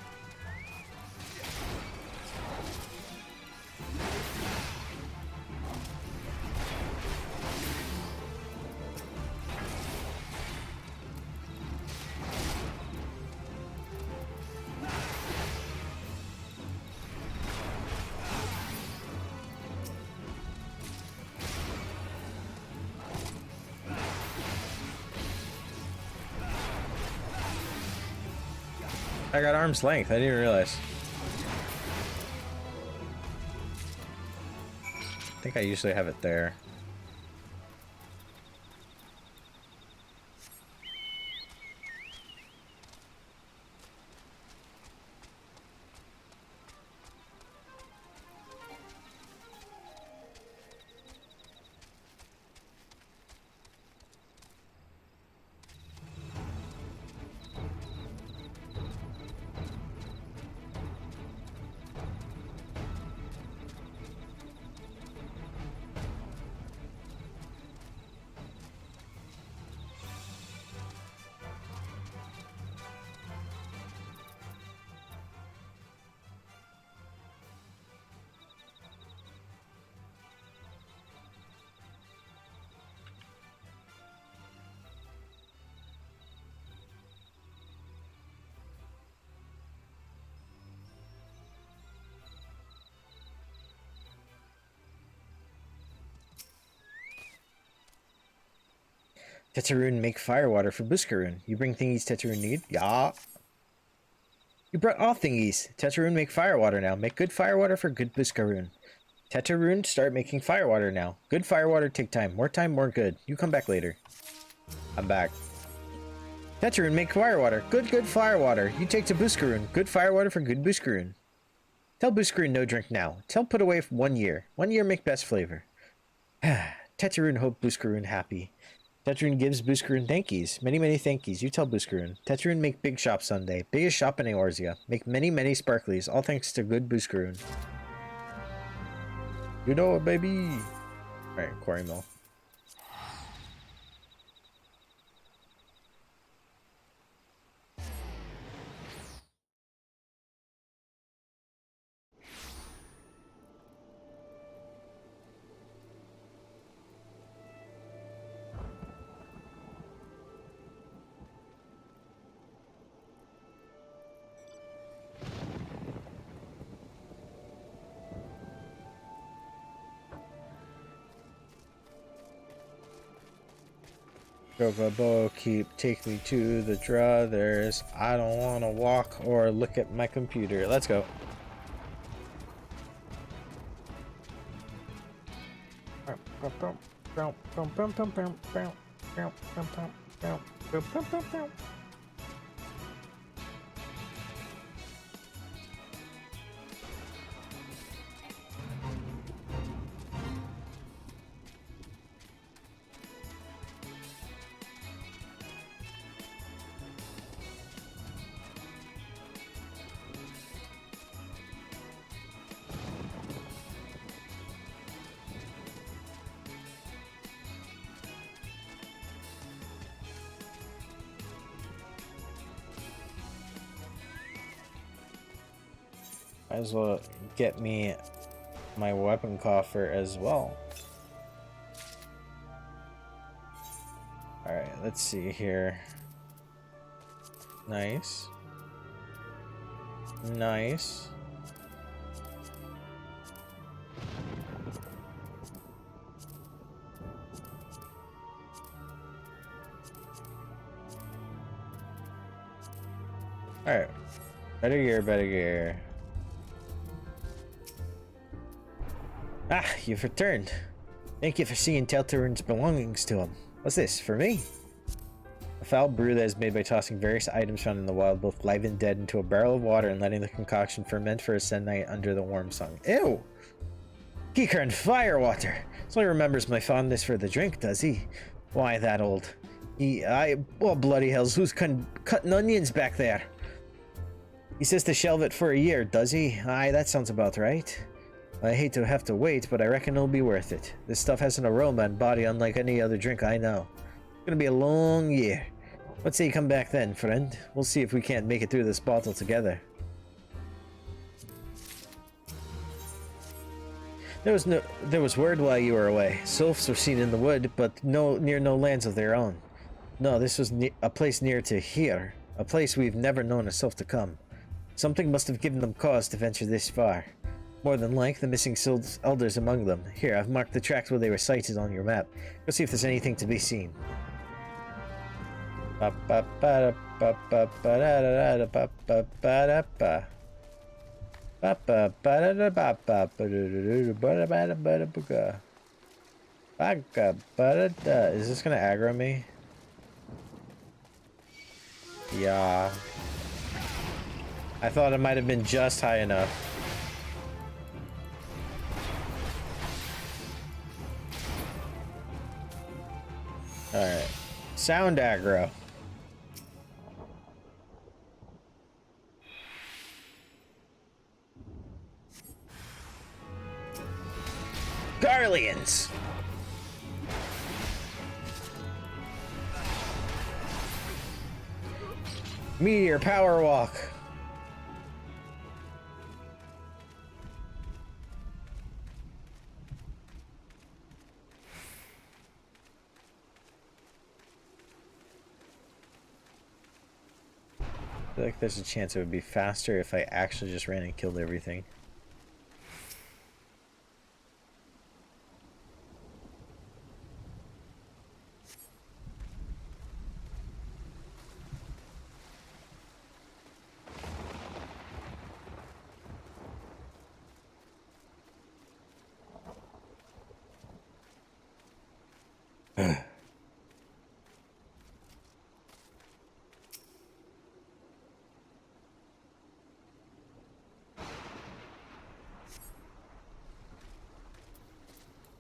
I got arm's length. I didn't realize. I think I usually have it there. Tetraroon make firewater for Buscaroon. You bring thingies Tetraroon need? Yeah. You brought all thingies. Tetraroon make firewater now. Make good firewater for good Buscaroon. Tetraroon start making firewater now. Good firewater take time. More time, more good. You come back later. I'm back. Tetraroon make firewater. Good firewater. You take to Buscaroon. Good firewater for good Buscaroon. Tell Buscaroon no drink now. Tell put away for 1 year. 1 year make best flavor. Tetraroon hope Buscaroon happy. Tetraroon gives Buscaroon thankies. Many thankies. You tell Buscaroon. Tetraroon make big shop Sunday. Biggest shop in Eorzea. Make many sparklies. All thanks to good Buscaroon. You know it, baby. Alright, Quarry Mill. Go, take me to the druthers. I don't want to walk or look at my computer. Let's go. Might as well get me my weapon coffer as well. Alright, let's see here. Nice. Nice. Alright. Better gear. Ah, you've returned. Thank you for seeing Teltaroon's belongings to him. What's this, for me? A foul brew that is made by tossing various items found in the wild, both live and dead, into a barrel of water and letting the concoction ferment for a sennight under the warm sun. Ew! Geeker firewater! So he remembers my fondness for the drink, does he? Why that old? Well, bloody hells, who's cutting onions back there? He says to shelve it for a year, does he? Aye, that sounds about right. I hate to have to wait, but I reckon it'll be worth it. This stuff has an aroma and body unlike any other drink I know. It's gonna be a long year. Let's say you come back then, friend. We'll see if we can't make it through this battle together. There was word while you were away. Sylphs were seen in the wood, but near no lands of their own. No, this was a place near to here. A place we've never known a sylph to come. Something must have given them cause to venture this far. More than like the missing sylphs elders among them. Here, I've marked the tracks where they were sighted on your map. Go see if there's anything to be seen. Is this gonna aggro me? Yeah. I thought it might have been just high enough. Alright. Sound aggro. Garleans! Meteor power walk. I feel like there's a chance it would be faster if I actually just ran and killed everything.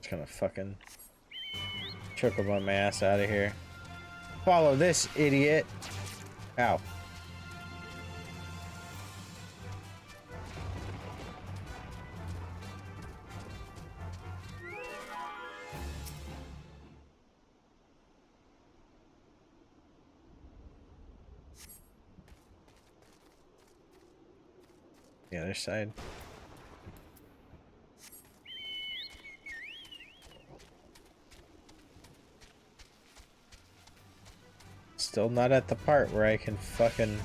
Just gonna fucking trickle my ass out of here. Follow this, idiot. Ow. The other side. Still not at the part where I can fucking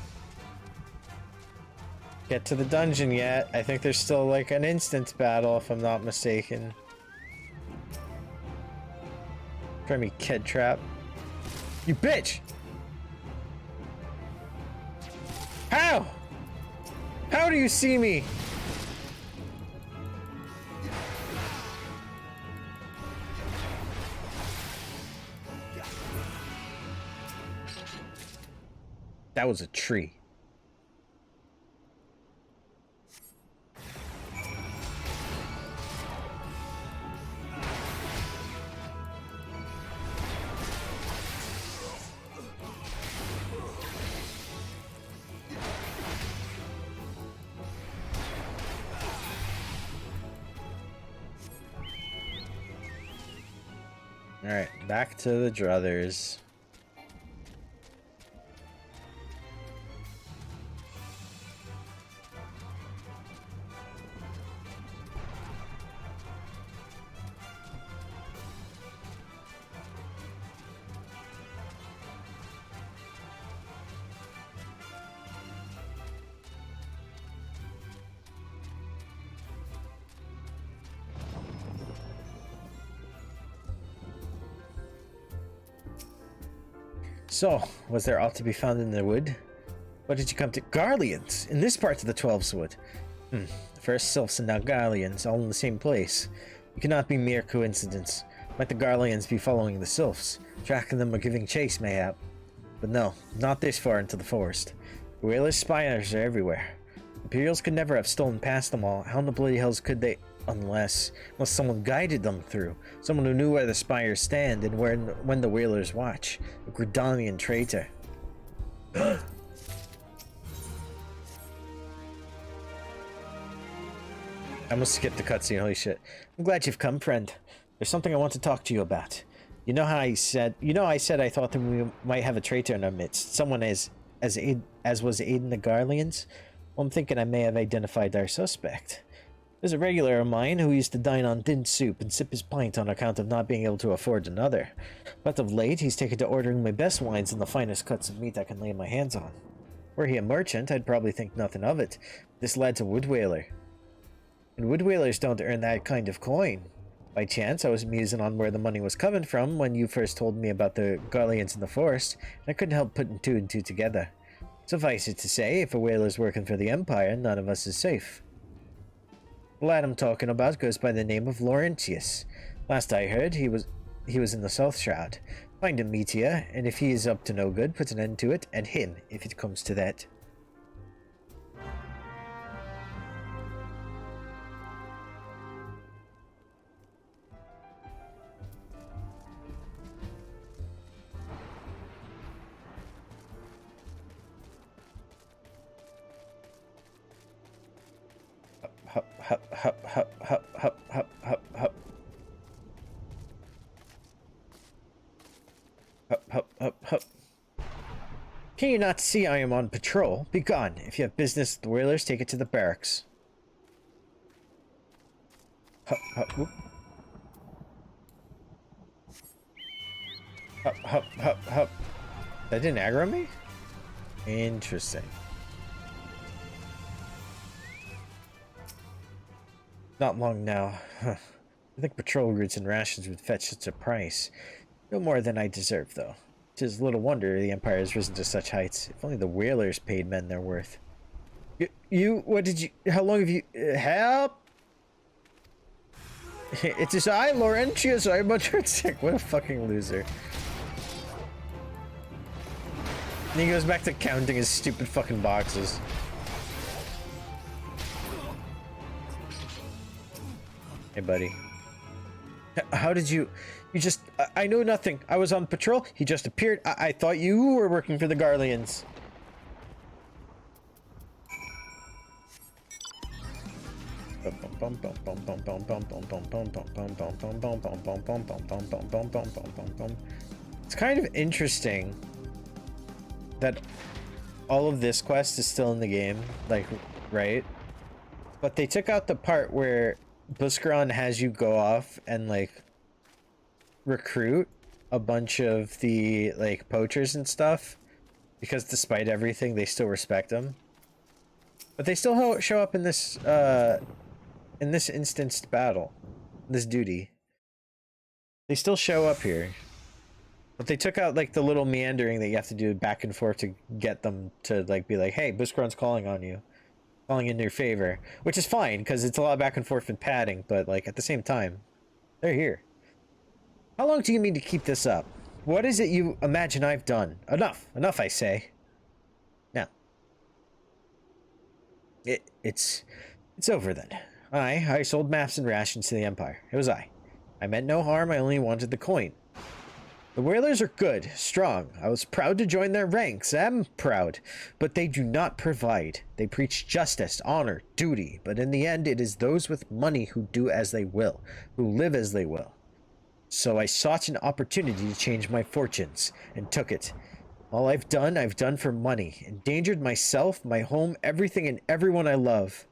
get to the dungeon yet. I think there's still like an instance battle if I'm not mistaken. Try me, kid trap. You bitch! How? How do you see me? That was a tree. All right, back to the druthers. So, was there aught to be found in the wood? What did you come to? Garleans! In this part of the Twelves Wood. First sylphs and now Garleans, all in the same place. It cannot be mere coincidence. Might the Garleans be following the sylphs, tracking them or giving chase, mayhap? But no, not this far into the forest. The Whalers' spires are everywhere. Imperials could never have stolen past them all. How in the bloody hells could they? Unless someone guided them through. Someone who knew where the spires stand and when the Whalers watch. A Gridanian traitor. I must skip the cutscene, holy shit. I'm glad you've come, friend. There's something I want to talk to you about. You know how I said I thought that we might have a traitor in our midst. Someone as was aiding the Garleans? Well, I'm thinking I may have identified our suspect. There's a regular of mine who used to dine on thin soup and sip his pint on account of not being able to afford another. But of late, he's taken to ordering my best wines and the finest cuts of meat I can lay my hands on. Were he a merchant, I'd probably think nothing of it. This lad's a wood whaler. And wood whalers don't earn that kind of coin. By chance, I was musing on where the money was coming from when you first told me about the Garleans in the forest, and I couldn't help putting two and two together. Suffice it to say, if a whaler's working for the Empire, none of us is safe. The lad I'm talking about goes by the name of Laurentius. Last I heard, he was in the South Shroud. Find him, Meteor, and if he is up to no good, put an end to it, and him, if it comes to that. Hup, hup, hup, hup, hup, hup, hup, hup, hup. Hup, hup, hup, hup. Can you not see I am on patrol? Be gone. If you have business with the whalers, take it to the barracks. Hup, hup, whoop. Hup, hup, hup, hup. That didn't aggro me? Interesting. Not long now. Huh. I think patrol routes and rations would fetch such a price. No more than I deserve, though. 'Tis little wonder the Empire has risen to such heights. If only the whalers paid men their worth. What did you... How long have you... help! It is I, Laurentius. I'm much sick. What a fucking loser. And he goes back to counting his stupid fucking boxes. Hey, buddy. How did you just... I know nothing. I was on patrol. He just appeared. I thought you were working for the Garleans. It's kind of interesting that all of this quest is still in the game, like, right? But they took out the part where Buscaron has you go off and, like, recruit a bunch of the, like, poachers and stuff, because despite everything, they still respect them. But they still show up in this instanced battle, this duty. They still show up here. But they took out, like, the little meandering that you have to do back and forth to get them to, like, be like, hey, Buscaron's calling on you. Calling in your favor. Which is fine, because it's a lot of back and forth and padding, but, like, at the same time, they're here. How long do you mean to keep this up? What is it you imagine I've done? Enough. Enough, I say. Now. It's over then. I sold maps and rations to the Empire. It was I. I meant no harm, I only wanted the coin. The whalers are good, strong. I was proud to join their ranks. I'm proud. But they do not provide. They preach justice, honor, duty. But in the end, it is those with money who do as they will, who live as they will. So I sought an opportunity to change my fortunes, and took it. All I've done for money. Endangered myself, my home, everything and everyone I love.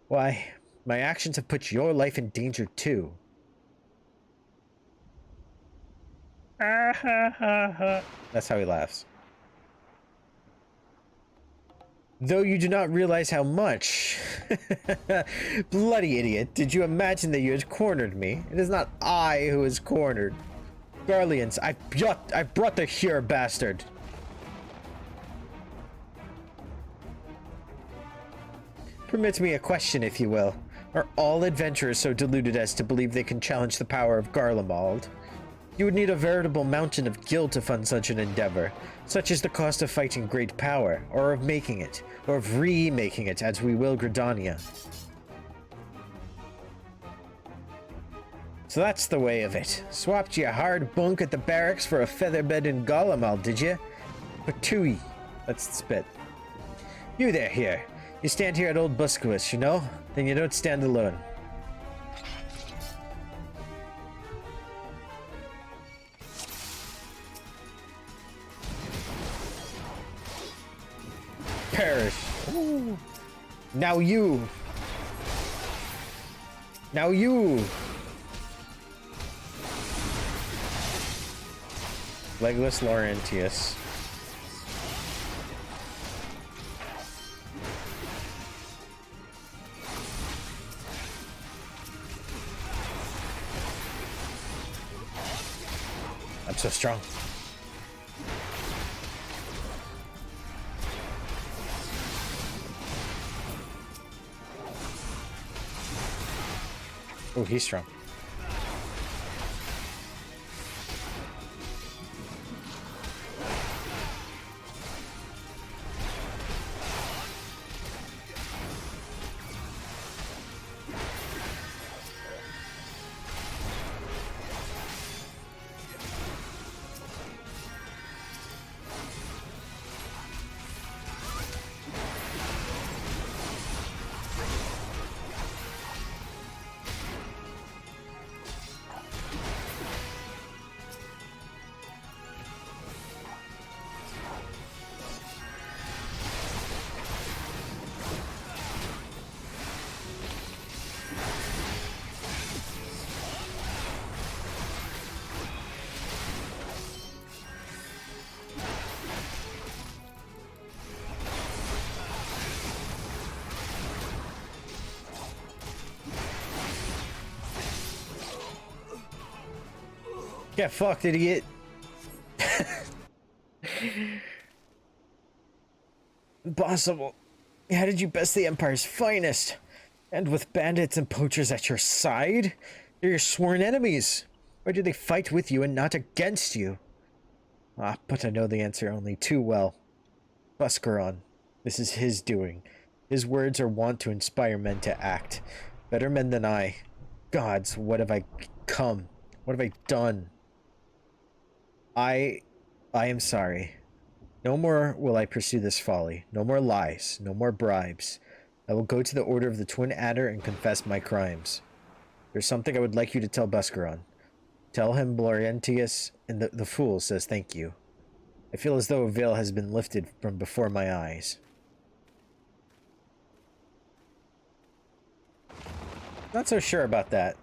Why, my actions have put your life in danger too. That's how he laughs. Though you do not realize how much. Bloody idiot. Did you imagine that you had cornered me? It is not I who is cornered. Garleans, I brought the here bastard. Permit me a question, if you will. Are all adventurers so deluded as to believe they can challenge the power of Garlemald? You would need a veritable mountain of guilt to fund such an endeavor. Such is the cost of fighting great power, or of making it, or of remaking it as we will Gridania. So that's the way of it. Swapped you a hard bunk at the barracks for a featherbed in Garlemald, did you? Patooey. That's the spit. You there, here. You stand here at Old Busquis, you know? Then you don't stand alone. Perish. Ooh. Now you. Now you. Legless Laurentius. I'm so strong. Oh, he's strong. Get fucked, idiot. Impossible. How did you best the Empire's finest? And with bandits and poachers at your side? They're your sworn enemies. Why do they fight with you and not against you? Ah, but I know the answer only too well. Buscaron. This is his doing. His words are wont to inspire men to act. Better men than I. Gods, what have I come? What have I done? I am sorry. No more will I pursue this folly. No more lies. No more bribes. I will go to the Order of the Twin Adder and confess my crimes. There's something I would like you to tell Buscaron. Tell him Laurentius and the Fool says thank you. I feel as though a veil has been lifted from before my eyes. Not so sure about that.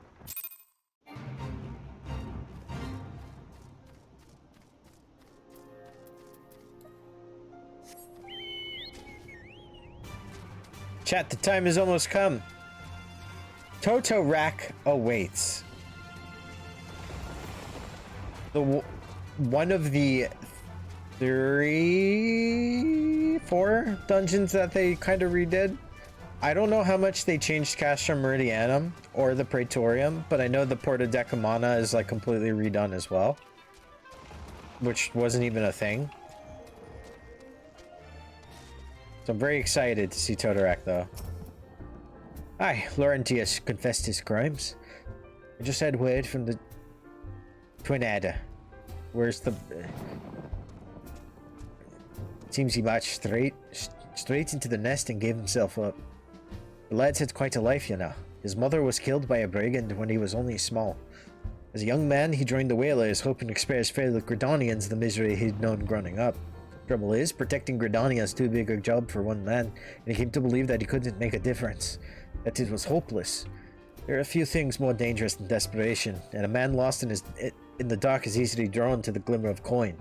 Chat, the time has almost come. Toto-Rak awaits. One of the 4 dungeons that they kind of redid. I don't know how much they changed Castra Meridianum or the Praetorium, but I know the Porta Decumana is like completely redone as well, which wasn't even a thing. So I'm very excited to see Toto-Rak though. Aye, Laurentius confessed his crimes. I just had word from the Twin Adder. Where's the... Seems he marched straight into the nest and gave himself up. The lad's had quite a life, you know. His mother was killed by a brigand when he was only small. As a young man, he joined the Whalers, hoping to spare his fellow Gridanians the misery he'd known growing up. Trouble is, protecting Gridania is too big a job for one man, and he came to believe that he couldn't make a difference. That it was hopeless. There are a few things more dangerous than desperation, and a man lost in the dark is easily drawn to the glimmer of coin.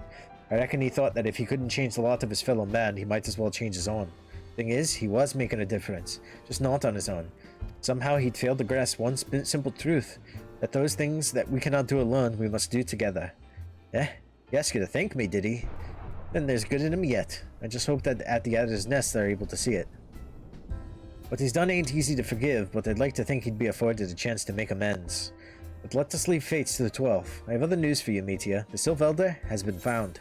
I reckon he thought that if he couldn't change the lot of his fellow man, he might as well change his own. Thing is, he was making a difference, just not on his own. Somehow he'd failed to grasp one simple truth, that those things that we cannot do alone, we must do together. Eh? He asked you to thank me, did he? Then there's good in him yet. I just hope that at the Adder's Nest they're able to see it. What he's done ain't easy to forgive, but I'd like to think he'd be afforded a chance to make amends. But let us leave fates to the 12th. I have other news for you, Metia. The Sylph Elder has been found.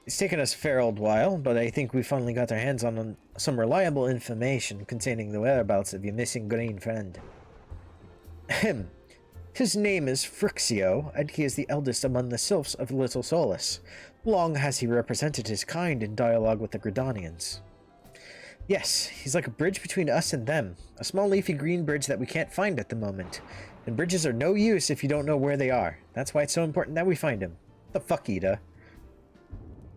It's taken us a fair old while, but I think we finally got our hands on some reliable information containing the whereabouts of your missing green friend. Ahem. His name is Phrixio, and he is the eldest among the Sylphs of Little Solace. Long has he represented his kind in dialogue with the Gridanians. Yes, he's like a bridge between us and them. A small leafy green bridge that we can't find at the moment. And bridges are no use if you don't know where they are. That's why it's so important that we find him. What the fuck, Ida?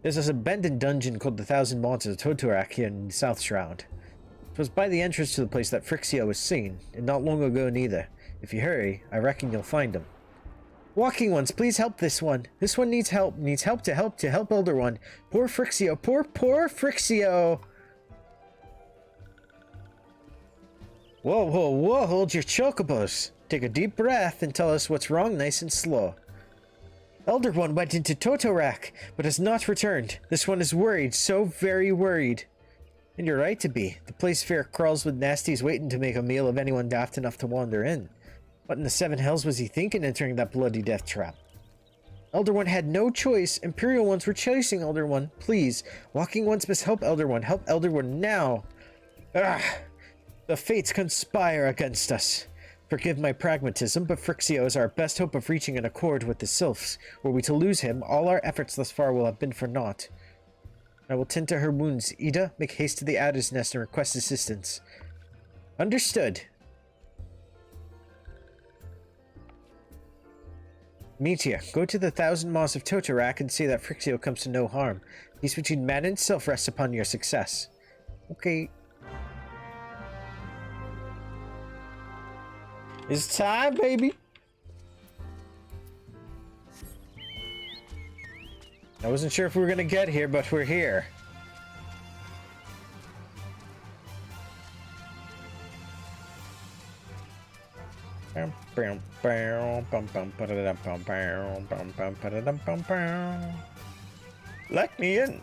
There's this abandoned dungeon called the Thousand Maws of Toto-Rak here in South Shroud. It was by the entrance to the place that Phrixio was seen, and not long ago neither. If you hurry, I reckon you'll find him. Walking ones, please help this one. This one needs help. Needs help to help Elder One. Poor Phrixio. Poor Phrixio. Whoa, whoa, whoa, hold your chocobos. Take a deep breath and tell us what's wrong nice and slow. Elder One went into Toto-Rak, but has not returned. This one is worried, so very worried. And you're right to be. The place fair crawls with nasties waiting to make a meal of anyone daft enough to wander in. What in the seven hells was he thinking entering that bloody death trap? Elder One had no choice. Imperial ones were chasing Elder One. Please, walking ones must help Elder One. Help Elder One now. Ugh. The fates conspire against us. Forgive my pragmatism, but Phrixio is our best hope of reaching an accord with the Sylphs. Were we to lose him, all our efforts thus far will have been for naught. I will tend to her wounds. Ida, make haste to the Adder's Nest and request assistance. Understood. Metia, go to the Thousand Maws of Toto-Rak and see that Phrixio comes to no harm. Peace between man and self rests upon your success. Okay. It's time, baby. I wasn't sure if we were gonna get here, but we're here. Let me in.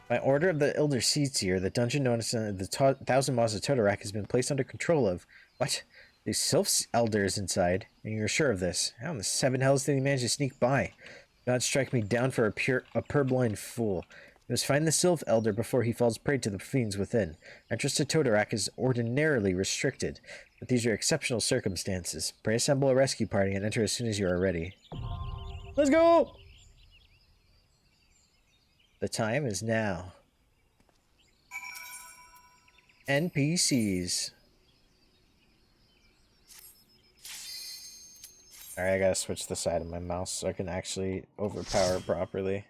By order of the Elder Seer, the dungeon known as the Thousand Maws of Toto-Rak has been placed under control of... What? The Sylph's elders inside, and you're sure of this? How in the seven hells did he manage to sneak by? God strike me down for a purblind fool. We must find the Sylph Elder before he falls prey to the fiends within. Entrance to Toto-Rak is ordinarily restricted, but these are exceptional circumstances. Pray assemble a rescue party and enter as soon as you are ready. Let's go! The time is now. NPCs. Alright, I gotta switch the side of my mouse so I can actually overpower properly.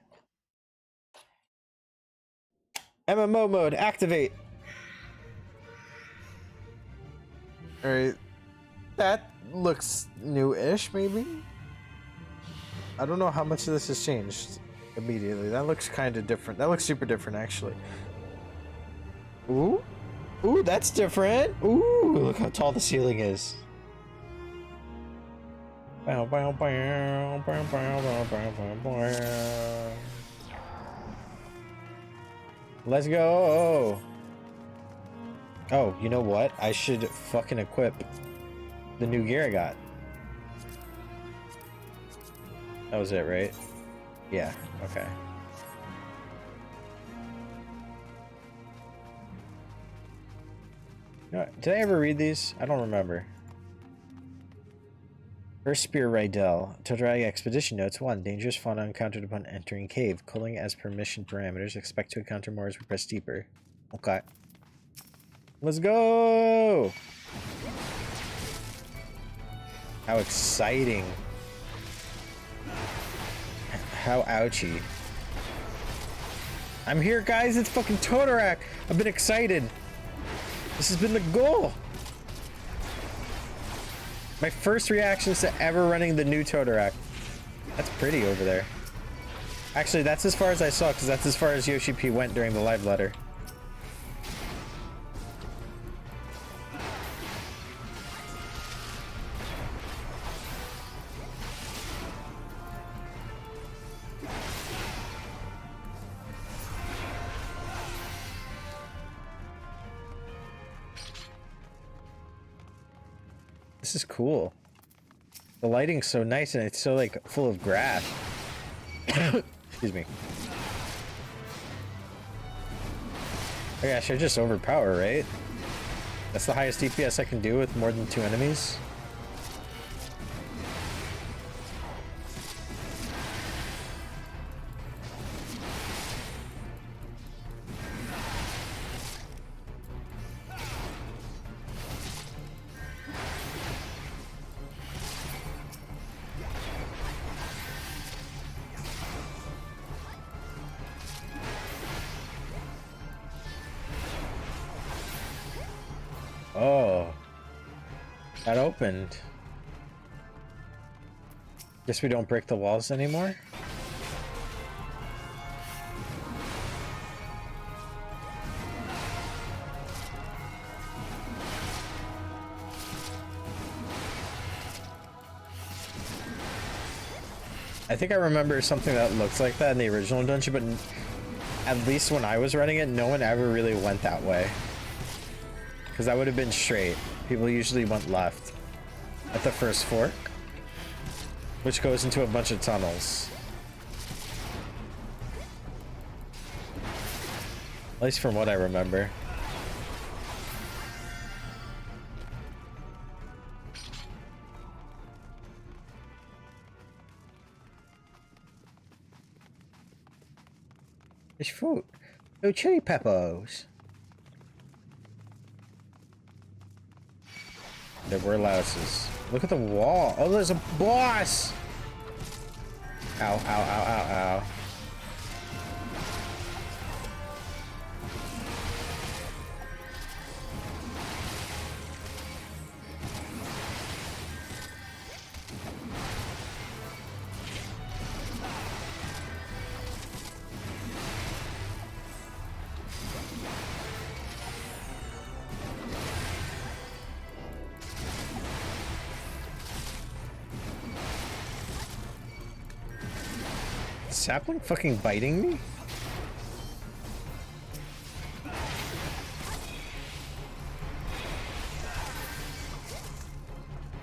MMO mode, activate! Alright. That looks new-ish, maybe? I don't know how much of this has changed immediately. That looks kind of different. That looks super different, actually. Ooh. Ooh, that's different! Ooh, look how tall the ceiling is. Let's go. Oh, you know what? I should fucking equip the new gear I got. That was it, right? Yeah, okay. You know what? Did I ever read these? I don't remember. First Spear Rydell. Toto-Rak Expedition Notes 1. Dangerous fauna encountered upon entering cave. Culling as per mission parameters. Expect to encounter more as we press deeper. Okay. Let's go! How exciting. How ouchy. I'm here, guys! It's fucking Toto-Rak! I've been excited! This has been the goal! My first reactions to ever running the new Toto-Rak. That's pretty over there. Actually, that's as far as I saw, because that's as far as Yoshi P went during the live letter. This is cool. The lighting's so nice and it's so like full of grass. Excuse me. Oh yeah, I should just overpower, right? That's the highest DPS I can do with more than 2 enemies. Oh. That opened. Guess we don't break the walls anymore? I think I remember something that looks like that in the original dungeon, but at least when I was running it, no one ever really went that way. Because that would have been straight. People usually went left at the first fork, which goes into a bunch of tunnels. At least from what I remember. It's fruit. No chili peppers. There were louses. Look at the wall. Oh, there's a boss! Ow, ow, ow, ow, ow. Sapling fucking biting me?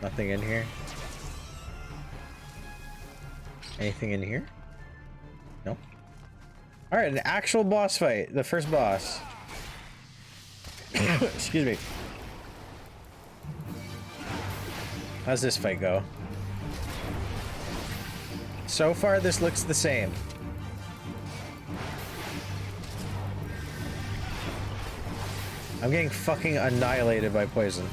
Nothing in here. Anything in here? No. Alright, an actual boss fight. The first boss. Excuse me. How's this fight go? So far, this looks the same. I'm getting fucking annihilated by poison.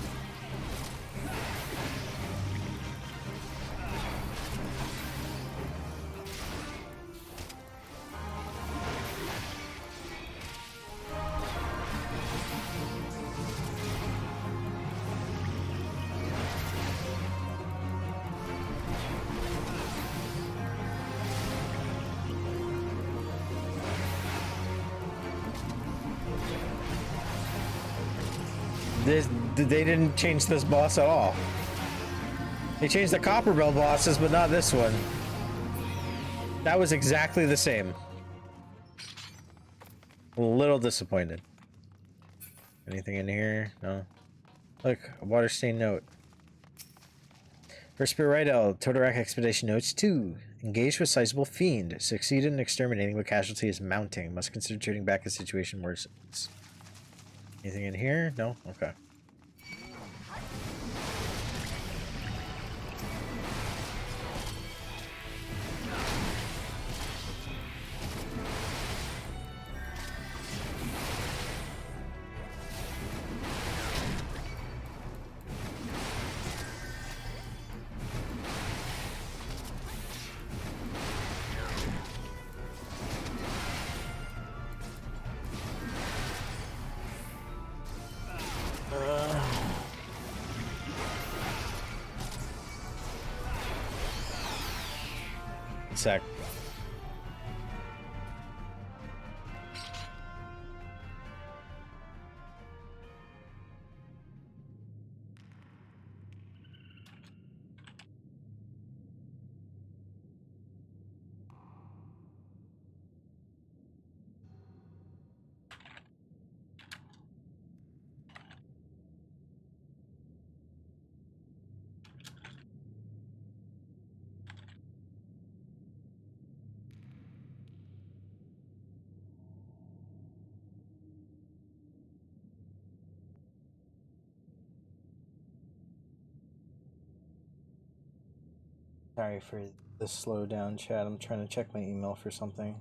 They didn't change this boss at all. They changed the Copper Bell bosses, but not this one. That was exactly the same. A little disappointed. Anything in here? No. Look, a water stain note. First Spirit Rydell, Toto-Rak Expedition Notes 2. Engaged with sizable fiend. Succeeded in exterminating, but casualty is mounting. Must consider turning back as situation worsens. Anything in here? No? Okay. Sec. Sorry for the slow down chat. I'm trying to check my email for something.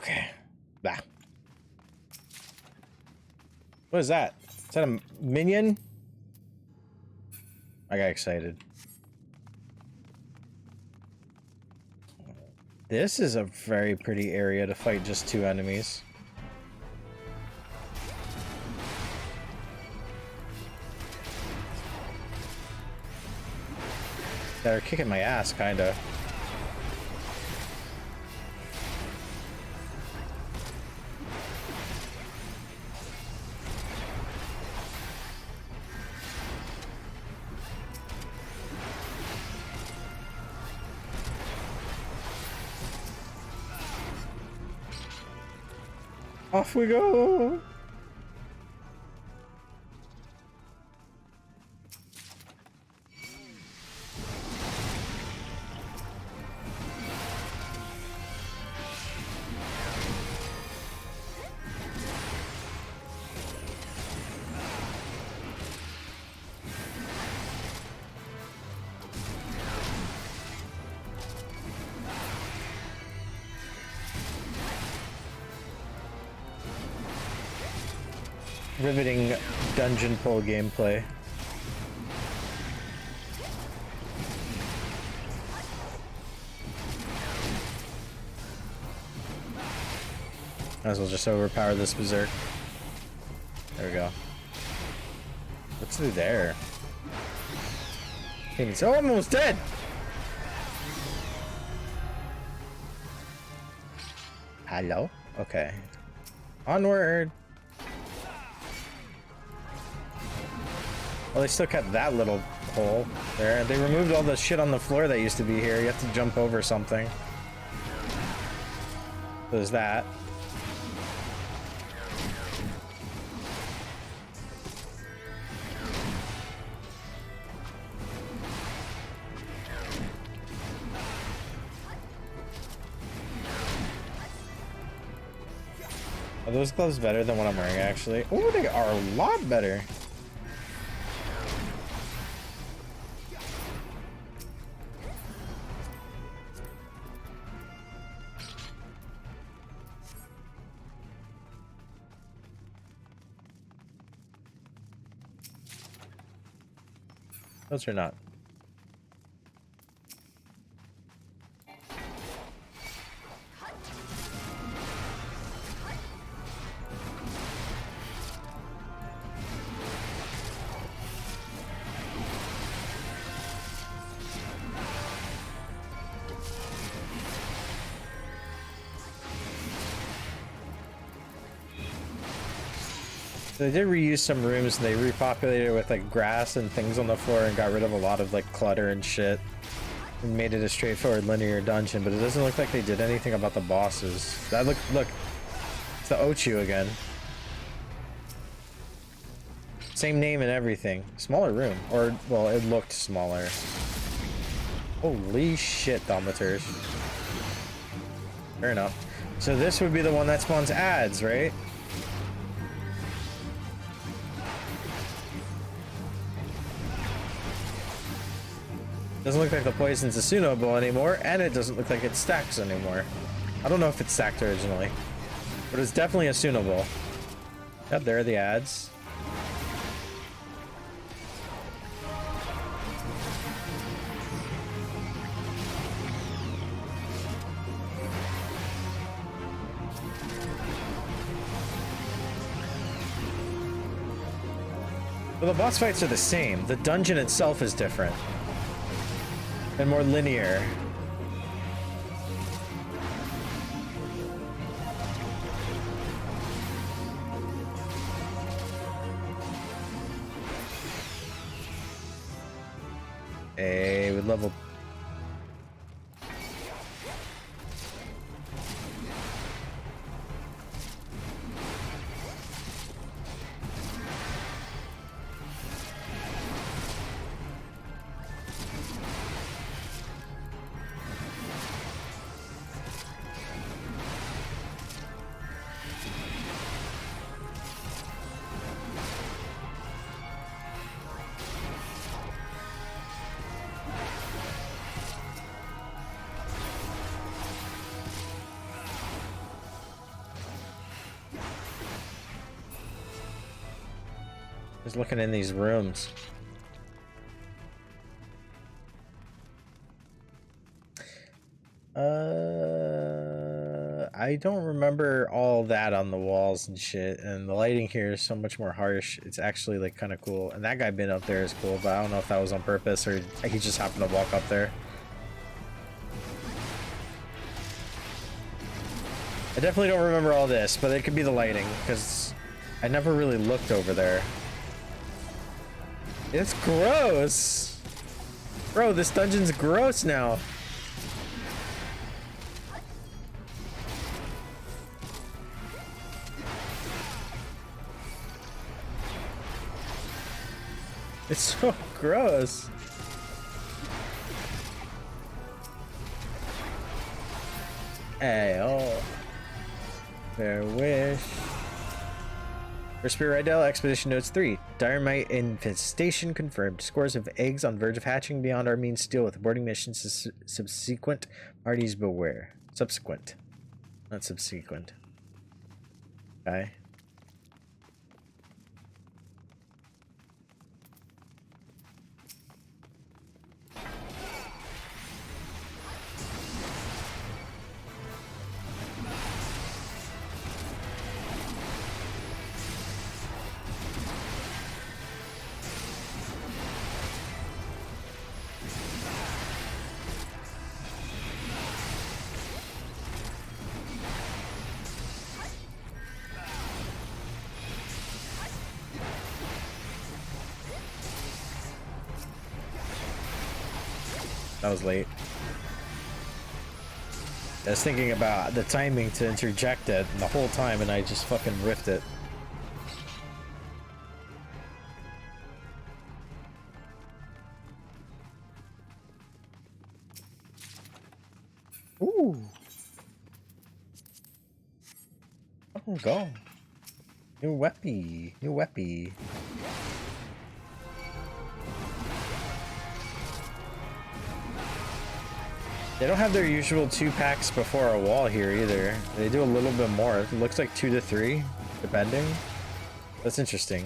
Okay. Bah. What is that? Is that a minion? I got excited. This is a very pretty area to fight just 2 enemies. They're kicking my ass, kinda. Off we go! Riveting dungeon pull gameplay. Might as well just overpower this berserk. There we go. What's through there? He's almost dead! Hello? Okay. Onward! Well, they still kept that little hole there. They removed all the shit on the floor that used to be here. You have to jump over something. So there's that. Are those gloves better than what I'm wearing, actually? Oh, they are a lot better. Those are not. They did reuse some rooms and they repopulated it with like grass and things on the floor and got rid of a lot of like clutter and shit. And made it a straightforward linear dungeon, but it doesn't look like they did anything about the bosses. That look, it's the Ochu again. Same name and everything. Smaller room, or well, it looked smaller. Holy shit, Domiters. Fair enough. So this would be the one that spawns ads, right? Doesn't look like the poison's a Sunoball anymore, and it doesn't look like it stacks anymore. I don't know if it stacked originally, but it's definitely a Sunoball. Yep, there are the ads. Well, the boss fights are the same. The dungeon itself is different. And more linear. Hey, we leveled. Just looking in these rooms. I don't remember all that on the walls and shit, and the lighting here is so much more harsh. It's actually like kind of cool, and that guy been up there is cool, but I don't know if that was on purpose or he just happened to walk up there. I definitely don't remember all this, but it could be the lighting because I never really looked over there. It's gross, bro. This dungeon's gross now. It's so gross. Hey, oh. Fair wish. For Spirit Rydell, Expedition Notes 3. Dynamite infestation confirmed. Scores of eggs on verge of hatching beyond our means still with aborting missions subsequent. Parties beware. Subsequent. Not subsequent. Okay. That was late. I was thinking about the timing to interject it the whole time and I just fucking ripped it. Ooh. Oh, go. New weapy. New weapy. They don't have their usual 2 packs before a wall here either. They do a little bit more. It looks like 2 to 3, depending. That's interesting.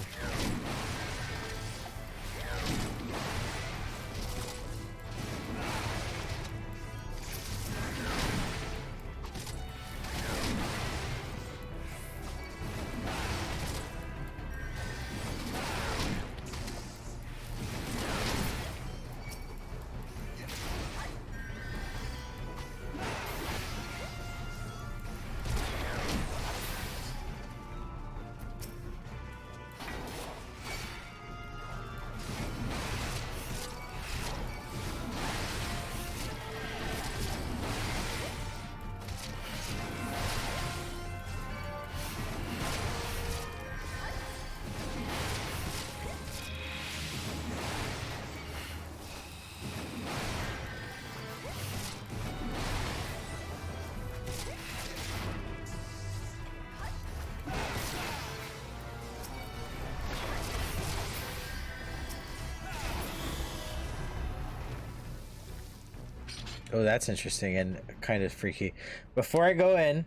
Oh, that's interesting and kind of freaky. Before I go in,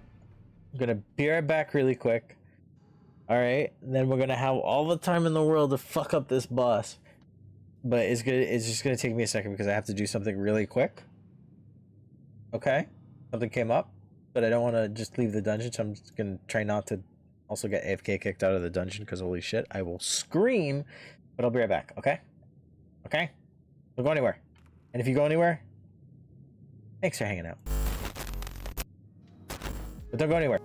I'm gonna be right back really quick. Alright, then we're gonna have all the time in the world to fuck up this boss. But it's just gonna take me a second because I have to do something really quick. Okay? Something came up, but I don't want to just leave the dungeon, so I'm just gonna try not to also get AFK kicked out of the dungeon because holy shit, I will scream, but I'll be right back, okay? Okay? Don't go anywhere. And if you go anywhere, thanks for hanging out. But don't go anywhere.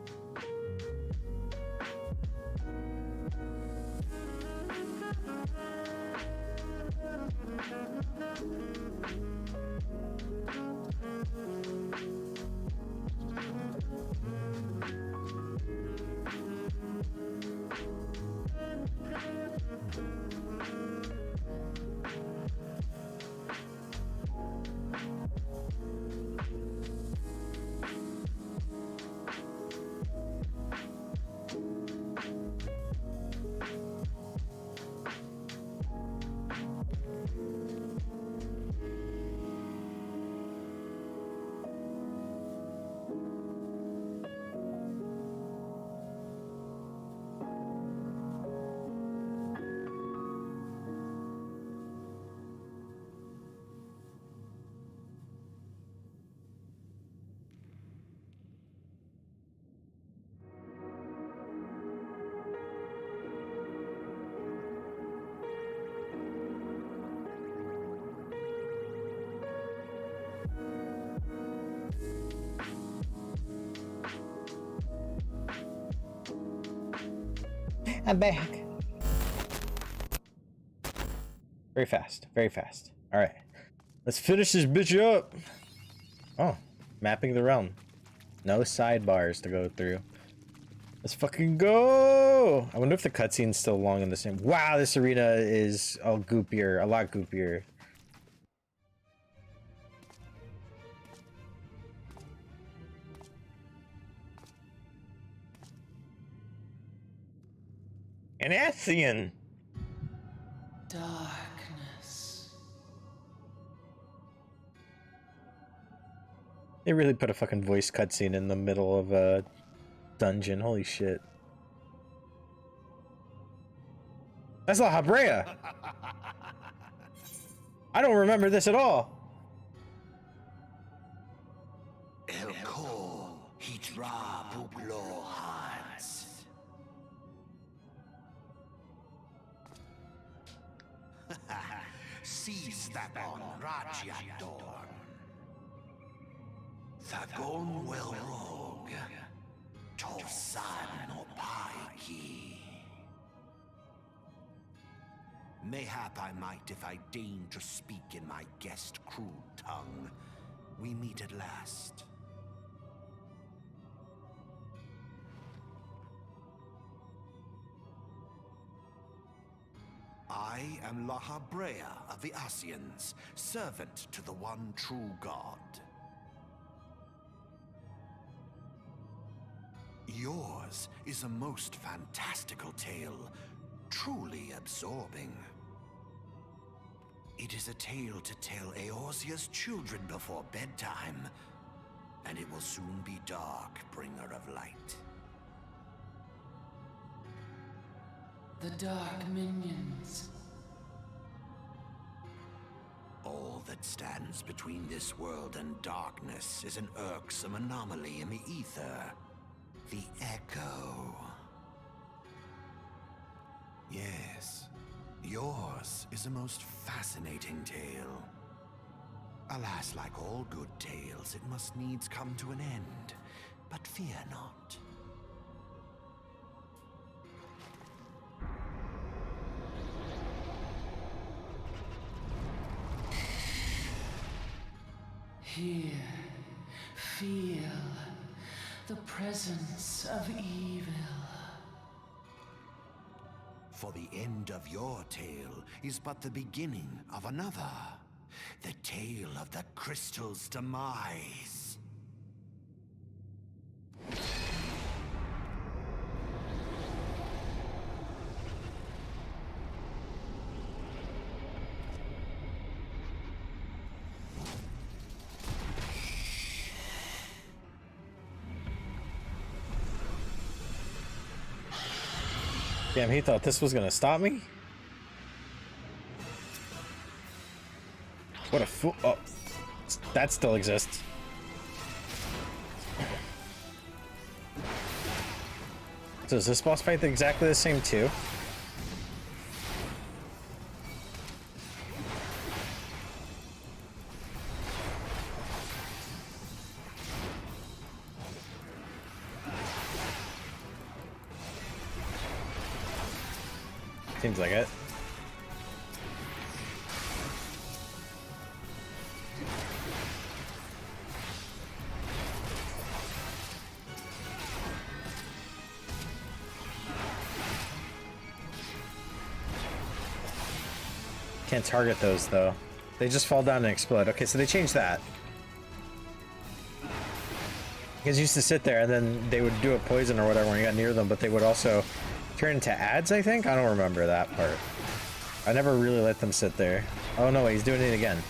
I'm back. Very fast, very fast. All right, let's finish this bitch up. Oh, mapping the realm. No sidebars to go through. Let's fucking go. I wonder if the cutscene's still long in the same. Wow, this arena is all goopier, a lot goopier. An Athian. Darkness. They really put a fucking voice cutscene in the middle of a dungeon. Holy shit. That's La Habrea. I don't remember this at all. El Kor Hitra Buglo Hans. Seize that on Rajadorn. Thagon Well Rogue. Torsan Opaiki. Mayhap I might if I deign to speak in my guest crude tongue. We meet at last. I am La Habrea of the Asians, servant to the one true God. Yours is a most fantastical tale, truly absorbing. It is a tale to tell Eorzea's children before bedtime, and it will soon be dark, bringer of light. The Dark Minions. All that stands between this world and darkness is an irksome anomaly in the ether. The Echo. Yes, yours is a most fascinating tale. Alas, like all good tales, it must needs come to an end. But fear not. Here, feel the presence of evil. For the end of your tale is but the beginning of another. The tale of the crystal's demise. Damn, he thought this was gonna stop me? What a fool. Oh, that still exists. So is this boss fight exactly the same too? Seems like it. Can't target those though. They just fall down and explode. Okay, so they changed that. Because you used to sit there and then they would do a poison or whatever when you got near them, but they would also turn into ads, I think? I don't remember that part. I never really let them sit there. Oh no, he's doing it again.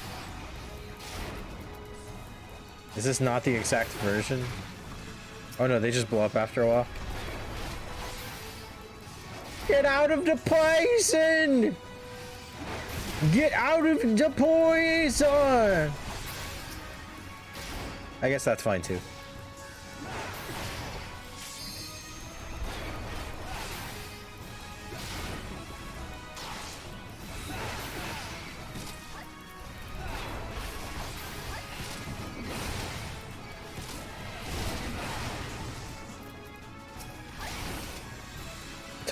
Is this not the exact version? Oh no, they just blow up after a while. Get out of the poison! Get out of the poison! I guess that's fine too.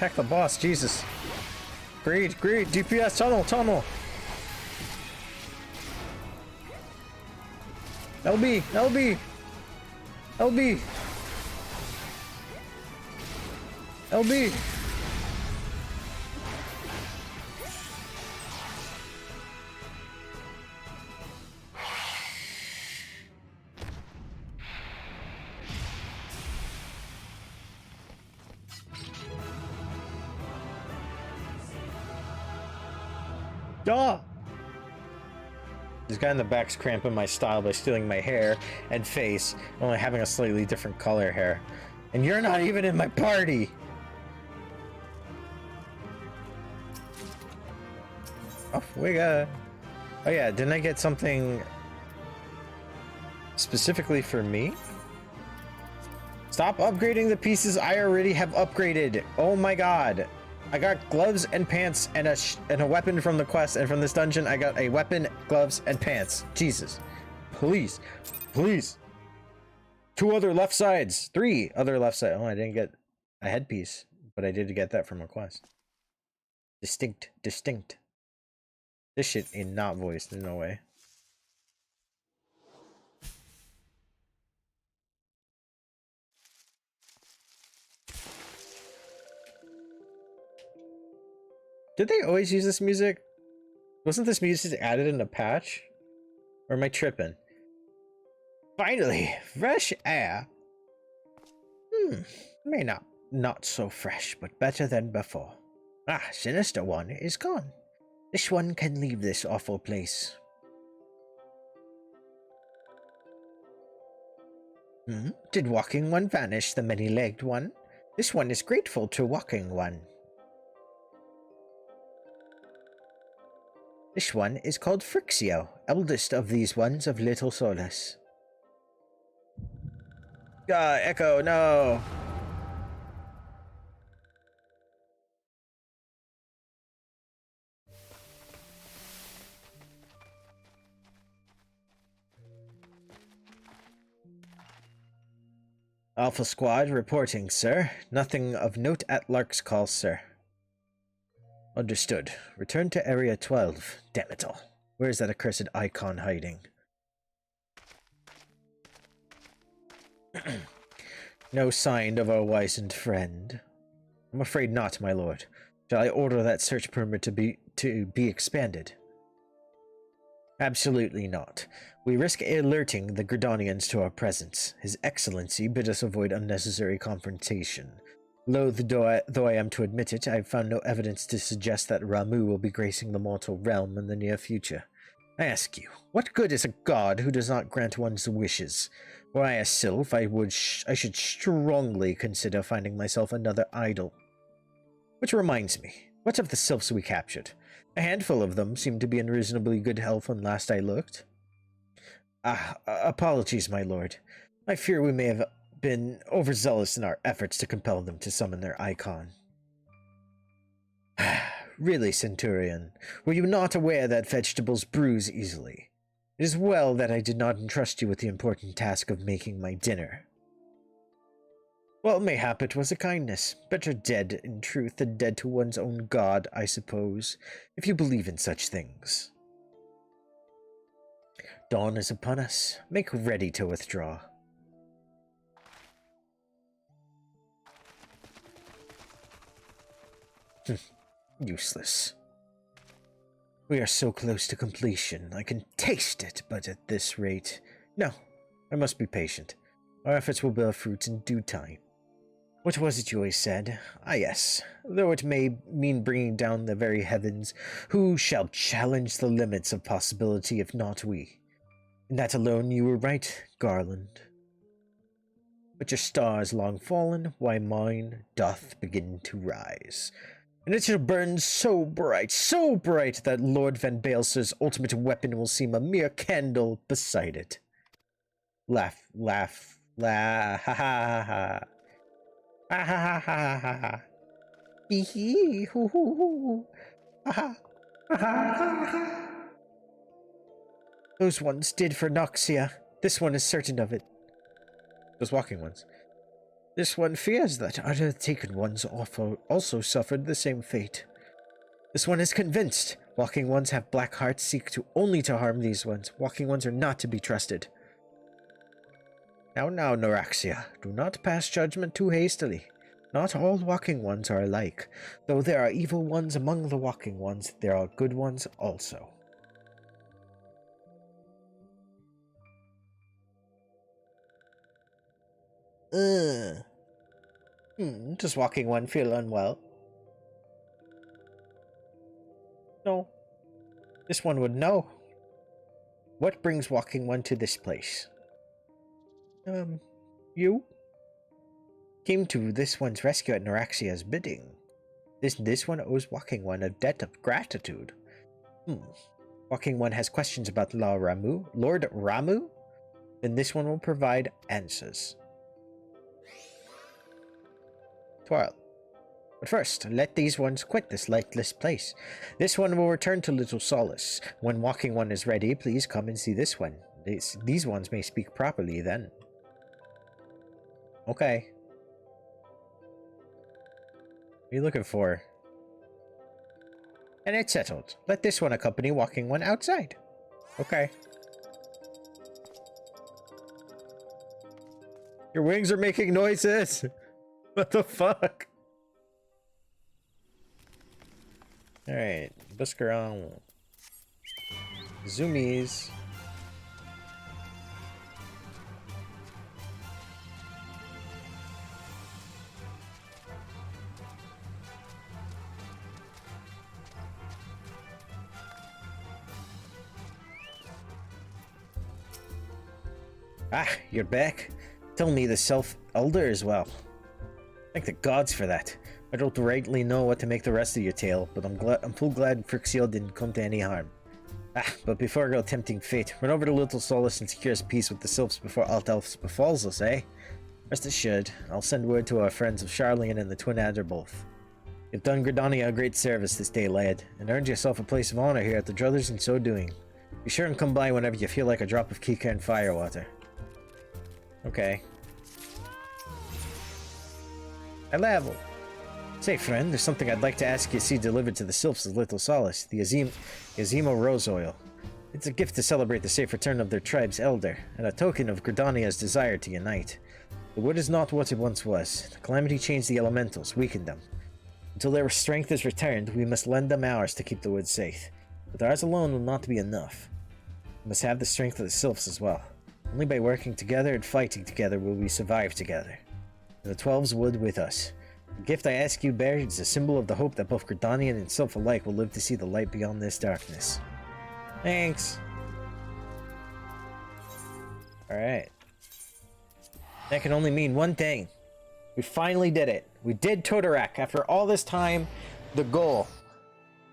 attack the boss. Jesus. Great, great. DPS, tunnel, tunnel. LB, LB. LB. LB. Duh! This guy in the back's cramping my style by stealing my hair and face, only having a slightly different color hair. And you're not even in my party! Oh, we got... Oh yeah, didn't I get something specifically for me? Stop upgrading the pieces I already have upgraded! Oh my god! I got gloves and pants and a weapon from the quest, and from this dungeon I got a weapon, gloves, and pants. Jesus. Please. Please. 2 other left sides. 3 other left sides. Oh, I didn't get a headpiece, but I did get that from a quest. Distinct. Distinct. This shit ain't not voiced. There's no way. Did they always use this music? Wasn't this music added in a patch? Or am I tripping? Finally, fresh air. May not so fresh, but better than before. Ah, Sinister One is gone. This one can leave this awful place. Did Walking One vanish, the many-legged one? This one is grateful to Walking One. This one is called Frixio, eldest of these ones of little solace. Echo, no! Alpha Squad reporting, sir. Nothing of note at Lark's call, sir. Understood. Return to Area 12. Damn it all. Where's that accursed icon hiding? No sign of our wizened friend. I'm afraid not, my lord. Shall I order that search permit to be expanded? Absolutely not. We risk alerting the Gridanians to our presence. His Excellency bid us avoid unnecessary confrontation. Loath though I am to admit it, I have found no evidence to suggest that Ramuh will be gracing the mortal realm in the near future. I ask you, what good is a god who does not grant one's wishes? Were I a sylph, I should strongly consider finding myself another idol. Which reminds me, what of the sylphs we captured? A handful of them seemed to be in reasonably good health when last I looked. Apologies, my lord. I fear we may have been overzealous in our efforts to compel them to summon their icon. Really, Centurion, were you not aware that vegetables bruise easily? It is well that I did not entrust you with the important task of making my dinner. Well, mayhap it was a kindness. Better dead, in truth, than dead to one's own god, I suppose, if you believe in such things. Dawn is upon us. Make ready to withdraw. Useless. We are so close to completion. I can taste it, but at this rate... No, I must be patient. Our efforts will bear fruit in due time. What was it you always said? Ah, yes. Though it may mean bringing down the very heavens, who shall challenge the limits of possibility if not we? In that alone you were right, Garland. But your star is long fallen, why mine doth begin to rise. And it shall burn so bright, that Lord Van Baelser's ultimate weapon will seem a mere candle beside it. Laugh, laugh, laugh, ha ha ha. Ha ha ha ha ha ha. Hee hee, hoo hoo hoo. Ha ha, ha ha ha. Those ones did for Noxia. This one is certain of it. Those walking ones. This one fears that other taken ones also suffered the same fate. This one is convinced walking ones have black hearts seek only to harm these ones. Walking ones are not to be trusted. Now, Noraxia, do not pass judgment too hastily. Not all walking ones are alike. Though there are evil ones among the walking ones, there are good ones also. Does walking one feel unwell? No. This one would know. What brings walking one to this place? You? Came to this one's rescue at Noraxia's bidding. This one owes walking one a debt of gratitude. Walking one has questions about Lord Ramu? Then this one will provide answers. Twirl. But first, let these ones quit this lightless place. This one will return to Little Solace. When walking one is ready, please come and see this one. These ones may speak properly then. Okay. What are you looking for? And it's settled. Let this one accompany walking one outside. Okay. Your wings are making noises! What the fuck? Alright, Buscaron. Zoomies. Ah, you're back. Tell me the Self-Elder as well. Thank the gods for that. I don't rightly know what to make the rest of your tale, but I'm full glad Frixiel didn't come to any harm. But before I go tempting fate, run over to Little Solace and secure us peace with the Sylphs before Alt-Elves befalls us, eh? Rest assured, I'll send word to our friends of Charlian and the Twin Adder both. You've done Gridania a great service this day, lad, and earned yourself a place of honor here at the Druthers in so doing. Be sure and come by whenever you feel like a drop of Kika and firewater. Okay. I level. Say, friend, there's something I'd like to ask you to see delivered to the Sylphs of Little Solace, the Azimo Rose Oil. It's a gift to celebrate the safe return of their tribe's elder, and a token of Gridania's desire to unite. The wood is not what it once was. The calamity changed the elementals, weakened them. Until their strength is returned, we must lend them ours to keep the wood safe. But ours alone will not be enough. We must have the strength of the Sylphs as well. Only by working together and fighting together will we survive together. And the 12's wood with us. The gift I ask you bear is a symbol of the hope that both Gridanian and Sylph alike will live to see the light beyond this darkness. Thanks. Alright. That can only mean one thing. We finally did it. We did Toto-Rak after all this time. The goal.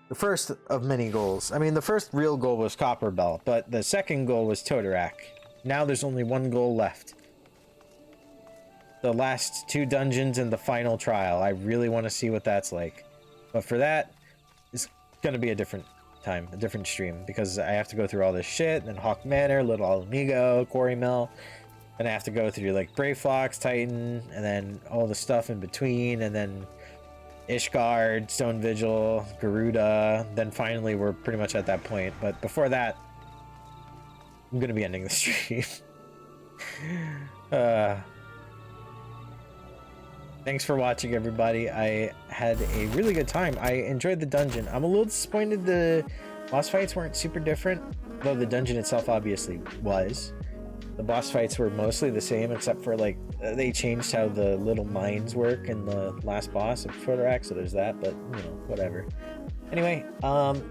The first of many goals. I mean, the first real goal was Copper Bell, but the second goal was Toto-Rak. Now there's only one goal left. The last 2 dungeons and the final trial. I really want to see what that's like. But for that, it's going to be a different time, a different stream, because I have to go through all this shit, and then Hawk Manor, Little Alamigo, Quarry Mill, and I have to go through like Brave Fox, Titan, and then all the stuff in between, and then Ishgard, Stone Vigil, Garuda, then finally we're pretty much at that point. But before that, I'm going to be ending the stream. Thanks for watching, everybody. I had a really good time. I enjoyed the dungeon. I'm a little disappointed the boss fights weren't super different, though the dungeon itself obviously was. The boss fights were mostly the same, except for like they changed how the little mines work in the last boss of Toto-Rak, so there's that, but you know, whatever. Anyway,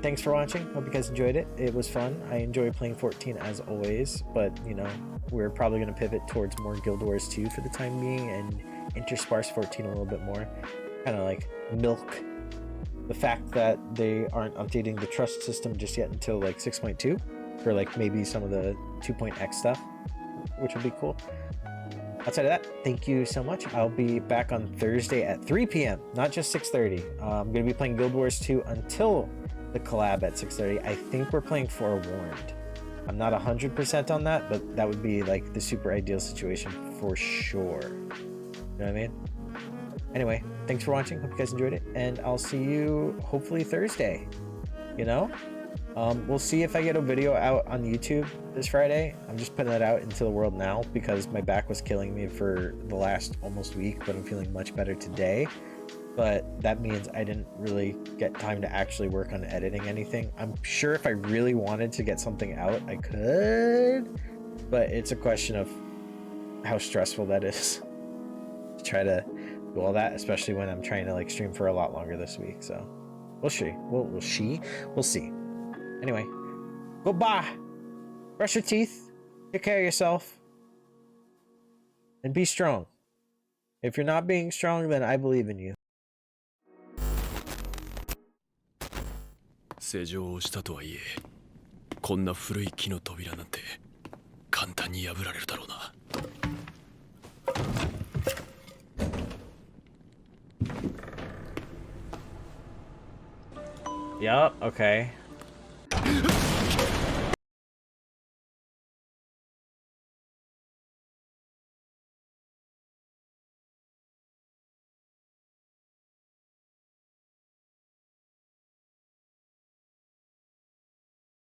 thanks for watching. Hope you guys enjoyed it. It was fun. I enjoy playing 14 as always, but you know, we're probably going to pivot towards more Guild Wars 2 for the time being and intersparse 14 a little bit more. Kind of like milk the fact that they aren't updating the trust system just yet until like 6.2 for like maybe some of the 2.x stuff, which would be cool. Outside of that, thank you so much. I'll be back on Thursday at 3 p.m, not just 6:30. I'm going to be playing Guild Wars 2 until the collab at 6:30. I think we're playing Forewarned. I'm not 100% on that, but that would be like the super ideal situation for sure. You know what I mean? Anyway, thanks for watching. Hope you guys enjoyed it, and I'll see you hopefully Thursday. You know, we'll see if I get a video out on YouTube this Friday. I'm just putting that out into the world now because my back was killing me for the last almost week, but I'm feeling much better today. But that means I didn't really get time to actually work on editing anything. I'm sure if I really wanted to get something out, I could, but it's a question of how stressful that is to try to do all that, especially when I'm trying to like stream for a lot longer this week. So we'll see. We'll see. Anyway, goodbye. Brush your teeth. Take care of yourself. And be strong. If you're not being strong, then I believe in you. 施錠をしたとはいえ、こんな古い木の扉なんて簡単に破られるだろうな。Yup, okay.